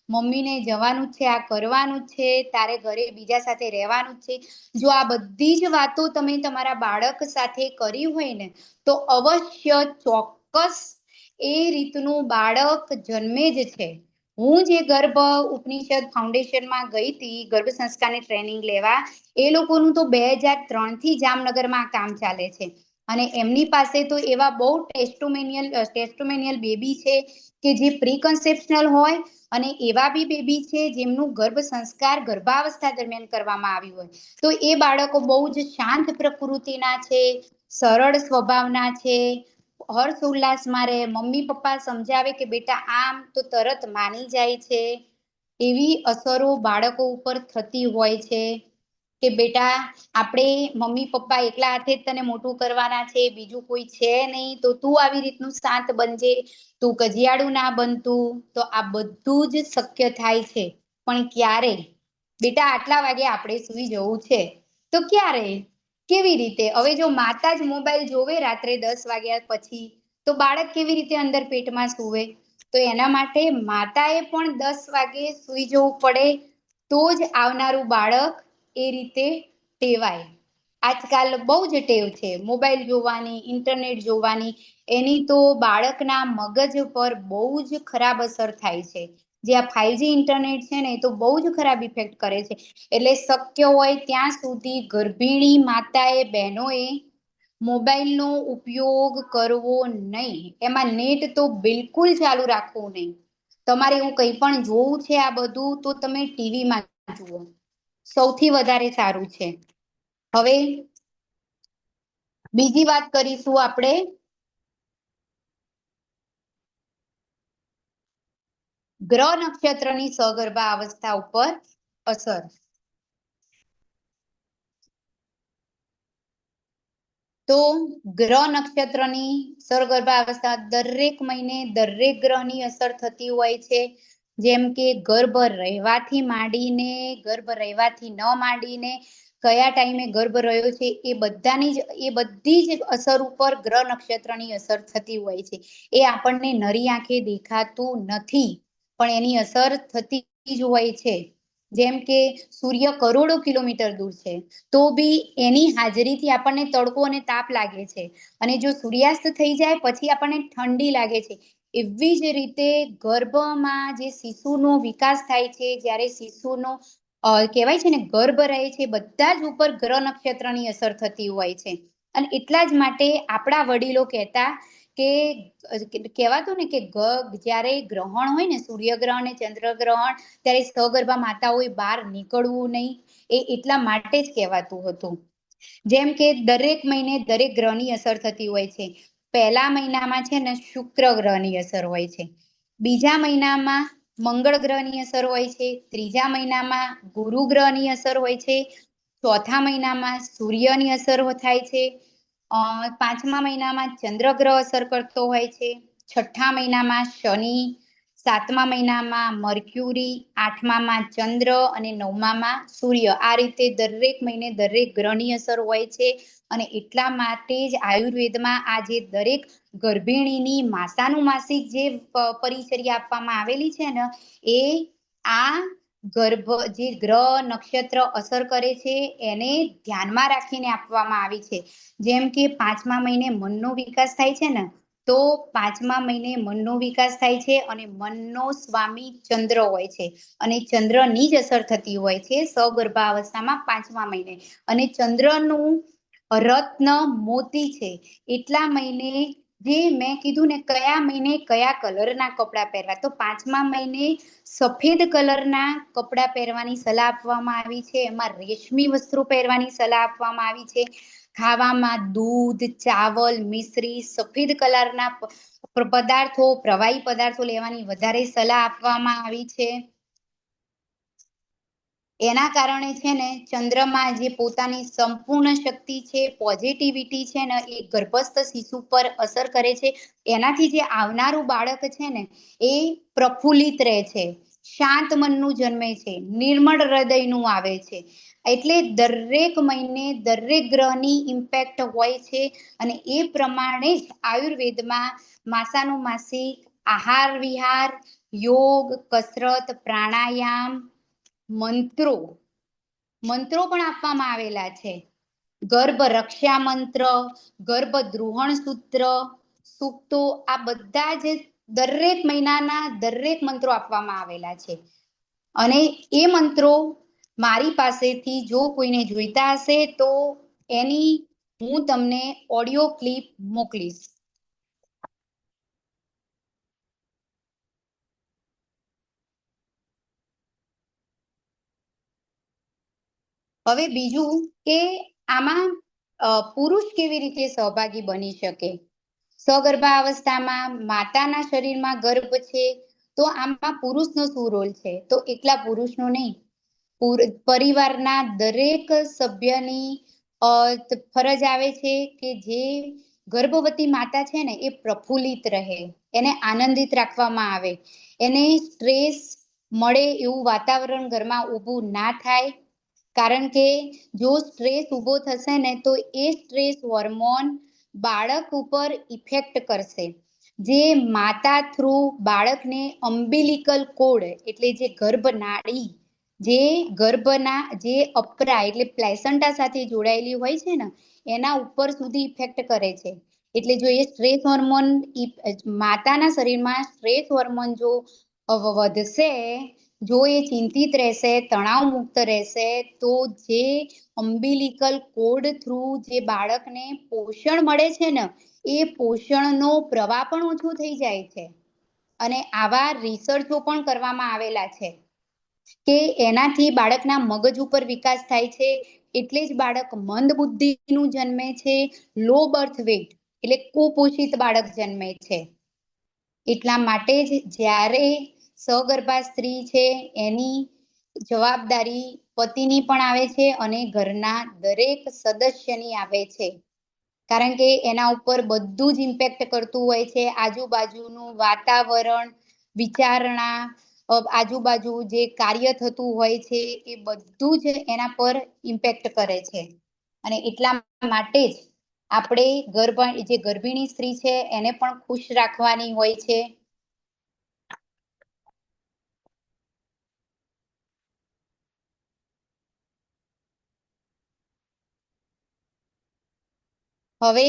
મમ્મીને જવાનું જ છે, આ કરવાનું જ છે, તારે ઘરે બીજા સાથે રહેવાનું જ છે. જો આ બધી જ વાતો તમે તમારા બાળક સાથે કરી હોય ને, તો અવશ્ય ચોક્કસ એ રીતનું બાળક જન્મે જ છે. હું જે ગર્ભ ઉપનિષદ ફાઉન્ડેશનમાં ગઈ હતી ગર્ભ સંસ્કારની ટ્રેનિંગ લેવા, એ લોકોનું તો 2003 થી જામનગરમાં કામ ચાલે છે. અને એમની પાસે તો એવા બહુ ટેસ્ટોમેનિયલ બેબી છે કે જે પ્રી કન્સેપ્શનલ હોય, અને એવા બી બેબી છે જેમનું ગર્ભ સંસ્કાર ગર્ભાવસ્થા દરમિયાન કરવામાં આવ્યું હોય. તો એ બાળકો બહુ જ શાંત પ્રકૃતિના છે, સરળ સ્વભાવના છે, હર્ષ ઉલ્લાસમાં રહે, મમ્મી પપ્પા સમજાવે કે બેટા આમ તો તરત માની જાય છે. એવી અસરો બાળકો ઉપર થતી હોય છે કે બેટા આપણે મમ્મી પપ્પા એકલા હાથે જ તને મોટું કરવાના છે, બીજું કોઈ છે નહીં, તો તું આવી રીતનું શાંત બનજે, તું કજિયાળું ના બનતું. તો આ બધું જ શક્ય થાય છે, પણ ક્યારે? બેટા આટલા વાગે આપણે સુઈ જવું છે, તો ક્યારે, કેવી રીતે? હવે જો માતા જ મોબાઈલ જોવે રાત્રે 10 વાગ્યા પછી, તો બાળક કેવી રીતે અંદર પેટમાં સૂવે? તો એના માટે માતાએ પણ 10 વાગે સૂઈ જવું પડે, તો જ આવનારું બાળક એ રીતે ટેવાય. આજકાલ બહુ જ ટેવ છે મોબાઈલ જોવાની, ઇન્ટરનેટ જોવાની, એની તો બાળકના મગજ પર બહુ જ ખરાબ અસર થાય છે. જે આ 5G ઇન્ટરનેટ છે ને, એ તો બહુ જ ખરાબ ઇફેક્ટ કરે છે. એટલે શક્ય હોય ત્યાં સુધી ગર્ભિણી માતાએ, બહેનોએ મોબાઈલનો ઉપયોગ કરવો નહીં. એમાં નેટ તો બિલકુલ ચાલુ રાખવું નહીં. તમારે એવું કંઈ પણ જોવું છે આ બધું, તો તમે ટીવીમાં જુઓ, સૌથી વધારે સારું છે. હવે બીજી વાત કરીશું આપણે ગ્રહ નક્ષત્રની સગર્ભાવસ્થા ઉપર અસર. તો ગ્રહ નક્ષત્રની સગર્ભાવસ્થા દરેક મહિને દરેક ગ્રહની અસર થતી હોય છે. જેમ કે ગર્ભ રહેવાથી માંડીને, ગર્ભ રહેવાથી ન માંડીને, કયા ટાઈમે ગર્ભ રહ્યો છે, એ બધી જ અસર ઉપર ગ્રહ નક્ષત્રની અસર થતી હોય છે. એ આપણને નરી આંખે દેખાતું નથી, પણ એની અસર થતી જ હોય છે. જેમ કે સૂર્ય કરોડો કિલોમીટર દૂર છે, તો બી એની હાજરીથી આપણને તડકો અને તાપ લાગે છે, અને જો સૂર્યાસ્ત થઈ જાય પછી આપણને ઠંડી લાગે છે. એવી જ રીતે ગર્ભમાં જે શિશુનો વિકાસ થાય છે, જ્યારે શિશુનો કહેવાય છે ને ગર્ભ રહે છે, બધા જ ઉપર ગ્રહ નક્ષત્રની અસર થતી હોય છે. અને એટલા જ માટે આપણા વડીલો કહેતા કે કહેવાતું ને કે જ્યારે ગ્રહણ હોય ને, સૂર્યગ્રહણ ને ચંદ્રગ્રહણ, ત્યારે સગર્ભા માતાઓએ બહાર નીકળવું નહીં. એ એટલા માટે જ કહેવાતું હતું. જેમ કે દરેક મહિને દરેક ગ્રહની અસર થતી હોય છે. પહેલા મહિનામાં છે ને શુક્ર ગ્રહની અસર હોય છે, બીજા મહિનામાં મંગળ ગ્રહની અસર હોય છે, ત્રીજા મહિનામાં ગુરુ ગ્રહની અસર હોય છે, ચોથા મહિનામાં સૂર્યની અસર થાય છે, પાંચમા મહિનામાં ચંદ્ર ગ્રહ અસર કરતો હોય છે, છઠ્ઠા મહિનામાં શનિ, સાતમા મહિનામાં મર્ક્યુરી, આઠમામાં ચંદ્ર અને નવમામાં સૂર્ય. આ રીતે દરેક મહિને દરેક ગ્રહની અસર હોય છે. અને એટલા માટે જ આયુર્વેદમાં આ જે દરેક ગર્ભિણીની માસાનું માસિક જે પરિચર્યા આપવામાં આવેલી છે ને, એ આ જે ગ્રહ નક્ષત્ર અસર કરે છે એને ધ્યાનમાં રાખીને આપવામાં આવી છે. જેમ કે 5મા મહિને મનનો વિકાસ થાય છે ને, તો 5મા મહિને મનનો વિકાસ થાય છે અને મનનો સ્વામી ચંદ્ર હોય છે અને ચંદ્રની જ અસર થતી હોય છે સગર્ભાવસ્થામાં 5મા મહિને. અને ચંદ્રનું રત્ન મોતી છે. એટલા મહિને જે મેં કીધું ને કયા મહિને કયા કલરના કપડાં પહેરવા, તો 5મા મહિને સફેદ કલરના કપડાં પહેરવાની સલાહ આપવામાં આવી છે. એમાં રેશમી વસ્ત્રો પહેરવાની સલાહ આપવામાં આવી છે. ખાવામાં દૂધ, ચાવલ, મિશ્રી, સફેદ કલરના પદાર્થો, પ્રવાહી પદાર્થો લેવાની વધારે સલાહ આપવામાં આવી છે. એના કારણે છે ને ચંદ્રમાં જે પોતાની સંપૂર્ણ શક્તિ છે, પોઝિટિવિટી છે ને, એ ગર્ભસ્થ શિશુ પર અસર કરે છે. એનાથી જે આવનારું બાળક છે ને એ પ્રફુલ્લિત રહે છે, શાંત મનનું જન્મે છે, નિર્મળ હૃદયનું આવે છે. એટલે દરેક મહિને દરેક ગ્રહની ઇમ્પેક્ટ હોય છે અને એ પ્રમાણે જ આયુર્વેદમાં માસાનુમાસિક આહાર વિહાર, યોગ, કસરત, પ્રાણાયામ, મંત્રો પણ આપવામાં આવેલા છે. ગર્ભ રક્ષા મંત્ર, ગર્ભ દ્રોહણ સૂત્ર, સૂક્તો, આ બધા જ દરેક મહિનાના દરેક મંત્રો આપવામાં આવેલા છે. અને એ મંત્રો મારી પાસેથી જો કોઈને જોઈતા હશે તો એની હું તમને ઓડિયો ક્લિપ મોકલીશ. હવે બીજું કે આમાં પુરુષ કેવી રીતે સહભાગી બની શકે. સગર્ભાવસ્થામાં માતાના શરીરમાં ગર્ભ છે, તો આમાં પુરુષનો શું રોલ છે? તો એકલા પુરુષનો નહીં, પરિવારના દરેક સભ્યની ફરજ આવે છે કે જે ગર્ભવતી માતા છે ને એ પ્રફુલ્લિત રહે, એને આનંદિત રાખવામાં આવે, એને સ્ટ્રેસ મળે એવું વાતાવરણ ઘરમાં ઊભું ના થાય. કારણ કે જો સ્ટ્રેસ ઊભો થશે ને તો એ સ્ટ્રેસ હોર્મોન બાળક ઉપર ઇફેક્ટ કરશે. જે માતા થ્રુ બાળકને અમ્બિલિકલ કોડ એટલે જે ગર્ભ નાળી, જે ગર્ભના જે અપરા એટલે પ્લેસન્ટા સાથે જોડાયેલી હોય છે ને એના ઉપર સુધી ઇફેક્ટ કરે છે. એટલે જો એ સ્ટ્રેસ હોર્મોન માતાના શરીરમાં સ્ટ્રેસ હોર્મોન જો વધશે, જો એ ચિંતિત રહેશે, તણાવ મુક્ત રહેશે, તો જે અમ્બિલિકલ કોડ થ્રુ જે બાળકને પોષણ મળે છે ને એ પોષણનો પ્રવાહ પણ ઓછો થઈ જાય છે. અને આવા રિસર્ચો પણ કરવામાં આવેલા છે કે એનાથી બાળકના મગજ ઉપર વિકાસ થાય છે. એટલે જ બાળક મંદ બુદ્ધિનું જન્મે છે, લો બર્થ વેટ એટલે કુપોષિત બાળક જન્મે છે. એટલા માટે જ જ્યારે સગર્ભા સ્ત્રી છે એની જવાબદારી પતિની પણ આવે છે અને ઘરના દરેક સદસ્યની આવે છે. કારણ કે એના ઉપર બધું જ ઇમ્પેક્ટ કરતું હોય છે, આજુબાજુનું વાતાવરણ, વિચારણા, આજુબાજુ જે કાર્ય થતું હોય છે એ બધું જ એના પર ઇમ્પેક્ટ કરે છે. અને એટલા માટે જ આપણે જે ગર્ભિણી સ્ત્રી છે એને પણ ખુશ રાખવાની હોય છે. હવે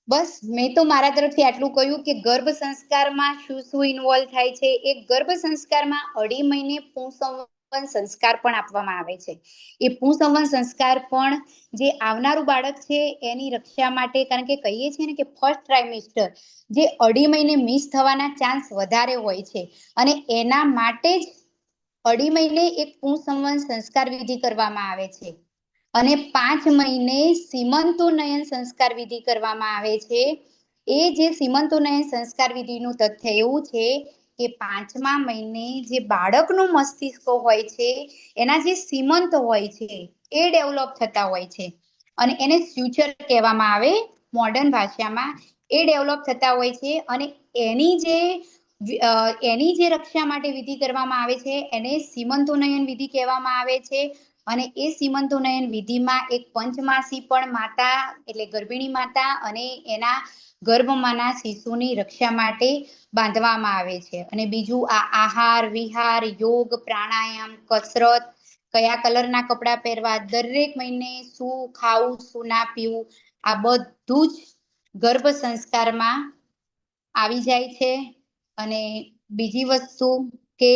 બસ મેં તો મારા તરફથી આટલું કહ્યું કે ગર્ભ સંસ્કારમાં શું શું ઇન્વોલ્વ થાય છે. એક ગર્ભ સંસ્કારમાં 2.5 મહિને પુંસંવહન સંસ્કાર પણ આપવામાં આવે છે. એ પુંસંવહન સંસ્કાર પણ જે આવનારું બાળક છે એની રક્ષા માટે, કારણ કે કહીએ છીએ ને કે ફર્સ્ટ ટ્રાઇમેસ્ટર જે 2.5 મહિને મિસ થવાના ચાન્સ વધારે હોય છે અને એના માટે જ 2.5 મહિને એક પુંસંવહન સંસ્કાર વિધિ કરવામાં આવે છે. અને 5 મહિને સીમંતોનયન સંસ્કાર વિધિ કરવામાં આવે છે. એ જે સીમંતોનયન સંસ્કાર વિધિનું તથ્ય એવું છે કે 5મા મહિને જે બાળકનું મસ્તિષ્ક હોય છે એના જે સીમંત હોય છે એ ડેવલપ થતા હોય છે અને એને ફ્યુચર કહેવામાં આવે મોડર્ન ભાષામાં. એ ડેવલપ થતા હોય છે અને એની જે રક્ષા માટે વિધિ કરવામાં આવે છે એને સીમંતોનયન વિધિ કહેવામાં આવે છે. અને એ સીમંતોનયન વિધિમાં એક પંચમાસી પણ માતા એટલે ગર્ભિણી માતા અને એના ગર્ભમાંના શિશુની રક્ષા માટે બાંધવામાં આવે છે. અને બીજું આ આહાર વિહાર યોગ પ્રાણાયામ કસરત કયા કલરના કપડાં પહેરવા દરેક મહિને શું ખાવું શું ના પીવું આ બધું જ ગર્ભ સંસ્કારમાં આવી જાય છે. અને બીજી વસ્તુ કે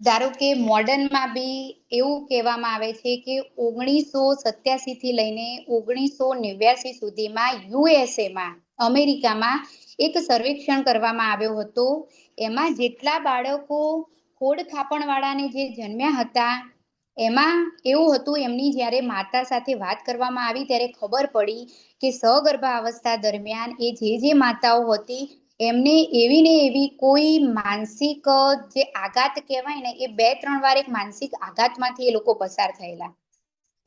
ધારો કે મોડર્નમાં બી એવું કહેવામાં આવે છે કે 1987 થી લઈને 1989 સુધીમાં યુએસએમાં અમેરિકામાં એક સર્વેક્ષણ કરવામાં આવ્યો હતો. એમાં જેટલા બાળકો ખોડ ખાપણવાળાને જે જન્મ્યા હતા એમાં એવું હતું એમની જ્યારે માતા સાથે વાત કરવામાં આવી ત્યારે ખબર પડી કે સગર્ભાવસ્થા દરમિયાન એ જે માતાઓ હતી એમને એવી ને એવી કોઈ માનસિક જે આઘાત કહેવાય ને એ 2-3 વાર એક માનસિક આઘાતમાંથી એ લોકો પસાર થયેલા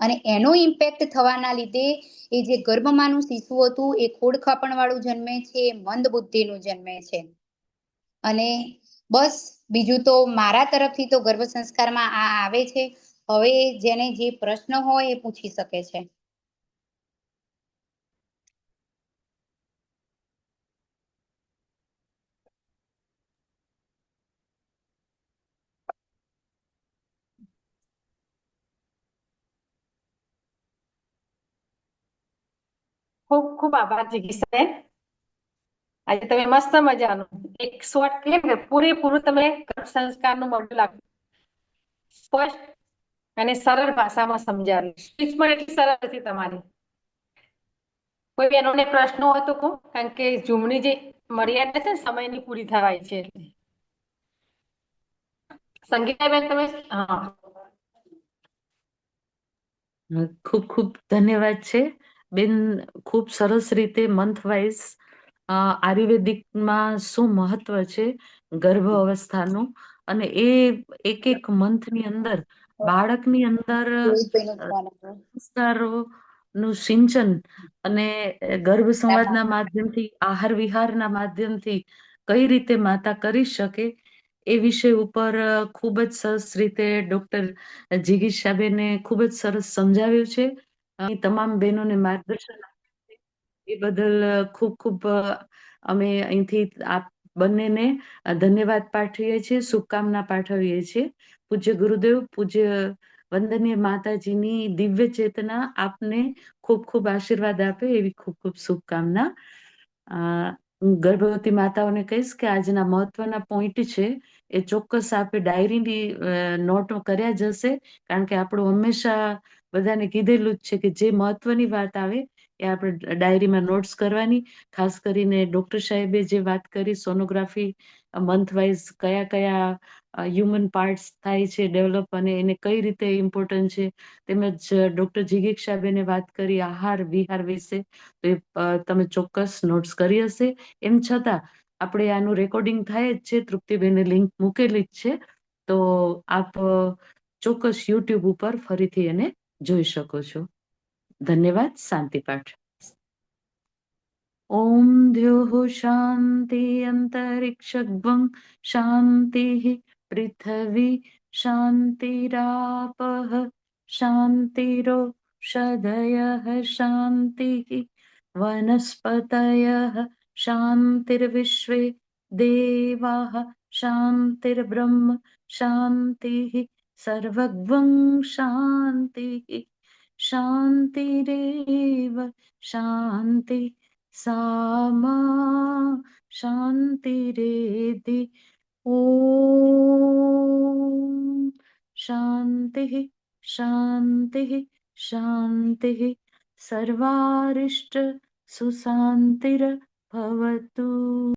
અને એનો ઇમ્પેક્ટ થવાના લીધે એ જે ગર્ભમાંનું શિશુ હતું એ ખોડ ખાપણવાળું જન્મે છે મંદ બુદ્ધિનું જન્મે છે. અને બસ બીજું તો મારા તરફથી તો ગર્ભ સંસ્કારમાં આ આવે છે. હવે જેને જે પ્રશ્ન હોય એ પૂછી શકે છે. ખૂબ ખૂબ આભાર જિગીશાબેન. આજે તમે મસ્ત મજાનું એક શોર્ટ કેમ કે પૂરેપૂરું તમે ગર્ભ સંસ્કારનું મોડ્યુલ આપ્યું, સ્પષ્ટ અને સરળ ભાષામાં સમજાવ્યું. સ્પીચ પણ એટલી સરળ હતી તમારી. કોઈ બહેનોને પ્રશ્નો હોય તો કહો, કારણ કે ઝૂમની જે મર્યાદા છે ને સમયની પૂરી થવાય છે એટલે. સંગીતાબેન તમે હા ખૂબ ખૂબ ધન્યવાદ છે બેન. ખૂબ સરસ રીતે મંથ વાઇઝ આયુર્વેદિકમાં શું મહત્વ છે ગર્ભ અવસ્થાનું અને એ એક મંથની અંદર બાળકની અંદર સંસ્કારોનું સિંચન અને ગર્ભ સંવાદના માધ્યમથી આહાર વિહારના માધ્યમથી કઈ રીતે માતા કરી શકે એ વિષય ઉપર ખૂબ જ સરસ રીતે ડોક્ટર જિગીશાબેને ખૂબ જ સરસ સમજાવ્યું છે. તમામ બહેનોને માર્ગદર્શન એ બદલ ખૂબ ખૂબ અમે અહીંથી આપ બંનેને ધન્યવાદ પાઠવીએ છીએ, શુભકામના પાઠવીએ છીએ. પૂજ્ય ગુરુદેવ, પૂજ્ય વંદનીય માતાજીની દિવ્ય ચેતના આપને ખૂબ ખૂબ આશીર્વાદ આપે એવી ખૂબ ખૂબ શુભકામના. હું ગર્ભવતી માતાઓને કહીશ કે આજના મહત્વના પોઈન્ટ છે એ ચોક્કસ આપણે ડાયરીની નોટ કર્યા જ હશે, કારણ કે આપણું હંમેશા બધાને કીધેલું જ છે કે જે મહત્વની વાત આવે એ આપણે ડાયરીમાં નોટ્સ કરવાની. ખાસ કરીને ડોક્ટર સાહેબે જે વાત કરી સોનોગ્રાફી મંથ વાઇઝ કયા કયા હ્યુમન પાર્ટ્સ થાય છે ડેવલપ અને એને કઈ રીતે ઇમ્પોર્ટન્ટ છે, તેમજ ડોક્ટર જિગીશાબેને વાત કરી આહાર વિહાર વિશે, તો એ તમે ચોક્કસ નોટ્સ કરી હશે. એમ છતાં આપણે આનું રેકોર્ડિંગ થાય જ છે, તૃપ્તિબેને લિંક મૂકેલી જ છે, તો આપ ચોક્કસ યુટ્યુબ ઉપર ફરીથી એને જોઈ શકો છો. ધન્યવાદ. શાંતિ પાઠ. ઓમ દ્યોઃ શાંતિ અંતરિક્ષગ્ભં શાંતિઃ પૃથ્વી શાંતિરાપઃ શાંતિરોષધયઃ શાંતિઃ વનસ્પતયઃ શાંતિર્વિશ્વે દેવાઃ શાંતિર્બ્રહ્મ શાંતિઃ સર્વગ્વં શાંતિઃ શાંતિરેવ શાંતિ સામા શાંતિરેધિ. ઓમ શાંતિઃ શાંતિઃ શાંતિઃ સર્વારિષ્ટ સુશાંતિર ભવતુ.